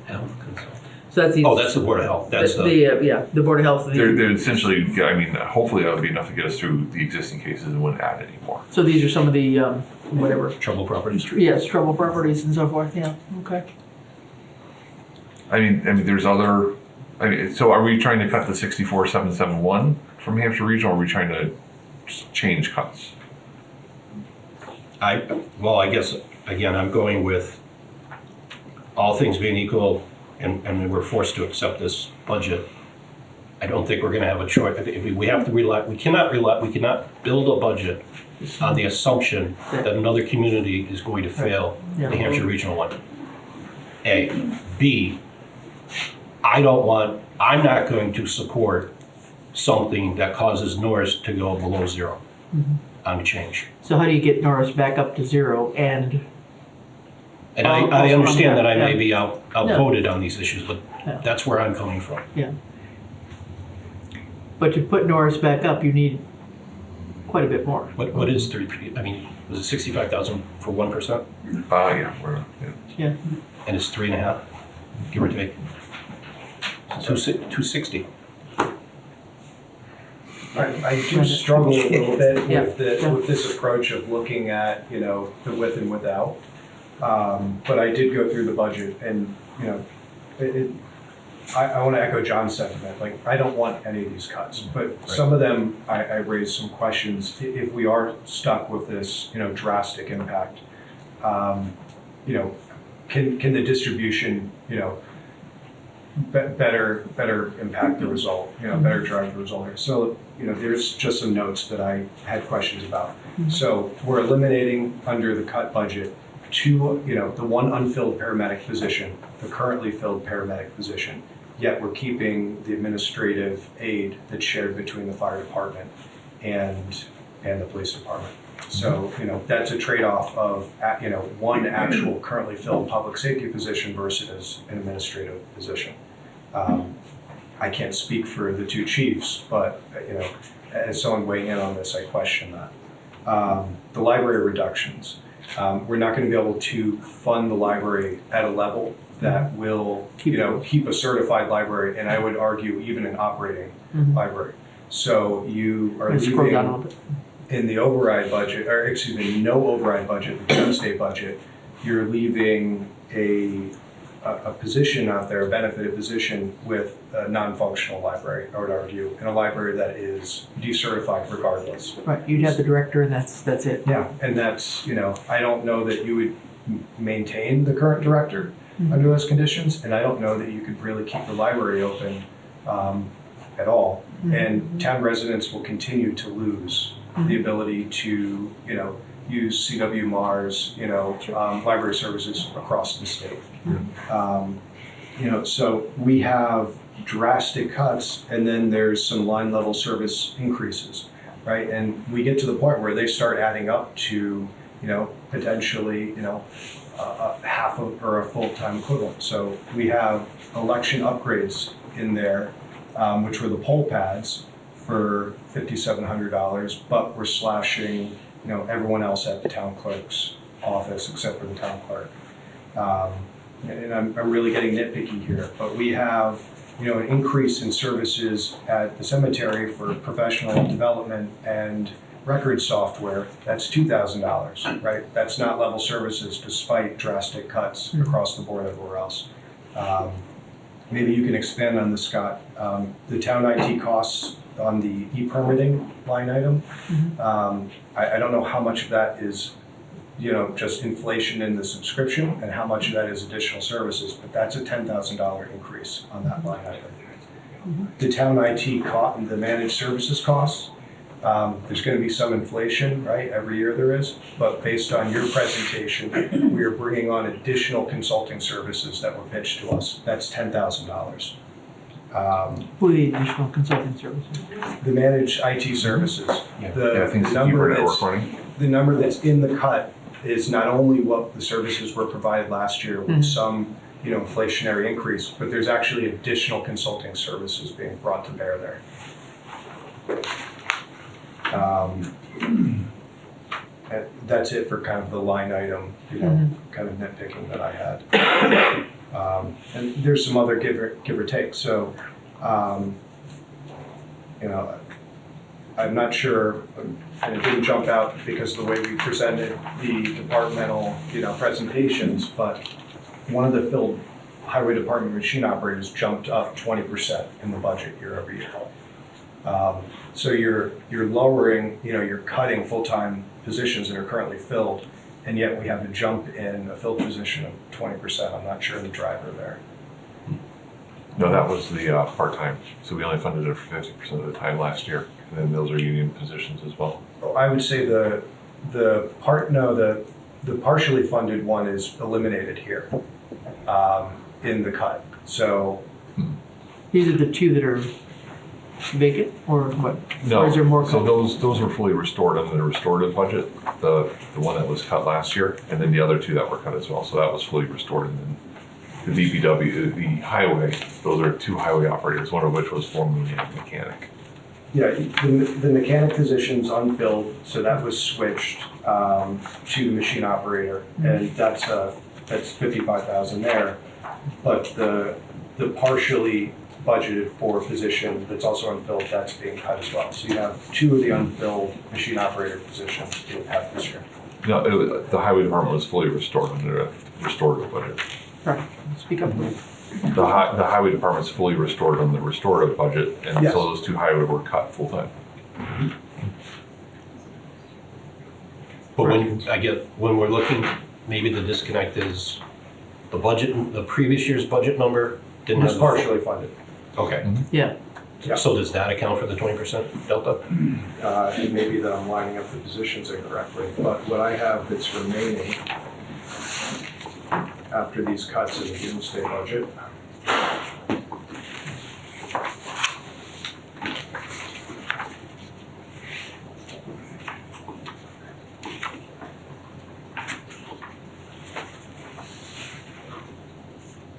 Speaker 18: Health consultant.
Speaker 2: So that's
Speaker 18: that's the Board of Health. That's
Speaker 2: the Board of Health.
Speaker 19: They're essentially, hopefully that would be enough to get us through the existing cases and wouldn't add any more.
Speaker 2: So these are some of the whatever
Speaker 18: trouble properties.
Speaker 2: Yes, trouble properties and so forth. Yeah. Okay.
Speaker 19: There's other. So are we trying to cut the 64,771 from Hampshire Regional, or are we trying to just change cuts?
Speaker 18: I guess again I'm going with all things being equal, and we're forced to accept this budget. I don't think we're going to have a choice. We have to rely. We cannot build a budget on the assumption that another community is going to fail the Hampshire Regional one. A. B. I'm not going to support something that causes Norris to go below 0 on change.
Speaker 2: So how do you get Norris back up to 0 and
Speaker 18: I understand that I may be outvoted on these issues, but that's where I'm coming from.
Speaker 2: Yeah. But to put Norris back up, you need quite a bit more.
Speaker 18: What is 3? Was it 65,000 for 1%?
Speaker 2: Yeah.
Speaker 18: And it's 3.5, give or take. 260.
Speaker 3: I do struggle a little bit with this approach of looking at, the with and without. But I did go through the budget and, I want to echo John's sentiment. Like, I don't want any of these cuts, but some of them I raised some questions. If we are stuck with this, drastic impact, can the distribution, better impact the result, better drive the result here. So, there's just some notes that I had questions about. So we're eliminating under the cut budget the one unfilled paramedic position, the currently filled paramedic position, yet we're keeping the administrative aid that's shared between the fire department and the police department. So, that's a trade-off of, one actual currently filled public safety position versus an administrative position. I can't speak for the two chiefs, but, as someone weighing in on this, I question that. The library reductions. We're not going to be able to fund the library at a level that will, keep a certified library, and I would argue even an operating library. So you are leaving in the override budget, or excuse me, no override budget, the town state budget, you're leaving a position out there, a benefited position with a non-functional library, I would argue, and a library that is decertified regardless.
Speaker 2: Right, you'd have the director and that's it.
Speaker 3: Yeah, and that's, I don't know that you would maintain the current director under those conditions, and I don't know that you could really keep the library open at all. And town residents will continue to lose the ability to, use CW Mars, library services across the state. So we have drastic cuts, and then there's some line level service increases, right? And we get to the point where they start adding up to, potentially, a half of, or a full-time equivalent. So we have election upgrades in there, which were the poll pads for $5,700, but we're slashing, everyone else at the town clerk's office except for the town clerk. And I'm really getting nitpicky here, but we have, an increase in services at the cemetery for professional development and record software. That's $2,000, right? That's not level services despite drastic cuts across the board everywhere else. Maybe you can expand on this, Scott. The town IT costs on the e-permitting line item. I don't know how much of that is, just inflation in the subscription and how much of that is additional services, but that's a $10,000 increase on that line item. The town IT cost, the managed services costs, there's going to be some inflation, right? Every year there is, but based on your presentation, we are bringing on additional consulting services that were pitched to us. That's $10,000.
Speaker 2: Who are the additional consulting services?
Speaker 3: The managed IT services. The number that's in the cut is not only what the services were provided last year with some, inflationary increase, but there's actually additional consulting services being brought to bear there. That's it for kind of the line item, kind of nitpicking that I had. And there's some other give or take. So, I'm not sure, and it didn't jump out because of the way we presented the departmental, presentations, but one of the filled highway department machine operators jumped up 20% in the budget year over year. So you're lowering, you're cutting full-time positions that are currently filled, and yet we have a jump in a filled position of 20%. I'm not sure the driver there.
Speaker 19: No, that was the part-time. So we only funded it for 50% of the time last year, and then those are union positions as well.
Speaker 3: I would say the partially funded one is eliminated here in the cut. So
Speaker 2: these are the two that are vacant, or what?
Speaker 19: No,
Speaker 2: or is there more?
Speaker 19: So those were fully restored under the restorative budget. The one that was cut last year, and then the other two that were cut as well. So that was fully restored, and then the DPW, the highway. Those are two highway operators, one of which was formerly a mechanic.
Speaker 3: Yeah, the mechanic position's unfilled, so that was switched to the machine operator, and that's $55,000 there. But the partially budgeted for position that's also unfilled, that's being cut as well. So you have two of the unfilled machine operator positions you have this year.
Speaker 19: No, the highway department was fully restored under a restorative budget.
Speaker 2: Right. Speak up.
Speaker 19: The highway department's fully restored on the restorative budget, and
Speaker 3: Yes.
Speaker 19: so those two highway were cut full time.
Speaker 18: But when we're looking, maybe the disconnect is the budget, the previous year's budget number didn't
Speaker 3: It's
Speaker 18: have.
Speaker 3: partially funded.
Speaker 18: Okay.
Speaker 2: Yeah.
Speaker 3: Yeah.
Speaker 18: So does that account for the 20% delta?
Speaker 3: It may be that I'm lining up the positions incorrectly, but what I have that's remaining after these cuts in the doomsday budget.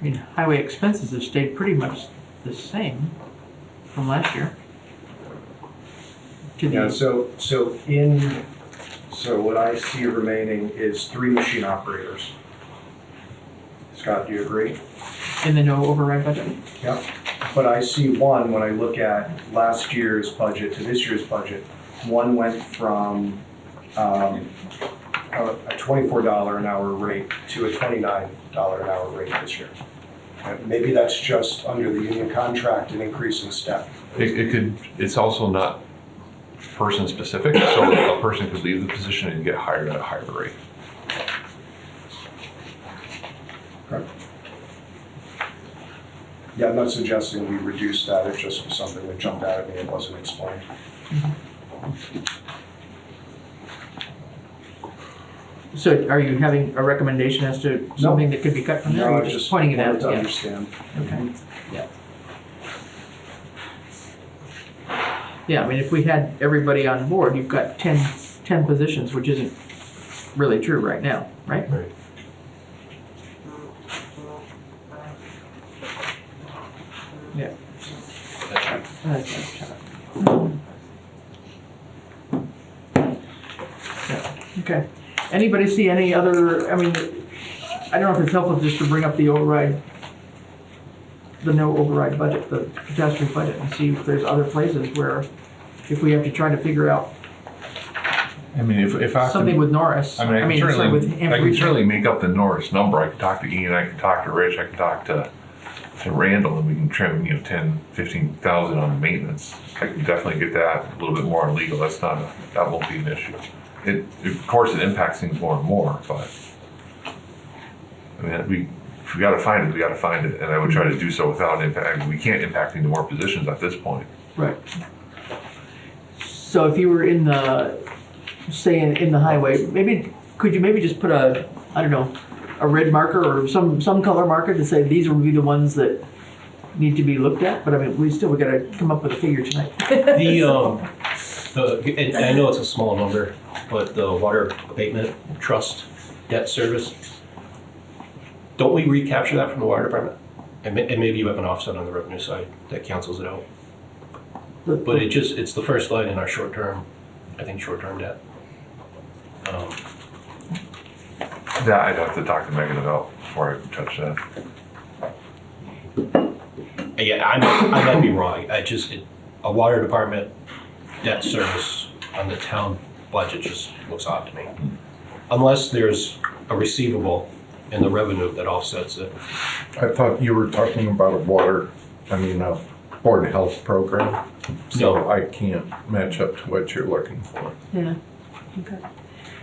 Speaker 2: I mean, highway expenses have stayed pretty much the same from last year.
Speaker 3: Yeah, so what I see remaining is 3 machine operators. Scott, do you agree?
Speaker 2: In the no override budget?
Speaker 3: Yeah, but I see one, when I look at last year's budget to this year's budget, one went from a $24 an hour rate to a $29 an hour rate this year. Maybe that's just under the union contract, an increase in step.
Speaker 19: It's also not person specific, so a person could leave the position and get hired at a higher rate.
Speaker 3: Correct. Yeah, I'm not suggesting we reduce that, it just was something that jumped out at me and wasn't explained.
Speaker 2: So are you having a recommendation as to something that could be cut from there?
Speaker 3: No,
Speaker 2: Or
Speaker 3: I
Speaker 2: you're
Speaker 3: just
Speaker 2: pointing it
Speaker 3: wanted
Speaker 2: out?
Speaker 3: to
Speaker 2: Yeah.
Speaker 3: understand.
Speaker 2: Okay, yeah. Yeah, I mean, if we had everybody on board, you've got 10 positions, which isn't really true right now, right?
Speaker 18: Right.
Speaker 2: Yeah. Yeah, okay. Anybody see any other, I mean, I don't know if it's helpful just to bring up the override, the no override budget, the catastrophe budget, and see if there's other places where, if we have to try to figure out
Speaker 19: I mean, if I
Speaker 2: something with Norris.
Speaker 19: I mean, I
Speaker 2: sorry,
Speaker 19: can
Speaker 2: with
Speaker 19: certainly make up the Norris number. I can talk to Ian, I can talk to Rich, I can talk to Randall, and we can trim, 10, 15,000 on maintenance. I can definitely get that, a little bit more on legal. That won't be an issue. Of course, it impacts things more and more, but I mean, if we gotta find it, we gotta find it, and I would try to do so without impact. We can't impact any more positions at this point.
Speaker 2: Right. So if you were in the, say in the highway, could you maybe just put a red marker or some color marker to say these would be the ones that need to be looked at? But I mean, we gotta come up with a figure tonight.
Speaker 18: And I know it's a small number, but the water abatement trust debt service, don't we recapture that from the water department? And maybe you have an offset on the revenue side that cancels it out. But it's the first line in our short-term debt.
Speaker 19: That I'd have to talk to Megan about before I touch that.
Speaker 18: Yeah, I might be wrong. A water department debt service on the town budget just looks odd to me. Unless there's a receivable in the revenue that offsets it.
Speaker 4: I thought you were talking about a Board of Health program. So I can't match up to what you're looking for.
Speaker 2: Yeah, okay.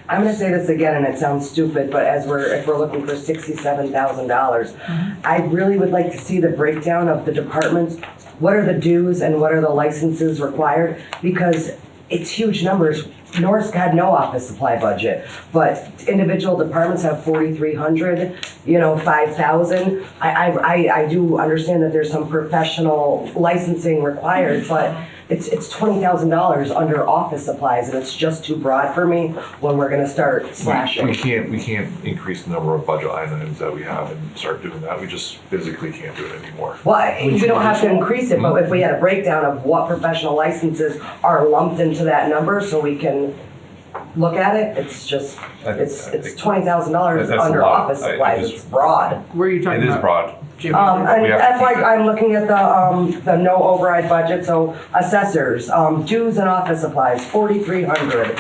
Speaker 21: I'm gonna say this again, and it sounds stupid, but if we're looking for $67,000, I really would like to see the breakdown of the departments. What are the dues and what are the licenses required? Because it's huge numbers. Norris had no office supply budget, but individual departments have 4,300, 5,000. I do understand that there's some professional licensing required, but it's $20,000 under office supplies, and it's just too broad for me when we're gonna start slashing.
Speaker 19: We can't increase the number of budget items that we have and start doing that. We just physically can't do it anymore.
Speaker 21: Well, we don't have to increase it, but if we had a breakdown of what professional licenses are lumped into that number so we can look at it, it's $20,000 under office supplies. It's broad.
Speaker 2: Where are you talking about?
Speaker 19: It is broad.
Speaker 21: And that's why I'm looking at the no override budget, so assessors, dues and office supplies, 4,300.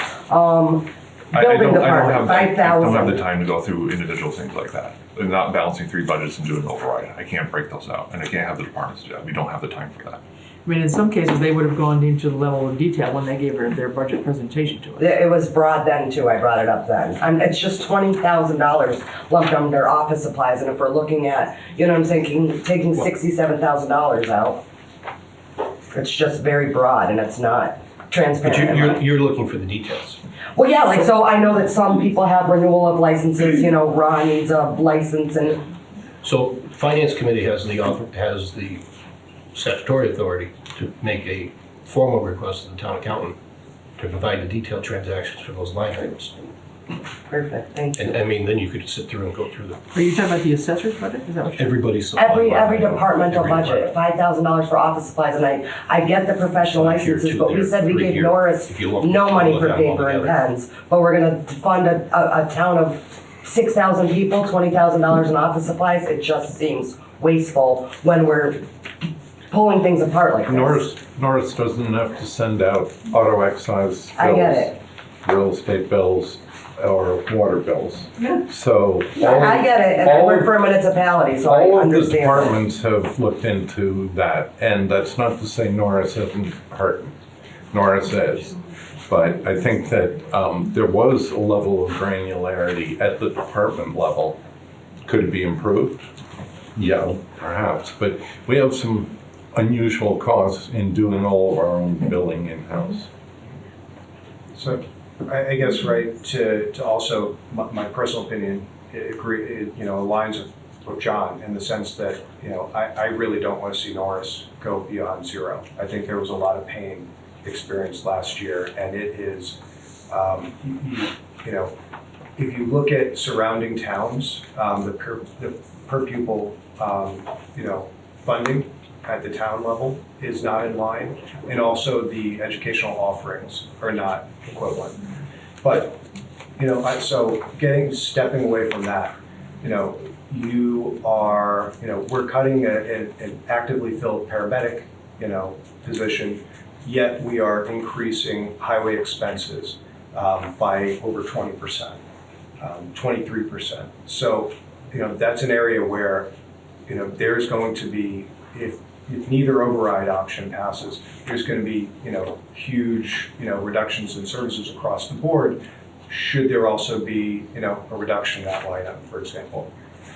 Speaker 21: Building department, 5,000.
Speaker 19: I don't have the time to go through individual things like that. I'm not balancing 3 budgets and doing an override. I can't break those out, and I can't have the departments do that. We don't have the time for that.
Speaker 2: I mean, in some cases, they would have gone into the level of detail when they gave their budget presentation to us.
Speaker 21: It was broad then too, I brought it up then. And it's just $20,000 lumped under office supplies, and if we're looking at, you know what I'm saying, taking $67,000 out, it's just very broad and it's not
Speaker 18: But
Speaker 21: transparent.
Speaker 18: you're looking for the details.
Speaker 21: Well, yeah, like, so I know that some people have renewal of licenses, you know, Ron needs a license and,
Speaker 18: So Finance Committee has the statutory authority to make a formal request to the town accountant to provide the detailed transactions for those line items.
Speaker 21: perfect, thank you.
Speaker 18: And I mean, then you could sit through and go through
Speaker 2: Are you talking about the assessor's budget? Is that what you're?
Speaker 18: everybody's.
Speaker 21: Every departmental budget, $5,000 for office supplies, and I get the professional
Speaker 18: So if you're
Speaker 21: licenses,
Speaker 18: two
Speaker 21: but we
Speaker 18: there,
Speaker 21: said we
Speaker 18: three
Speaker 21: gave
Speaker 18: here,
Speaker 21: Norris
Speaker 18: if you lump-
Speaker 21: no money
Speaker 18: look
Speaker 21: for
Speaker 18: at them all
Speaker 21: paper and
Speaker 18: together.
Speaker 21: pens, but we're gonna fund a town of 6,000 people, $20,000 in office supplies. It just seems wasteful when we're pulling things apart like this.
Speaker 4: Norris doesn't have to send out auto excise bills.
Speaker 21: I get it.
Speaker 4: Real estate bills or water bills.
Speaker 21: Yeah.
Speaker 4: So.
Speaker 21: I get it, and I work for a municipality, so I
Speaker 4: All of the
Speaker 21: understand.
Speaker 4: departments have looked into that, and that's not to say Norris isn't hurt. Norris is. But I think that there was a level of granularity at the department level. Could it be improved? Yeah, perhaps, but we have some unusual costs in doing all of our own billing in-house.
Speaker 3: So I guess, right, to also, my personal opinion, it aligns with John in the sense that, I really don't want to see Norris go beyond zero. I think there was a lot of pain experienced last year, and it is, if you look at surrounding towns, the per pupil, funding at the town level is not in line, and also the educational offerings are not equivalent. But, so stepping away from that, we're cutting an actively filled paramedic, position, yet we are increasing highway expenses by over 20%, 23%. So, that's an area where, there's going to be, if neither override option passes, there's going to be, huge, reductions in services across the board. Should there also be, a reduction in that line item, for example?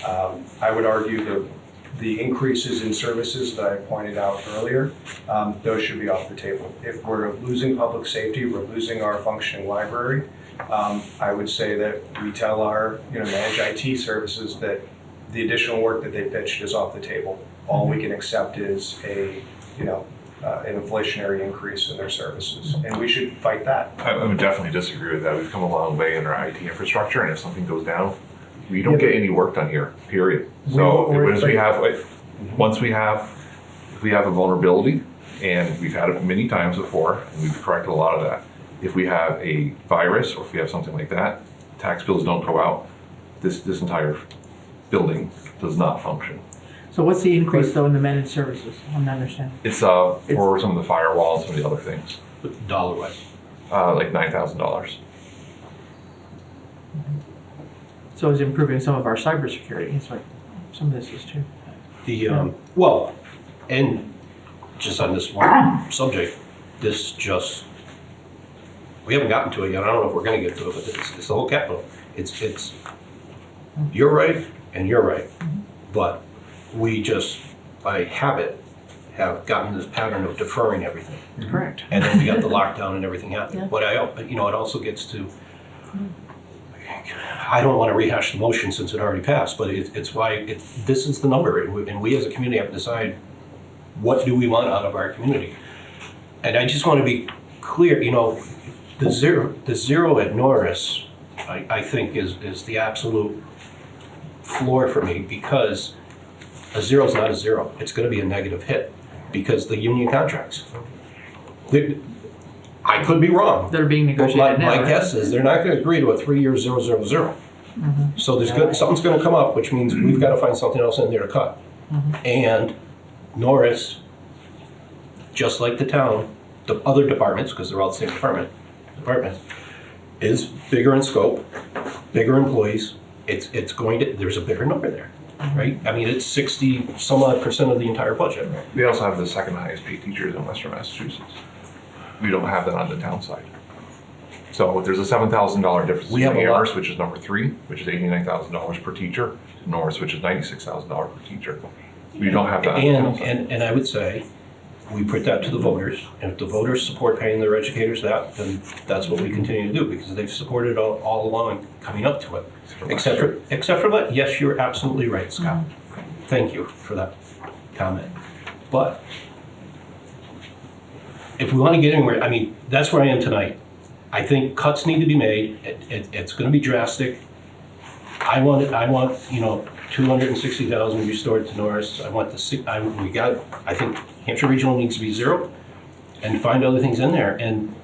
Speaker 3: I would argue the increases in services that I pointed out earlier, those should be off the table. If we're losing public safety, we're losing our functioning library, I would say that we tell our, managed IT services that the additional work that they pitched is off the table. All we can accept is an inflationary increase in their services, and we should fight that.
Speaker 19: I would definitely disagree with that. We've come a long way in our IT infrastructure, and if something goes down, we don't get any work done here, period. So if we have a vulnerability, and we've had it many times before, and we've corrected a lot of that. If we have a virus, or if we have something like that, tax bills don't go out. This entire building does not function.
Speaker 2: So what's the increase though in the managed services? I'm not understanding.
Speaker 19: It's for some of the firewalls, some of the other things.
Speaker 18: Dollar-wise.
Speaker 19: Like $9,000.
Speaker 2: So it's improving some of our cybersecurity. It's like some of this is too.
Speaker 18: Well, and just on this one subject, we haven't gotten to it yet. I don't know if we're going to get to it, but it's the whole capital. It's you're right and you're right, but we just by habit have gotten this pattern of deferring everything.
Speaker 2: Correct.
Speaker 18: And then we got the lockdown and everything happened.
Speaker 2: Yeah.
Speaker 18: But it also gets to. I don't want to rehash the motion since it already passed, but it's why this is the number, and we as a community have to decide what do we want out of our community. And I just want to be clear, the zero at Norris, I think is the absolute floor for me, because a zero is not a zero. It's going to be a negative hit because the union contracts. I could be wrong.
Speaker 2: They're being negotiated
Speaker 18: but
Speaker 2: now.
Speaker 18: My guess is they're not going to agree to a 3-year 000.
Speaker 2: Mm-hmm.
Speaker 18: So something's going to come up, which means we've got to find something else in there to cut.
Speaker 2: Mm-hmm.
Speaker 18: And Norris, just like the town, the other departments, because they're all the same departments, is bigger in scope, bigger employees. There's a bigger number there. right? I mean, it's 60 some odd percent of the entire budget.
Speaker 19: We also have the second highest paid teachers in Western Massachusetts. We don't have that on the town side. So there's a $7,000 difference
Speaker 18: We have
Speaker 19: between
Speaker 18: a lot.
Speaker 19: Amherst, which is number 3, which is $89,000 per teacher, and Norris, which is $96,000 per teacher. We don't have that on the town side.
Speaker 18: And I would say, we put that to the voters, and if the voters support paying their educators that, then that's what we continue to do, because they've supported all along coming up to it. Except for that, yes, you're absolutely right, Scott. Thank you for that comment. But if we want to get anywhere, I mean, that's where I am tonight. I think cuts need to be made. It's going to be drastic. I want, you know, 260,000 restored to Norris. I want I think Hampshire Regional needs to be 0 and find other things in there. And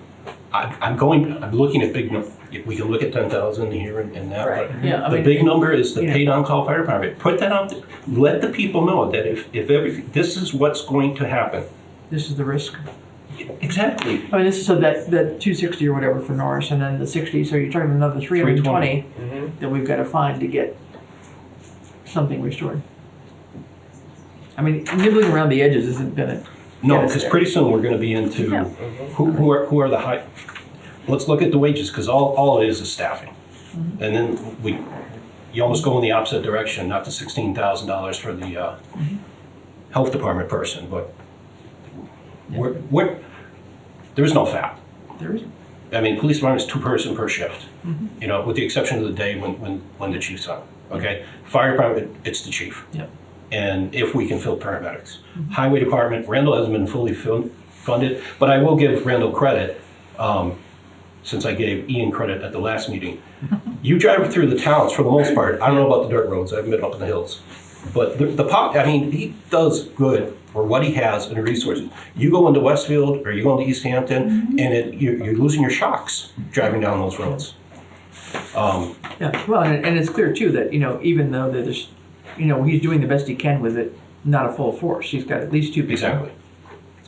Speaker 18: I'm looking at big numbers. We can look at 10,000 here and that,
Speaker 11: Right.
Speaker 18: but
Speaker 2: Yeah, I
Speaker 18: the
Speaker 2: mean,
Speaker 18: big number is the
Speaker 2: you know.
Speaker 18: paid on-call fire department. Put that out there. Let the people know that if this is what's going to happen.
Speaker 2: This is the risk.
Speaker 18: Exactly.
Speaker 2: I mean, this is so that 260 or whatever for Norris, and then the 60, so you're talking another 320 that we've got to find to get something restored. I mean, nibbling around the edges isn't gonna.
Speaker 18: No,
Speaker 2: get us
Speaker 18: because
Speaker 2: there.
Speaker 18: pretty soon we're going to be into
Speaker 2: Yeah.
Speaker 18: who are the high. Let's look at the wages, because all it is staffing, and then you almost go in the opposite direction. Not the $16,000 for the health department person, but there's no fat.
Speaker 2: There isn't.
Speaker 18: I mean, police department is 2 person per shift. You know, with the exception of the day when the chief's on. Okay, fire department, it's the chief.
Speaker 2: Yep.
Speaker 18: And if we can fill paramedics. Highway department, Randall hasn't been fully funded, but I will give Randall credit, since I gave Ian credit at the last meeting. You drive through the towns for the most part. I don't know about the dirt roads. I haven't been up in the hills. But I mean, he does good for what he has and the resources. You go into Westfield or you go into Easthampton and you're losing your shocks driving down those roads.
Speaker 2: Yeah, well, and it's clear too that, you know, even though there's, you know, he's doing the best he can with it, not a full force. He's got at least 2 people.
Speaker 18: Exactly.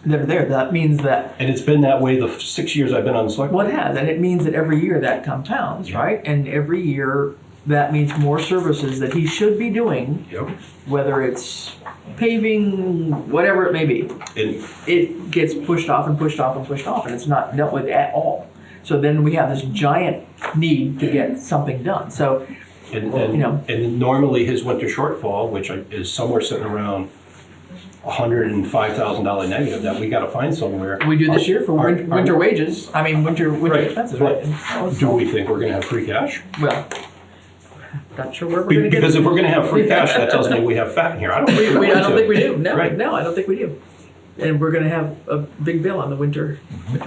Speaker 2: That are there. That means that.
Speaker 18: And it's been that way the 6 years I've been on the select board.
Speaker 2: Well, it has, and it means that every year that compounds, right? And every year that means more services that he should be doing,
Speaker 18: Yep.
Speaker 2: whether it's paving, whatever it may be. It gets pushed off and pushed off and pushed off, and it's not dealt with at all. So then we have this giant need to get something done. So,
Speaker 18: And
Speaker 2: you know.
Speaker 18: and normally his winter shortfall, which is somewhere sitting around $105,000 negative, that we got to find somewhere.
Speaker 2: We do this year for winter wages. I mean, winter
Speaker 18: Right.
Speaker 2: expenses, right?
Speaker 18: But do we think we're going to have free cash?
Speaker 2: Well, not sure where we're going to get.
Speaker 18: Because if we're going to have free cash, that tells me we have fat in here. I don't think
Speaker 2: I don't think we do. No,
Speaker 18: Right.
Speaker 2: no, I don't think we do. And we're going to have a big bill on the winter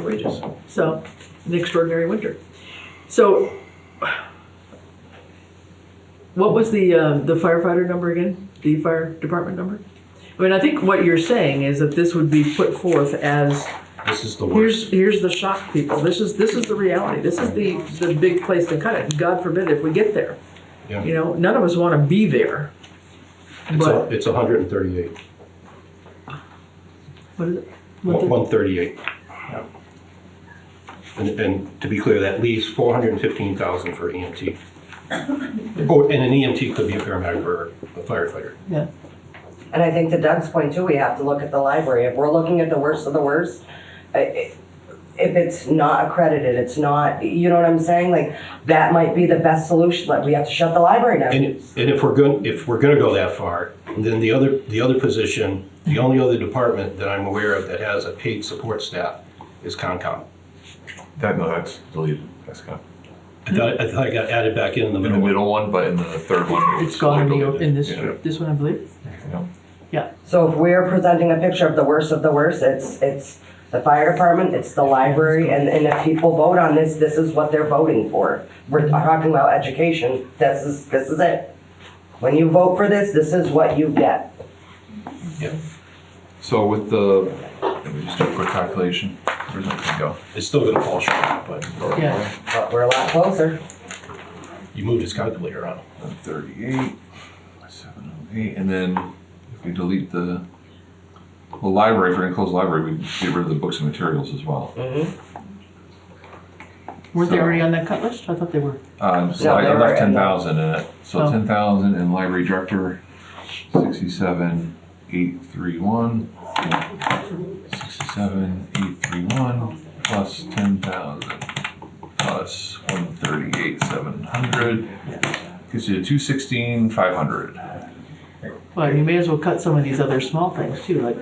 Speaker 2: wages. So, an extraordinary winter. So, what was the firefighter number again? The fire department number? I mean, I think what you're saying is that this would be put forth as
Speaker 18: this is the worst.
Speaker 2: Here's the shock, people. This is the reality. This is the big place to cut it. God forbid if we get there.
Speaker 18: Yeah.
Speaker 2: You know, none of us want to be there. But
Speaker 18: It's 138.
Speaker 2: what is it?
Speaker 18: 138. And to be clear, that leaves 415,000 for EMT. And an EMT could be a paramedic or a firefighter.
Speaker 2: Yeah.
Speaker 21: And I think to Doug's point too, we have to look at the library. If we're looking at the worst of the worst, if it's not accredited, it's not, you know what I'm saying? Like, that might be the best solution. Like, we have to shut the library down.
Speaker 18: And if we're going to go that far, then the other position, the only other department that I'm aware of that has a paid support staff is Concom.
Speaker 19: That's deleted. That's gone.
Speaker 18: I thought it got added back in the middle.
Speaker 19: In the middle one, but in the third one.
Speaker 2: It's gone in this
Speaker 19: Yeah.
Speaker 2: this one, I believe.
Speaker 19: Yeah.
Speaker 2: Yeah.
Speaker 21: So if we're presenting a picture of the worst, it's the fire department, it's the library, and if people vote on this, this is what they're voting for. We're talking about education, this is it. When you vote for this, this is what you get.
Speaker 18: Yeah.
Speaker 19: So with the, let me just do a quick calculation. Where's that gonna go?
Speaker 18: It's still going to fall short, but
Speaker 2: Yeah.
Speaker 21: But we're a lot closer.
Speaker 18: you moved his calculator on.
Speaker 19: 138, 708, and then if we delete the library, if we're gonna close the library, we get rid of the books and materials as well.
Speaker 2: Weren't they already on that cut list? I thought they were.
Speaker 19: So
Speaker 21: No,
Speaker 19: I
Speaker 21: they were
Speaker 19: left
Speaker 21: in
Speaker 19: 10,000 in it. So
Speaker 2: Oh.
Speaker 19: 10,000 in library director 67,831. 67,831 plus 10,000 plus 138,700 gives you 216,500.
Speaker 2: Well, you may as well cut some of these other small things too, like.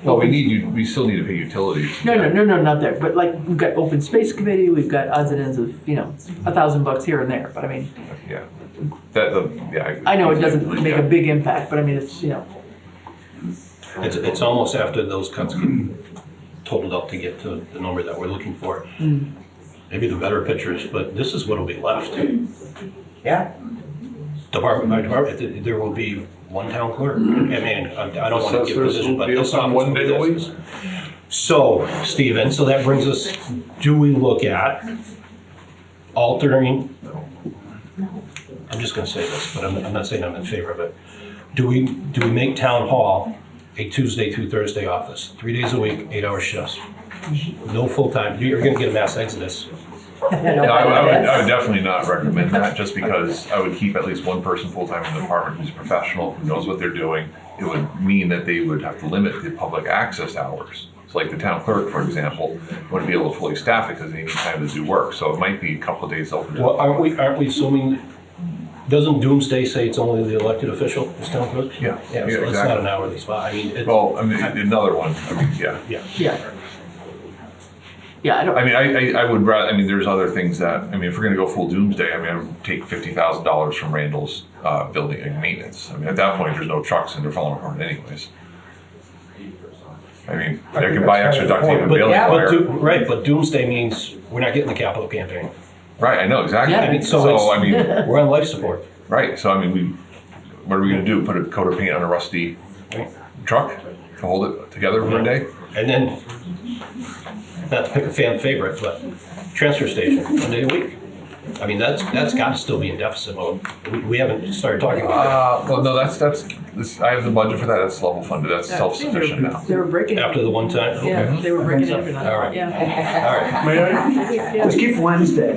Speaker 19: Well, we still need to pay utilities.
Speaker 2: No, not there, but like, we've got open space committee, we've got odds and ends of, $1,000 here and there, but I mean,
Speaker 19: Yeah.
Speaker 2: I know it doesn't make a big impact, but I mean, it's,
Speaker 18: It's almost after those cuts get totaled up to get to the number that we're looking for. Maybe the better pictures, but this is what'll be left.
Speaker 21: Yeah.
Speaker 18: Department by department, there will be one town clerk. I mean, I don't want to give position, but this office
Speaker 19: one day a
Speaker 18: will be
Speaker 19: week.
Speaker 18: this. So, Stephen, so that brings us, do we look at altering, I'm just gonna say this, but I'm not saying I'm in favor of it. Do we make town hall a Tuesday through Thursday office, 3 days a week, 8-hour shifts? No full-time, you're gonna get a mass exodus.
Speaker 19: No, I would definitely not recommend that, just because I would keep at least one person full-time in the department who's a professional, who knows what they're doing. It would mean that they would have to limit the public access hours. So like the town clerk, for example, wouldn't be able to fully staff it because they need time to do work. So it might be a couple of days open.
Speaker 18: Well, aren't we assuming, doesn't Doomsday say it's only the elected official, this town clerk?
Speaker 19: Yeah.
Speaker 18: Yeah, so it's not an hourly spot, I mean,
Speaker 19: Well, I mean, another one, yeah.
Speaker 2: Yeah, I don't.
Speaker 19: I mean, I would rather, I mean, there's other things that, I mean, if we're gonna go full doomsday, I mean, I would take $50,000 from Randall's building and maintenance. I mean, at that point, there's no trucks and they're falling apart anyways. I mean, I could buy extra duct tape and baling wire.
Speaker 18: Right, but Doomsday means we're not getting the capital campaign.
Speaker 19: Right, I know, exactly.
Speaker 18: Yeah, I mean, so
Speaker 19: I mean,
Speaker 18: we're on life support.
Speaker 19: right, so I mean, what are we gonna do? Put a coat of paint on a rusty truck to hold it together for a day?
Speaker 18: And then, not to pick a fan favorite, but transfer station, 1 day a week. I mean, that's got to still be in deficit mode. We haven't started talking about
Speaker 19: Well, no, that's I have the budget for that, that's level funded, that's self-sufficient now.
Speaker 2: They were breaking.
Speaker 18: it. After the one time?
Speaker 2: Yeah, they were breaking it every night.
Speaker 18: All right.
Speaker 2: Yeah.
Speaker 18: All right.
Speaker 20: May I, just keep Wednesday.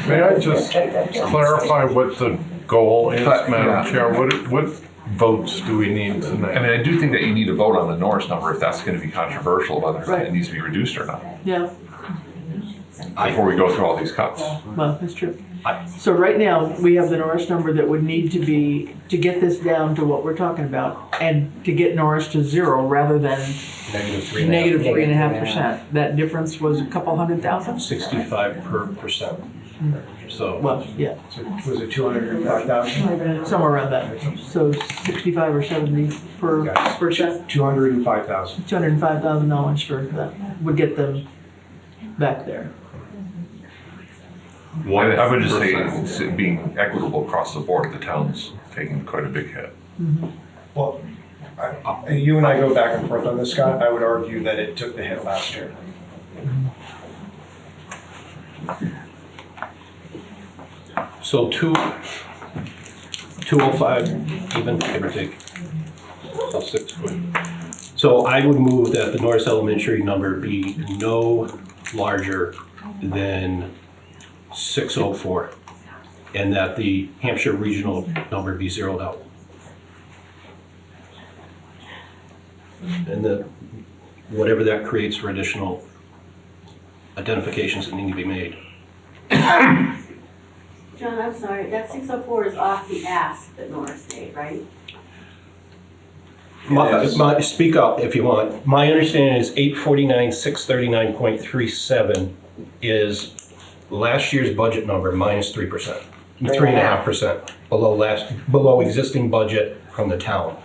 Speaker 4: May I just clarify what the goal is, Madam Chair? What votes do we need tonight?
Speaker 19: I mean, I do think that you need to vote on the Norris number if that's gonna be controversial, whether
Speaker 2: Right.
Speaker 19: it needs to be reduced or not,
Speaker 2: Yeah,
Speaker 19: before we go through all these cuts.
Speaker 2: well, that's true. So right now, we have the Norris number that would need to be, to get this down to what we're talking about, and to get Norris to 0 rather than negative 3.5%. That difference was a couple $100,000?
Speaker 18: 65 per percent. So,
Speaker 2: Well, yeah,
Speaker 3: Was it 205,000?
Speaker 2: somewhere around that. So 65 or 70 per percent,
Speaker 3: 205,000.
Speaker 2: $205,000 for that would get them back there.
Speaker 19: I would just say, it's being equitable across the board, the town's taking quite a big hit.
Speaker 3: Well, you and I go back and forth on this, Scott. I would argue that it took the hit last year.
Speaker 18: so 205 even, give or take. So 6 quid. So I would move that the Norris Elementary number be no larger than 604, and that the Hampshire Regional number be zeroed out. And that whatever that creates for additional identifications that need to be made.
Speaker 9: John, I'm sorry, that 604 is off the ask that Norris made, right?
Speaker 18: Speak up if you want. My understanding is 849,639.37 is last year's budget number minus 3%, 3.5% below existing budget from the town.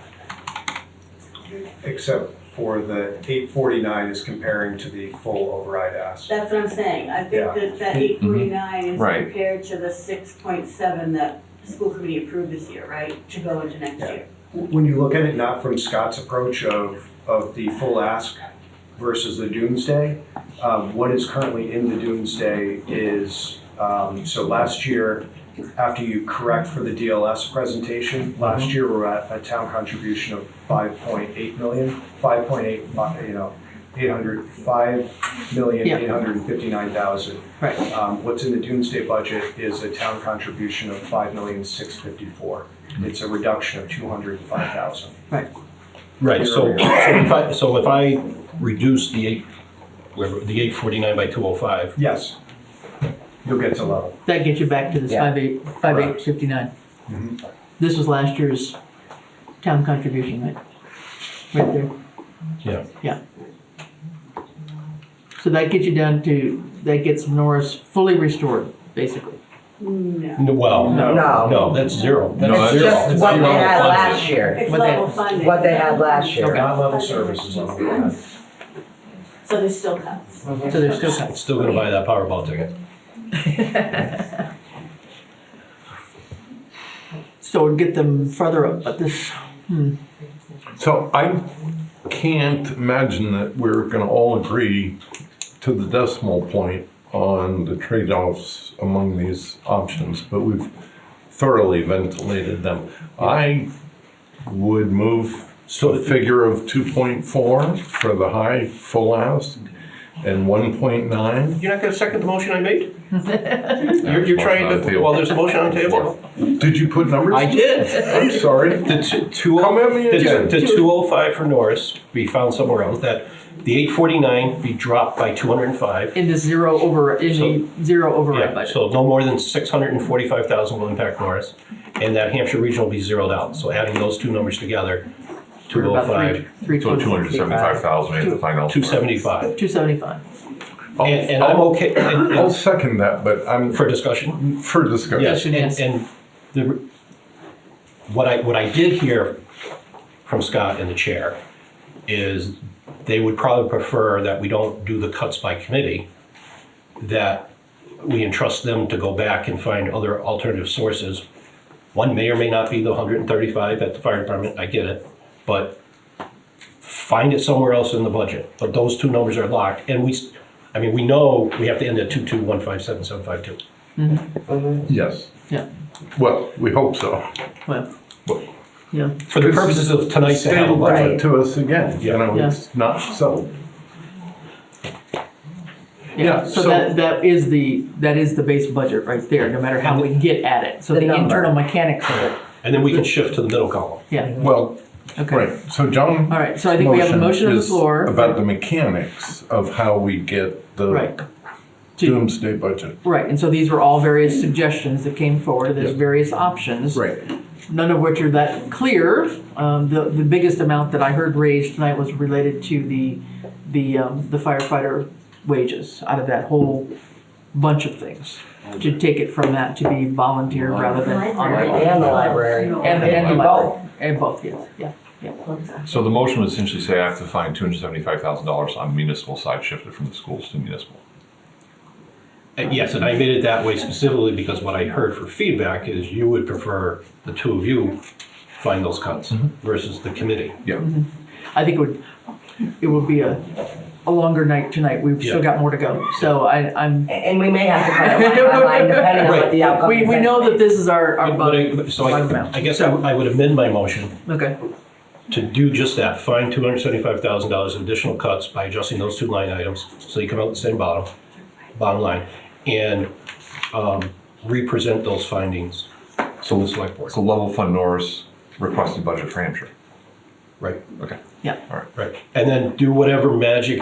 Speaker 3: Except for the 849 is comparing to the full override ask.
Speaker 9: That's what I'm saying. I think
Speaker 3: Yeah.
Speaker 9: that 849 is
Speaker 19: Right.
Speaker 9: compared to the 6.7 that the school committee approved this year, right? To go into next year.
Speaker 3: When you look at it not from Scott's approach of the full ask versus the doomsday, what is currently in the doomsday is, so last year, after you correct for the DLS presentation, last year we're at a town contribution of 5.8 million, 5,859,000.
Speaker 2: Right.
Speaker 3: What's in the doomsday budget is a town contribution of 5,654,000. it's a reduction of 205,000.
Speaker 18: Right, so if I reduce the 849 by 205,
Speaker 3: Yes. You'll get to level.
Speaker 2: That gets you back to this
Speaker 21: Yeah.
Speaker 2: 5859.
Speaker 3: Mhm.
Speaker 2: This was last year's town contribution, right? Right there.
Speaker 18: yeah.
Speaker 2: Yeah. So that gets you down to, that gets Norris fully restored, basically.
Speaker 18: Well,
Speaker 21: No.
Speaker 18: no, that's zero.
Speaker 19: No,
Speaker 21: It's
Speaker 19: that's
Speaker 21: just
Speaker 19: it's
Speaker 21: what they
Speaker 19: level
Speaker 21: had
Speaker 19: funded.
Speaker 21: last year,
Speaker 1: It's
Speaker 2: What they-
Speaker 1: level funded.
Speaker 21: what they had last year.
Speaker 3: Not level services level. Yeah.
Speaker 1: So there's still cuts.
Speaker 2: So there's still cuts.
Speaker 18: Still gonna buy that Powerball ticket.
Speaker 2: So it'd get them further up, but this,
Speaker 4: So I can't imagine that we're gonna all agree to the decimal point on the trade-offs among these options, but we've thoroughly ventilated them. I would move a figure of 2.4 for the high full ask and 1.9.
Speaker 18: You're not gonna second the motion I made? You're trying to, well, there's a motion on the table.
Speaker 4: Did you put numbers?
Speaker 18: I did.
Speaker 4: I'm sorry. Come at me again.
Speaker 18: The 205 for Norris be found somewhere else, that the 849 be dropped by 205.
Speaker 2: in the zero override
Speaker 18: Yeah,
Speaker 2: budget.
Speaker 18: so no more than 645,000 will impact Norris, and that Hampshire Regional will be zeroed out. So adding those two numbers together,
Speaker 2: We're about
Speaker 18: 205,
Speaker 19: So 275,000, we have to find out.
Speaker 18: 275.
Speaker 2: 275.
Speaker 18: And I'm okay,
Speaker 4: I'll second that, but I'm
Speaker 18: for discussion.
Speaker 4: for discussion.
Speaker 18: Yes,
Speaker 2: Yes.
Speaker 18: and what I did hear from Scott and the chair is they would probably prefer that we don't do the cuts by committee, that we entrust them to go back and find other alternative sources. One may or may not be the 135 at the fire department, I get it, but find it somewhere else in the budget. But those two numbers are locked, and we know we have to end at 22157,752.
Speaker 4: Yes.
Speaker 2: Yeah.
Speaker 4: Well, we hope so.
Speaker 2: Well, yeah.
Speaker 18: For the purposes of tonight to have a
Speaker 4: Stabilize
Speaker 18: budget.
Speaker 4: it to us again, you know,
Speaker 2: Yeah.
Speaker 4: it's not settled.
Speaker 2: Yeah, so that is the base budget right there, no matter how we get at it. So
Speaker 21: The
Speaker 2: the
Speaker 21: number.
Speaker 2: internal mechanics of it,
Speaker 18: And then we can shift to the middle column.
Speaker 2: yeah.
Speaker 4: Well,
Speaker 2: Okay.
Speaker 4: right, so John.
Speaker 2: All right, so I think we have a motion on the
Speaker 4: is
Speaker 2: floor.
Speaker 4: About the mechanics of how we get the
Speaker 2: Right.
Speaker 4: doomsday budget.
Speaker 2: Right, and so these were all various suggestions that came forward, there's various options.
Speaker 4: Right.
Speaker 2: None of which are that clear. The biggest amount that I heard raised tonight was related to the firefighter wages, out of that whole bunch of things. To take it from that to be volunteer rather than on
Speaker 21: And the library.
Speaker 2: And the library. And both, yes, yeah.
Speaker 19: So the motion would essentially say I have to find $275,000 on the municipal side shifted from the schools to municipal.
Speaker 18: Yes, and I made it that way specifically because what I heard for feedback is you would prefer the two of you find those cuts versus the committee.
Speaker 19: Yeah.
Speaker 2: I think it would be a longer night tonight. We've still got more to go. So I'm.
Speaker 21: And we may have to kind of line by line depending on what the outcome is.
Speaker 2: We know that this is our budget.
Speaker 18: So I guess I would amend my motion
Speaker 2: Okay.
Speaker 18: to do just that, find $275,000 of additional cuts by adjusting those two line items, so you come out the same bottom line, and represent those findings to the select board.
Speaker 19: So level fund Norris requested budget for Hampshire.
Speaker 18: Right.
Speaker 19: Okay.
Speaker 2: Yeah.
Speaker 19: All right.
Speaker 18: Right, and then do whatever magic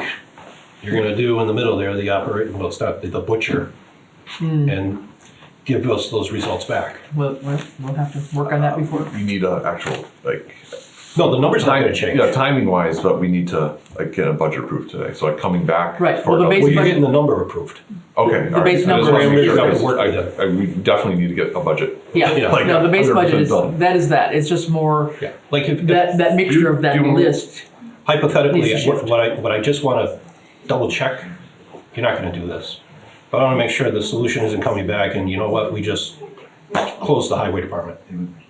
Speaker 18: you're gonna do in the middle there, well, it's not, the butcher, and give us those results back.
Speaker 2: We'll have to work on that before.
Speaker 19: You need a actual,
Speaker 18: No, the number's not gonna change.
Speaker 19: Yeah, timing wise, but we need to get a budget approved today. So coming back.
Speaker 2: Right,
Speaker 19: for
Speaker 2: well, the
Speaker 19: a-
Speaker 2: base
Speaker 18: Well, you're
Speaker 2: budget-
Speaker 18: getting the number approved.
Speaker 19: Okay.
Speaker 2: the
Speaker 19: all right.
Speaker 2: base
Speaker 19: I just
Speaker 2: number
Speaker 19: wanna make
Speaker 18: is-
Speaker 19: sure,
Speaker 18: You have to
Speaker 19: 'cause
Speaker 18: work with
Speaker 19: we definitely need to get a budget.
Speaker 2: Yeah,
Speaker 19: Like,
Speaker 2: no, the base budget
Speaker 19: 100% done.
Speaker 2: is that. It's just more
Speaker 18: Yeah, like if,
Speaker 2: that mixture of that list.
Speaker 18: hypothetically,
Speaker 2: Needs to shift.
Speaker 18: what I just wanna double check, you're not gonna do this. But I wanna make sure the solution isn't coming back and you know what, we just close the highway department.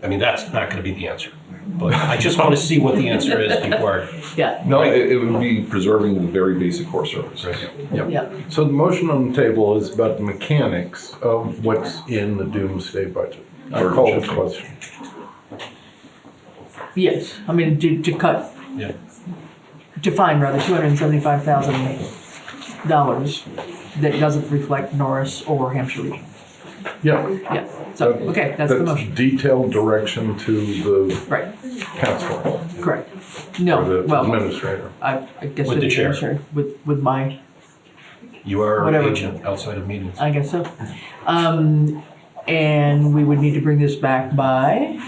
Speaker 18: I mean, that's not gonna be the answer. But I just wanna see what the answer is before.
Speaker 2: Yeah.
Speaker 19: No, it would be preserving the very basic core services.
Speaker 2: Yeah.
Speaker 4: So the motion on the table is about the mechanics of what's in the doomsday budget. I call the question.
Speaker 2: Yes. I mean to cut.
Speaker 18: Yeah.
Speaker 2: To find rather $275,000 that doesn't reflect Norris or Hampshire Region.
Speaker 4: Yeah.
Speaker 2: Yeah, so, okay, that's the motion.
Speaker 4: Detailed direction to the
Speaker 2: Right,
Speaker 4: task force.
Speaker 2: correct.
Speaker 4: Or
Speaker 2: No,
Speaker 4: the
Speaker 2: well,
Speaker 4: administrator.
Speaker 2: I guess
Speaker 18: With the chair.
Speaker 2: administrator, with my,
Speaker 18: You are our
Speaker 2: Whatever.
Speaker 18: agent outside of meetings.
Speaker 2: I guess so. And we would need to bring this back by?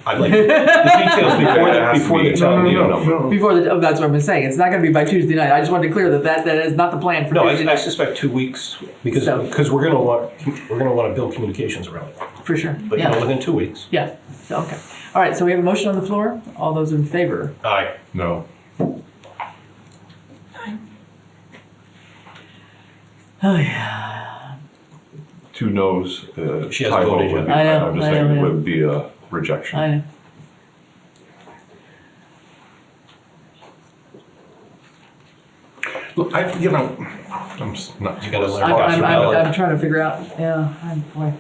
Speaker 18: I'd like the details before the town meeting.
Speaker 4: No.
Speaker 2: Before the, oh, that's what I'm saying. It's not gonna be by Tuesday night. I just wanted to clear that is not the plan for
Speaker 18: No,
Speaker 2: Tuesday
Speaker 18: I
Speaker 2: night.
Speaker 18: suspect 2 weeks, because
Speaker 2: So-
Speaker 18: we're gonna want to build communications around it.
Speaker 2: For sure,
Speaker 18: But
Speaker 2: yeah,
Speaker 18: within 2 weeks.
Speaker 2: yeah, so, okay. All right, so we have a motion on the floor. All those in favor?
Speaker 18: Aye.
Speaker 4: No.
Speaker 2: Oh, yeah.
Speaker 19: 2 noes,
Speaker 18: She hasn't
Speaker 19: typo
Speaker 18: voted
Speaker 19: would
Speaker 18: yet.
Speaker 19: be,
Speaker 2: I know,
Speaker 19: I'm just
Speaker 2: I know,
Speaker 19: saying,
Speaker 2: I
Speaker 19: it
Speaker 2: know.
Speaker 19: would be a rejection.
Speaker 2: I know.
Speaker 4: Look, I'm not
Speaker 18: You gotta
Speaker 4: supposed
Speaker 18: learn
Speaker 4: to.
Speaker 2: I'm trying to figure out, yeah, boy.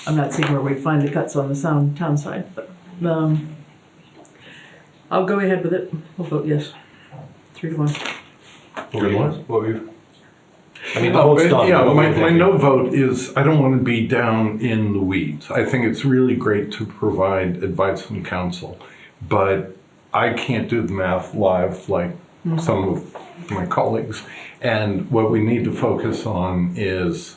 Speaker 2: I'm not seeing where we'd find the cuts on the town side, but, I'll go ahead with it. We'll vote yes. 3-1.
Speaker 4: Good one.
Speaker 18: What were you? I mean, the vote's done.
Speaker 4: Yeah,
Speaker 18: What were you
Speaker 4: my
Speaker 18: thinking?
Speaker 4: no vote is, I don't want to be down in the weeds. I think it's really great to provide advice and counsel, but I can't do the math live like some of my colleagues. And what we need to focus on is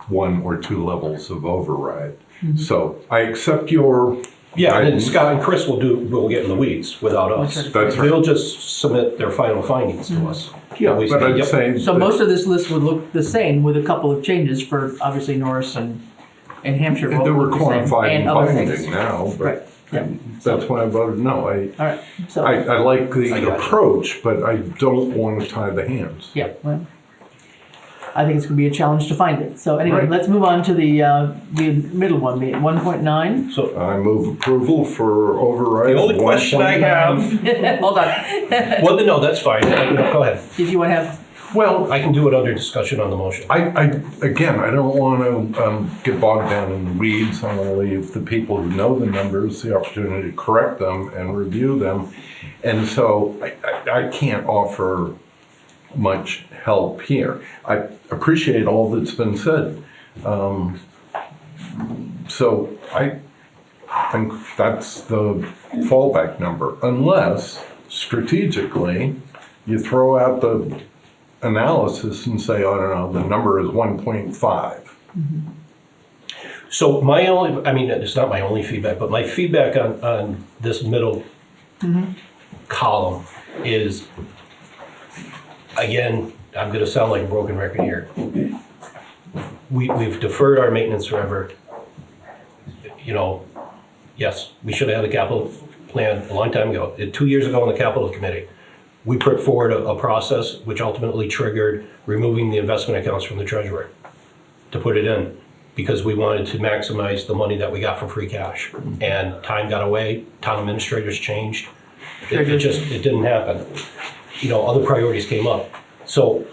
Speaker 4: 1 or 2 levels of override. So I accept your
Speaker 18: Yeah, and then
Speaker 4: guidance.
Speaker 18: Scott and Chris will get in the weeds without us.
Speaker 2: That's
Speaker 4: right.
Speaker 18: They'll just submit their final findings to us.
Speaker 4: Yeah,
Speaker 18: We
Speaker 4: but
Speaker 18: say,
Speaker 4: I'd
Speaker 18: yep.
Speaker 4: say.
Speaker 2: So
Speaker 4: that-
Speaker 2: most of this list would look the same with a couple of changes for obviously Norris and Hampshire.
Speaker 4: They
Speaker 2: will
Speaker 4: were
Speaker 2: look the same,
Speaker 4: quantified and
Speaker 2: other things.
Speaker 4: binding now,
Speaker 2: Right,
Speaker 4: but
Speaker 2: yeah.
Speaker 4: that's why I voted no.
Speaker 2: All right, so,
Speaker 4: I like
Speaker 18: I
Speaker 4: the
Speaker 18: got you.
Speaker 4: approach, but I don't want to tie the hands.
Speaker 2: yeah, well, I think it's gonna be a challenge to find it. So anyway,
Speaker 4: Right.
Speaker 2: let's move on to the middle one, the 1.9.
Speaker 18: So
Speaker 4: I move approval for override.
Speaker 18: the only question I have,
Speaker 2: Hold on.
Speaker 18: well, no, that's fine. Go ahead.
Speaker 2: If you wanna have,
Speaker 4: Well,
Speaker 18: I can do it under discussion on the motion.
Speaker 4: again, I don't want to get bogged down in the weeds. I want to leave the people who know the numbers the opportunity to correct them and review them. And so I can't offer much help here. I appreciate all that's been said. So I think that's the fallback number, unless strategically you throw out the analysis and say, oh, no, the number is 1.5.
Speaker 18: So I mean, it's not my only feedback, but my feedback on this middle column is, again, I'm gonna sound like a broken record here. We've deferred our maintenance forever. You know, yes, we should have had a capital plan a long time ago. 2 years ago on the capital committee, we put forward a process which ultimately triggered removing the investment accounts from the treasurer to put it in, because we wanted to maximize the money that we got from free cash. And time got away, town administrators changed. It didn't happen. You know, other priorities came up. So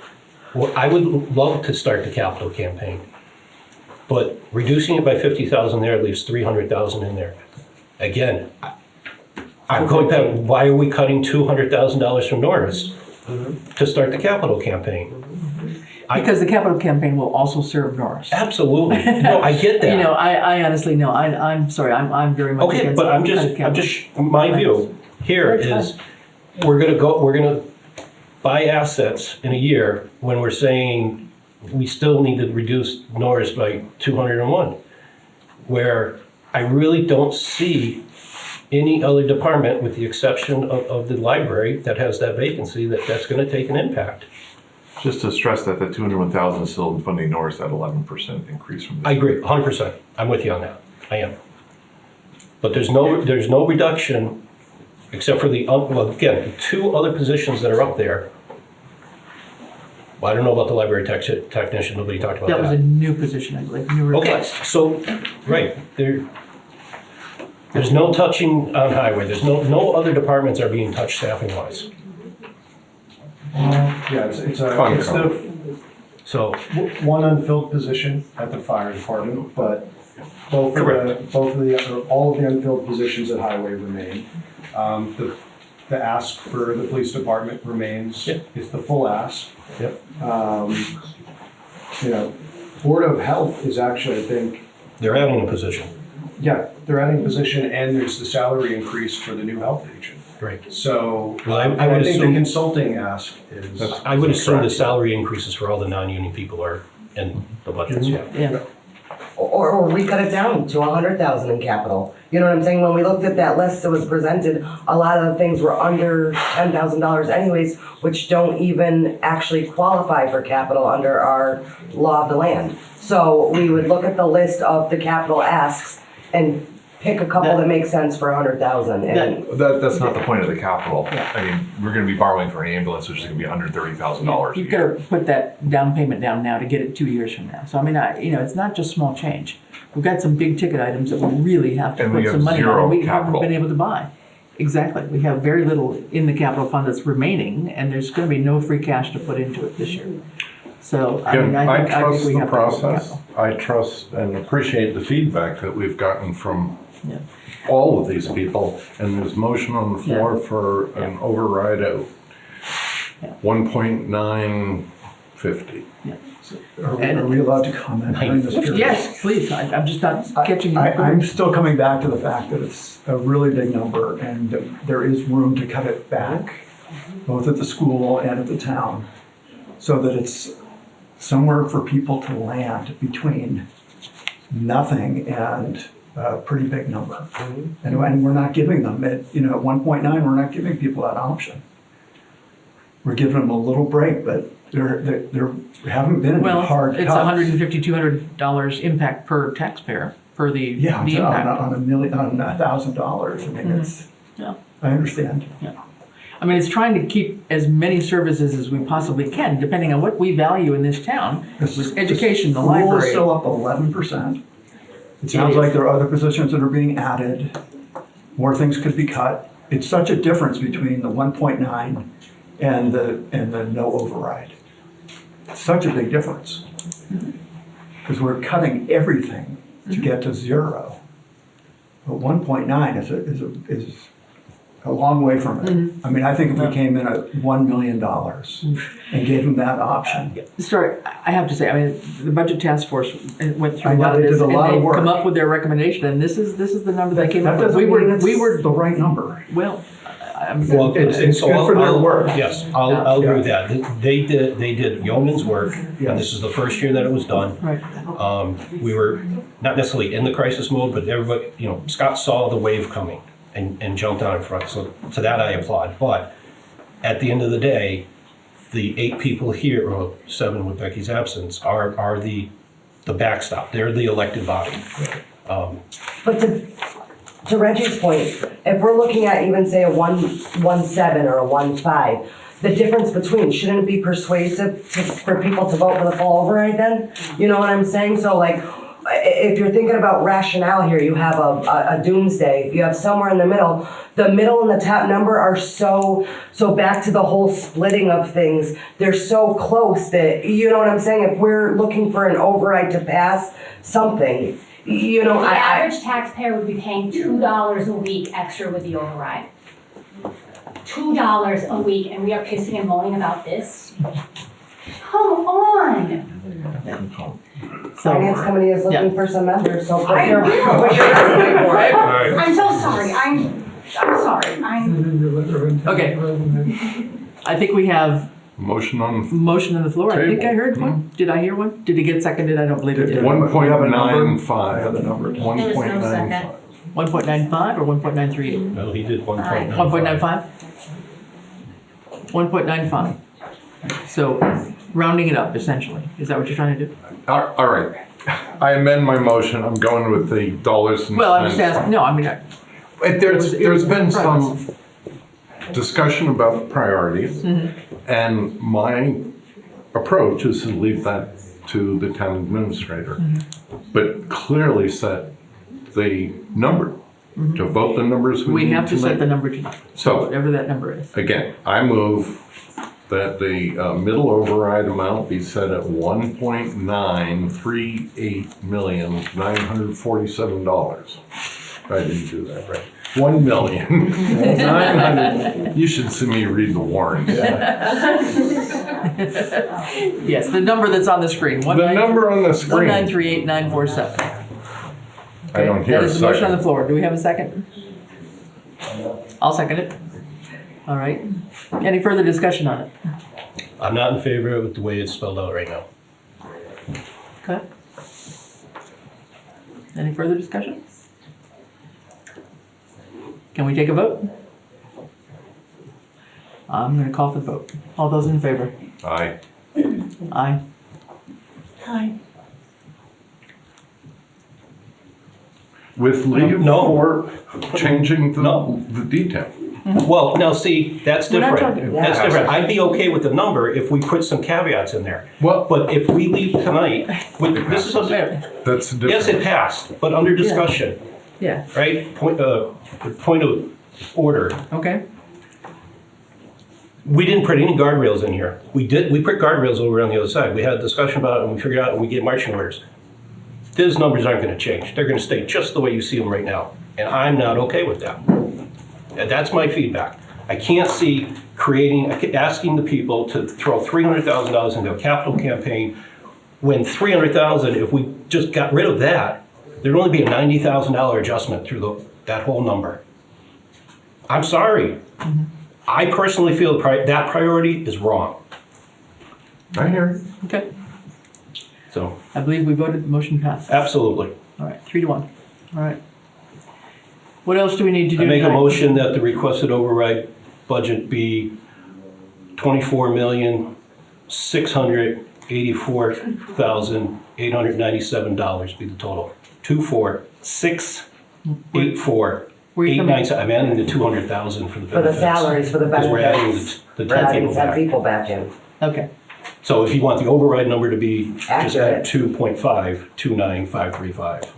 Speaker 18: I would love to start the capital campaign, but reducing it by 50,000 there leaves 300,000 in there. Again, I'm going back, why are we cutting $200,000 from Norris to start the capital campaign?
Speaker 2: because the capital campaign will also serve Norris.
Speaker 18: Absolutely. No, I get that.
Speaker 2: You know, I honestly know, I'm sorry, I'm very much
Speaker 18: Okay,
Speaker 2: against.
Speaker 18: but
Speaker 2: capital.
Speaker 18: my view here
Speaker 2: That's
Speaker 18: is, we're gonna buy assets in a year when we're saying we still need to reduce Norris by 201. Where I really don't see any other department, with the exception of the library that has that vacancy, that's gonna take an impact.
Speaker 19: Just to stress that the 201,000 is still funding Norris at 11% increase from this.
Speaker 18: I agree, 100%. I'm with you on that. I am. But there's no reduction except for well, again, 2 other positions that are up there. Well, I don't know about the library technician, nobody talked about that.
Speaker 2: That was a new position, I believe, new request.
Speaker 18: Okay, so, right, there's no touching on highway, there's no other departments are being touched staffing wise.
Speaker 3: Yeah, it's the
Speaker 18: So,
Speaker 3: one unfilled position at the fire department, but all of the unfilled positions at highway remain. The ask for the police department remains.
Speaker 18: Yep.
Speaker 3: It's the full ask.
Speaker 18: Yep.
Speaker 3: You know, Board of Health is actually, I think,
Speaker 18: They're adding a position.
Speaker 3: yeah, they're adding a position and there's the salary increase for the new health agent.
Speaker 18: Right.
Speaker 3: So,
Speaker 18: Well, I
Speaker 3: and
Speaker 18: would
Speaker 3: I think the
Speaker 18: assume,
Speaker 3: consulting ask is.
Speaker 18: I would assume the salary increases for all the non-union people are in the budgets, yeah.
Speaker 2: Yeah.
Speaker 21: Or we cut it down to 100,000 in capital. You know what I'm saying? When we looked at that list that was presented, a lot of the things were under $10,000 anyways, which don't even actually qualify for capital under our law of the land. So we would look at the list of the capital asks and pick a couple that make sense for 100,000. And
Speaker 19: That's not the point of the capital. I mean, we're gonna be borrowing for an ambulance, which is gonna be $130,000.
Speaker 2: You've got to put that down payment down now to get it 2 years from now. So I mean, it's not just small change. We've got some big ticket items that we really have to
Speaker 19: And we
Speaker 2: put
Speaker 19: have
Speaker 2: some money on,
Speaker 19: zero
Speaker 2: and we
Speaker 19: capital.
Speaker 2: haven't been able to buy. Exactly. We have very little in the capital fund that's remaining, and there's going to be no free cash to put into it this year. So I mean,
Speaker 4: Again,
Speaker 2: I
Speaker 4: I
Speaker 2: think
Speaker 4: trust
Speaker 2: we
Speaker 4: the
Speaker 2: have to look at
Speaker 4: process.
Speaker 2: capital.
Speaker 4: I trust and appreciate the feedback that we've gotten from
Speaker 2: Yeah.
Speaker 4: all of these people. And there's motion on the floor for an override of 1.950.
Speaker 20: Are we allowed to comment on this? period?
Speaker 2: Yes, please. I'm just not catching you.
Speaker 20: I'm still coming back to the fact that it's a really big number and that there is room to cut it back, both at the school and at the town, so that it's somewhere for people to land between nothing and a pretty big number. And we're not giving them, at 1.9, we're not giving people that option. We're giving them a little break, but there haven't been any hard
Speaker 2: Well, it's
Speaker 20: cuts.
Speaker 2: $150, $200 impact per taxpayer for the
Speaker 20: Yeah,
Speaker 2: the impact.
Speaker 20: on $1,000. I mean, it's,
Speaker 2: Yeah.
Speaker 20: I understand.
Speaker 2: I mean, it's trying to keep as many services as we possibly can, depending on what we value in this town, with education, the
Speaker 20: School is
Speaker 2: library.
Speaker 20: still up 11%. It sounds
Speaker 2: is.
Speaker 20: like there are other positions that are being added. More things could be cut. It's such a difference between the 1.9 and the no override. It's such a big difference. Because we're cutting everything to get to zero. But 1.9 is a long way from it. I mean, I think if we came in at $1 million and gave them that option.
Speaker 2: Sorry, I have to say, I mean, the budget task force went through
Speaker 20: I
Speaker 2: a
Speaker 20: know,
Speaker 2: lot of
Speaker 20: they
Speaker 2: this,
Speaker 20: did a
Speaker 2: and
Speaker 20: lot of
Speaker 2: they've
Speaker 20: work.
Speaker 2: come up with their recommendation, and this is the number they came
Speaker 20: That
Speaker 2: up with.
Speaker 20: doesn't
Speaker 2: We
Speaker 20: mean
Speaker 2: were
Speaker 20: it's the right number.
Speaker 2: well. I mean,
Speaker 18: Well,
Speaker 20: It's
Speaker 18: so
Speaker 20: good for their work.
Speaker 18: Yes, I'll agree with that. They did yeoman's work, and this is the first year that it was done.
Speaker 2: Right.
Speaker 18: We were not necessarily in the crisis mode, but everybody, Scott saw the wave coming and jumped out in front. So to that I applaud. But at the end of the day, the 8 people here, or 7 with Becky's absence, are the backstop. They're the elected body.
Speaker 21: But to Reggie's point, if we're looking at even say a 1.7 or a 1.5, the difference between, shouldn't it be persuasive for people to vote for the full override then? You know what I'm saying? So like, if you're thinking about rationale here, you have a doomsday, you have somewhere in the middle and the top number are so back to the whole splitting of things, they're so close that, you know what I'm saying? If we're looking for an override to pass something,
Speaker 8: The average taxpayer would be paying $2 a week extra with the override. $2 a week, and we are pissing and moaning about this? Come on!
Speaker 21: Finance committee is looking for some members, so put
Speaker 8: I
Speaker 21: your
Speaker 8: know.
Speaker 21: resume for it.
Speaker 8: I'm so sorry, I'm sorry,
Speaker 2: Okay. I think we have
Speaker 4: Motion on
Speaker 2: motion on the floor. I think I
Speaker 4: Table.
Speaker 2: heard one. Did I hear one? Did it get seconded? I don't believe it did.
Speaker 4: 1.95.
Speaker 20: I have the number.
Speaker 4: 1.95.
Speaker 2: 1.95 or 1.938?
Speaker 18: No, he did 1.95.
Speaker 2: 1.95? 1.95. So rounding it up, essentially. Is that what you're trying to do?
Speaker 4: All right. I amend my motion. I'm going with the dollars and
Speaker 2: Well, I'm just
Speaker 4: cents.
Speaker 2: asking, no, I mean,
Speaker 4: There's been some discussion about priorities, and my approach is to leave that to the town administrator, but clearly set the number, to vote the numbers we
Speaker 2: we
Speaker 4: need
Speaker 2: have to set
Speaker 4: make.
Speaker 2: the number tonight.
Speaker 4: So,
Speaker 2: Whatever that number is.
Speaker 4: again, I move that the middle override amount be set at $1.938,947. I didn't do that right. 1,900,000. You should see me read the warrants.
Speaker 2: Yes, the number that's on the screen.
Speaker 4: The number on the screen.
Speaker 2: 1938947.
Speaker 4: I don't hear
Speaker 2: That
Speaker 4: a
Speaker 2: is the motion on
Speaker 4: second.
Speaker 2: the floor. Do we have a second? I'll second it. All right. Any further discussion on it?
Speaker 18: I'm not in favor of it the way it's spelled out right now.
Speaker 2: Okay. Any further discussion? Can we take a vote? I'm gonna call for the vote. All those in favor?
Speaker 19: Aye.
Speaker 2: Aye.
Speaker 6: Hi.
Speaker 4: With leave
Speaker 18: No.
Speaker 4: for changing
Speaker 18: No.
Speaker 4: the detail.
Speaker 18: Well, now see, that's
Speaker 2: We're not
Speaker 18: different.
Speaker 2: talking-
Speaker 18: That's different. I'd be okay with the number if we put some caveats in there.
Speaker 4: Well,
Speaker 18: But if we leave tonight with, this is,
Speaker 4: that's different.
Speaker 18: yes, it passed, but under discussion,
Speaker 2: Yeah,
Speaker 18: right? Point of order.
Speaker 2: okay.
Speaker 18: We didn't put any guardrails in here. We put guardrails over on the other side. We had a discussion about it and we figured out and we gave marching orders. Those numbers aren't gonna change. They're gonna stay just the way you see them right now. And I'm not okay with that. And that's my feedback. I can't see asking the people to throw $300,000 into a capital campaign when 300,000, if we just got rid of that, there'd only be a $90,000 adjustment through that whole number. I'm sorry. I personally feel that priority is wrong.
Speaker 4: I hear it.
Speaker 2: Okay.
Speaker 18: So,
Speaker 2: I believe we voted, the motion passed.
Speaker 18: absolutely.
Speaker 2: All right, 3-1. All right. What else do we need to do
Speaker 18: I make a
Speaker 2: tonight?
Speaker 18: motion that the requested override budget be $24,684,897 be the total. 24684.
Speaker 2: Where you coming?
Speaker 18: I'm adding the 200,000 for the
Speaker 21: For the
Speaker 18: benefits.
Speaker 21: salaries, for the
Speaker 18: Because we're adding
Speaker 21: benefits.
Speaker 18: the
Speaker 21: We're
Speaker 18: 10
Speaker 21: adding
Speaker 18: people
Speaker 21: 10
Speaker 18: back.
Speaker 21: people back in.
Speaker 2: Okay,
Speaker 18: So if you want the override number to be just
Speaker 21: Accurate.
Speaker 18: at 2.529535.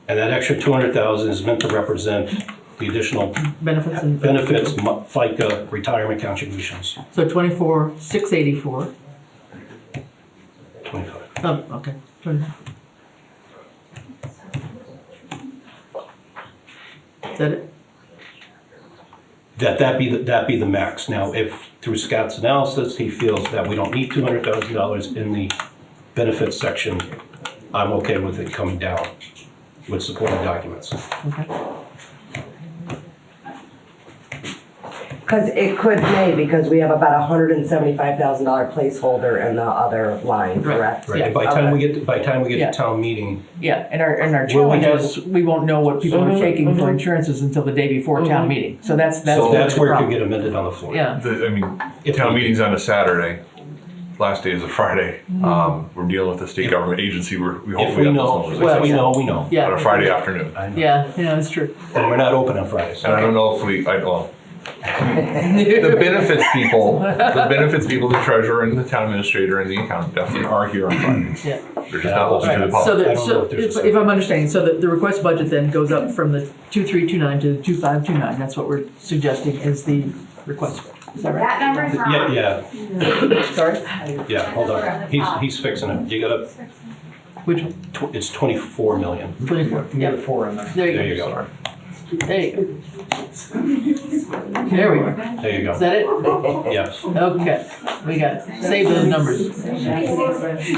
Speaker 18: And that extra 200,000 is meant to represent the additional
Speaker 2: benefits and.
Speaker 18: benefits, FICA, retirement contributions.
Speaker 2: So 24,684.
Speaker 18: 25.
Speaker 2: Oh, okay. 25. Is that it?
Speaker 18: That be the max. Now, if through Scott's analysis, he feels that we don't need $200,000 in the benefits section, I'm okay with it coming down with supporting documents.
Speaker 2: Okay.
Speaker 21: Because it could because we have about $175,000 placeholder in the other line, correct?
Speaker 18: Right.
Speaker 2: Yeah.
Speaker 18: By the time we get
Speaker 2: Yeah.
Speaker 18: to town meeting,
Speaker 2: Yeah, and our
Speaker 18: Will we
Speaker 2: challenge is, we won't know what people are taking for insurances until the day before town meeting. So that's
Speaker 18: so
Speaker 2: the
Speaker 18: that's where it could
Speaker 2: problem.
Speaker 18: get amended on the floor.
Speaker 2: Yeah,
Speaker 19: Town meeting's on a Saturday. Last day is a Friday. We're dealing with a state government agency. We
Speaker 18: If
Speaker 19: hopefully
Speaker 18: we
Speaker 19: have
Speaker 18: know,
Speaker 19: those
Speaker 18: well,
Speaker 19: numbers
Speaker 18: we know.
Speaker 2: yeah.
Speaker 19: on a Friday afternoon.
Speaker 18: I know.
Speaker 2: Yeah, that's true.
Speaker 18: And we're not open on Fridays.
Speaker 19: And I don't know if the benefits people, the treasurer and the town administrator and the accountant definitely are here on Fridays.
Speaker 2: Yeah.
Speaker 19: They're just not open to the
Speaker 2: So,
Speaker 19: public.
Speaker 18: I don't know if there's a
Speaker 2: if I'm understanding, so the request budget then goes up from the 2329 to the 2529. That's what we're suggesting is the request. Is that right?
Speaker 5: That number's wrong.
Speaker 18: Yeah,
Speaker 2: Sorry?
Speaker 18: yeah, hold on. He's fixing it. You gotta,
Speaker 2: Which one?
Speaker 18: it's 24 million.
Speaker 2: 24.
Speaker 3: You
Speaker 2: Yeah.
Speaker 3: get a 4 in there.
Speaker 2: There
Speaker 18: There
Speaker 2: you
Speaker 18: you
Speaker 2: go.
Speaker 18: go.
Speaker 2: There you go. There we go.
Speaker 18: There you
Speaker 2: Is
Speaker 18: go.
Speaker 2: that it?
Speaker 18: Yes.
Speaker 2: Okay, we got it. Save those numbers.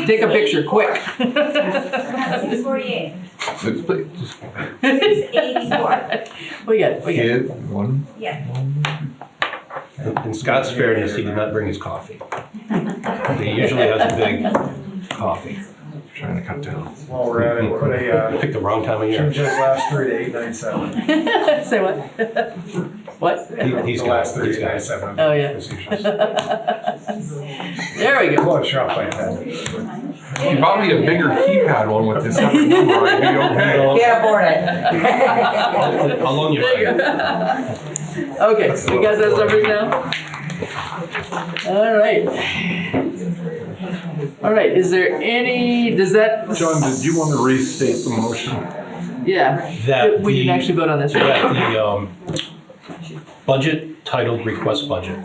Speaker 2: Take a picture, quick.
Speaker 5: 648.
Speaker 19: Just
Speaker 5: 84.
Speaker 2: We got it, we got it.
Speaker 19: kid, one.
Speaker 5: Yeah.
Speaker 18: In Scott's fairness, he did not bring his coffee. He usually has a big coffee.
Speaker 19: Trying to cut down.
Speaker 3: While we're at it, put a,
Speaker 18: Picked the wrong time of year.
Speaker 3: change those last 3 to 897.
Speaker 2: Say what? What?
Speaker 18: He's
Speaker 3: The
Speaker 18: got
Speaker 3: last
Speaker 18: it.
Speaker 3: 3
Speaker 18: He's
Speaker 3: to
Speaker 18: got it.
Speaker 3: 897.
Speaker 2: Oh, yeah. There we go.
Speaker 3: Close, you're off by 10.
Speaker 19: If you bought me a bigger keypad one with this separate number, I'd be okay.
Speaker 21: Can't afford it.
Speaker 18: I'll loan you
Speaker 2: There you
Speaker 18: mine.
Speaker 2: go. Okay, you guys have numbers now? All right. All right, is there any, does that?
Speaker 4: John, did you want to restate the motion?
Speaker 2: Yeah,
Speaker 18: That
Speaker 2: we didn't
Speaker 18: the-
Speaker 2: actually vote on this.
Speaker 18: That the budget titled request budget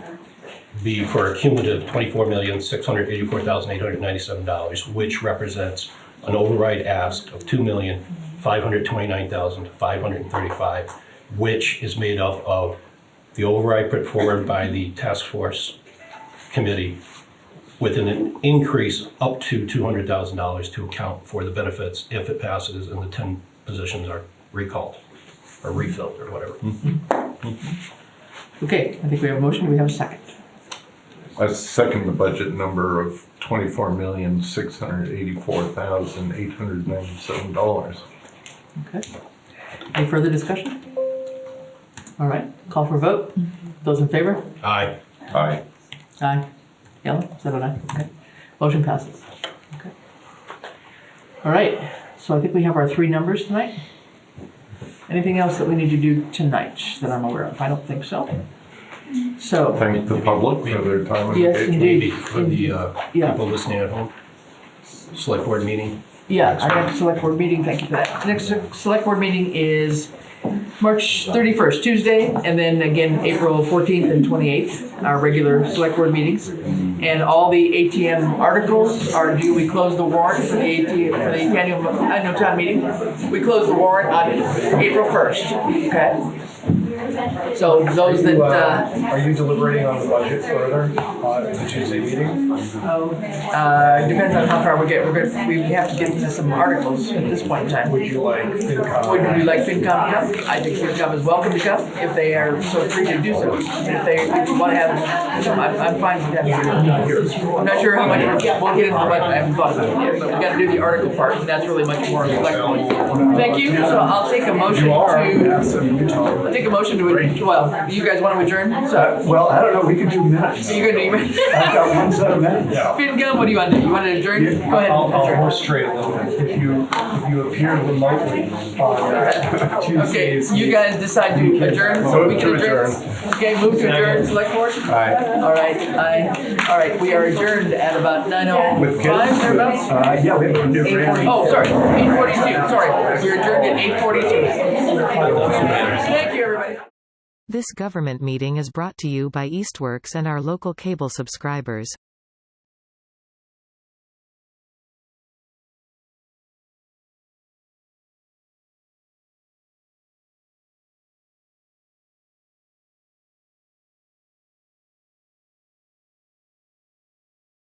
Speaker 18: be for a cumulative $24,684,897, which represents an override ask of $2,529,535, which is made up of the override put forward by the task force committee with an increase up to $200,000 to account for the benefits if it passes and the 10 positions are recalled or refilled or whatever.
Speaker 2: Okay, I think we have a motion. Do we have a second?
Speaker 4: I second the budget number of $24,684,897.
Speaker 2: Okay. Any further discussion? All right, call for a vote. Those in favor?
Speaker 18: Aye.
Speaker 4: Aye.
Speaker 2: Aye. Yellow, is that an aye? Okay. Motion passes. Okay. All right, so I think we have our 3 numbers tonight. Anything else that we need to do tonight that I'm aware of? I don't think so. So.
Speaker 4: Thank the public for their time and
Speaker 2: Yes,
Speaker 4: engagement.
Speaker 2: indeed.
Speaker 18: For the people listening at home, select board meeting.
Speaker 2: Yeah, our next select board meeting, thank you for that. Next select board meeting is March 31st, Tuesday, and then again, April 14th and 28th, our regular select board meetings. And all the ATM articles are due. We close the warrant for the ATM, for the annual town meeting. We close the warrant on April 1st, okay? So those that,
Speaker 3: Are you deliberating on the budget further at the Tuesday meeting?
Speaker 2: depends on how far we get. We have to get into some articles at this point in time.
Speaker 3: Would you like FinCom?
Speaker 2: Would we like FinCom to come? I think FinCom is welcome to come if they are so free to do so. If they want to have, I'm fine with that. I'm not sure how much, we'll get into the budget, I haven't thought about it yet, but we gotta do the article part, and that's really much more select. Thank you, so I'll take a motion to, well, you guys want to adjourn? So,
Speaker 20: Well, I don't know, we could do minutes.
Speaker 2: you're gonna do minutes?
Speaker 20: I've got one set of minutes.
Speaker 2: FinCom, what do you want to do? You want to adjourn? Go ahead.
Speaker 3: I'll
Speaker 2: adjourn.
Speaker 3: horse straight a little bit. If you appear remotely on
Speaker 2: Okay,
Speaker 3: Tuesdays.
Speaker 2: you guys decide to adjourn, so we can adjourn. Okay, move to adjourn, select board?
Speaker 3: Aye.
Speaker 2: All right, all right, we are adjourned at about 9:05, thereabouts?
Speaker 20: Yeah, we have a new brand.
Speaker 2: Oh, sorry, 8:42, sorry, we're adjourned at 8:42. Thank you, everybody.
Speaker 12: This government meeting is brought to you by Eastworks and our local cable subscribers.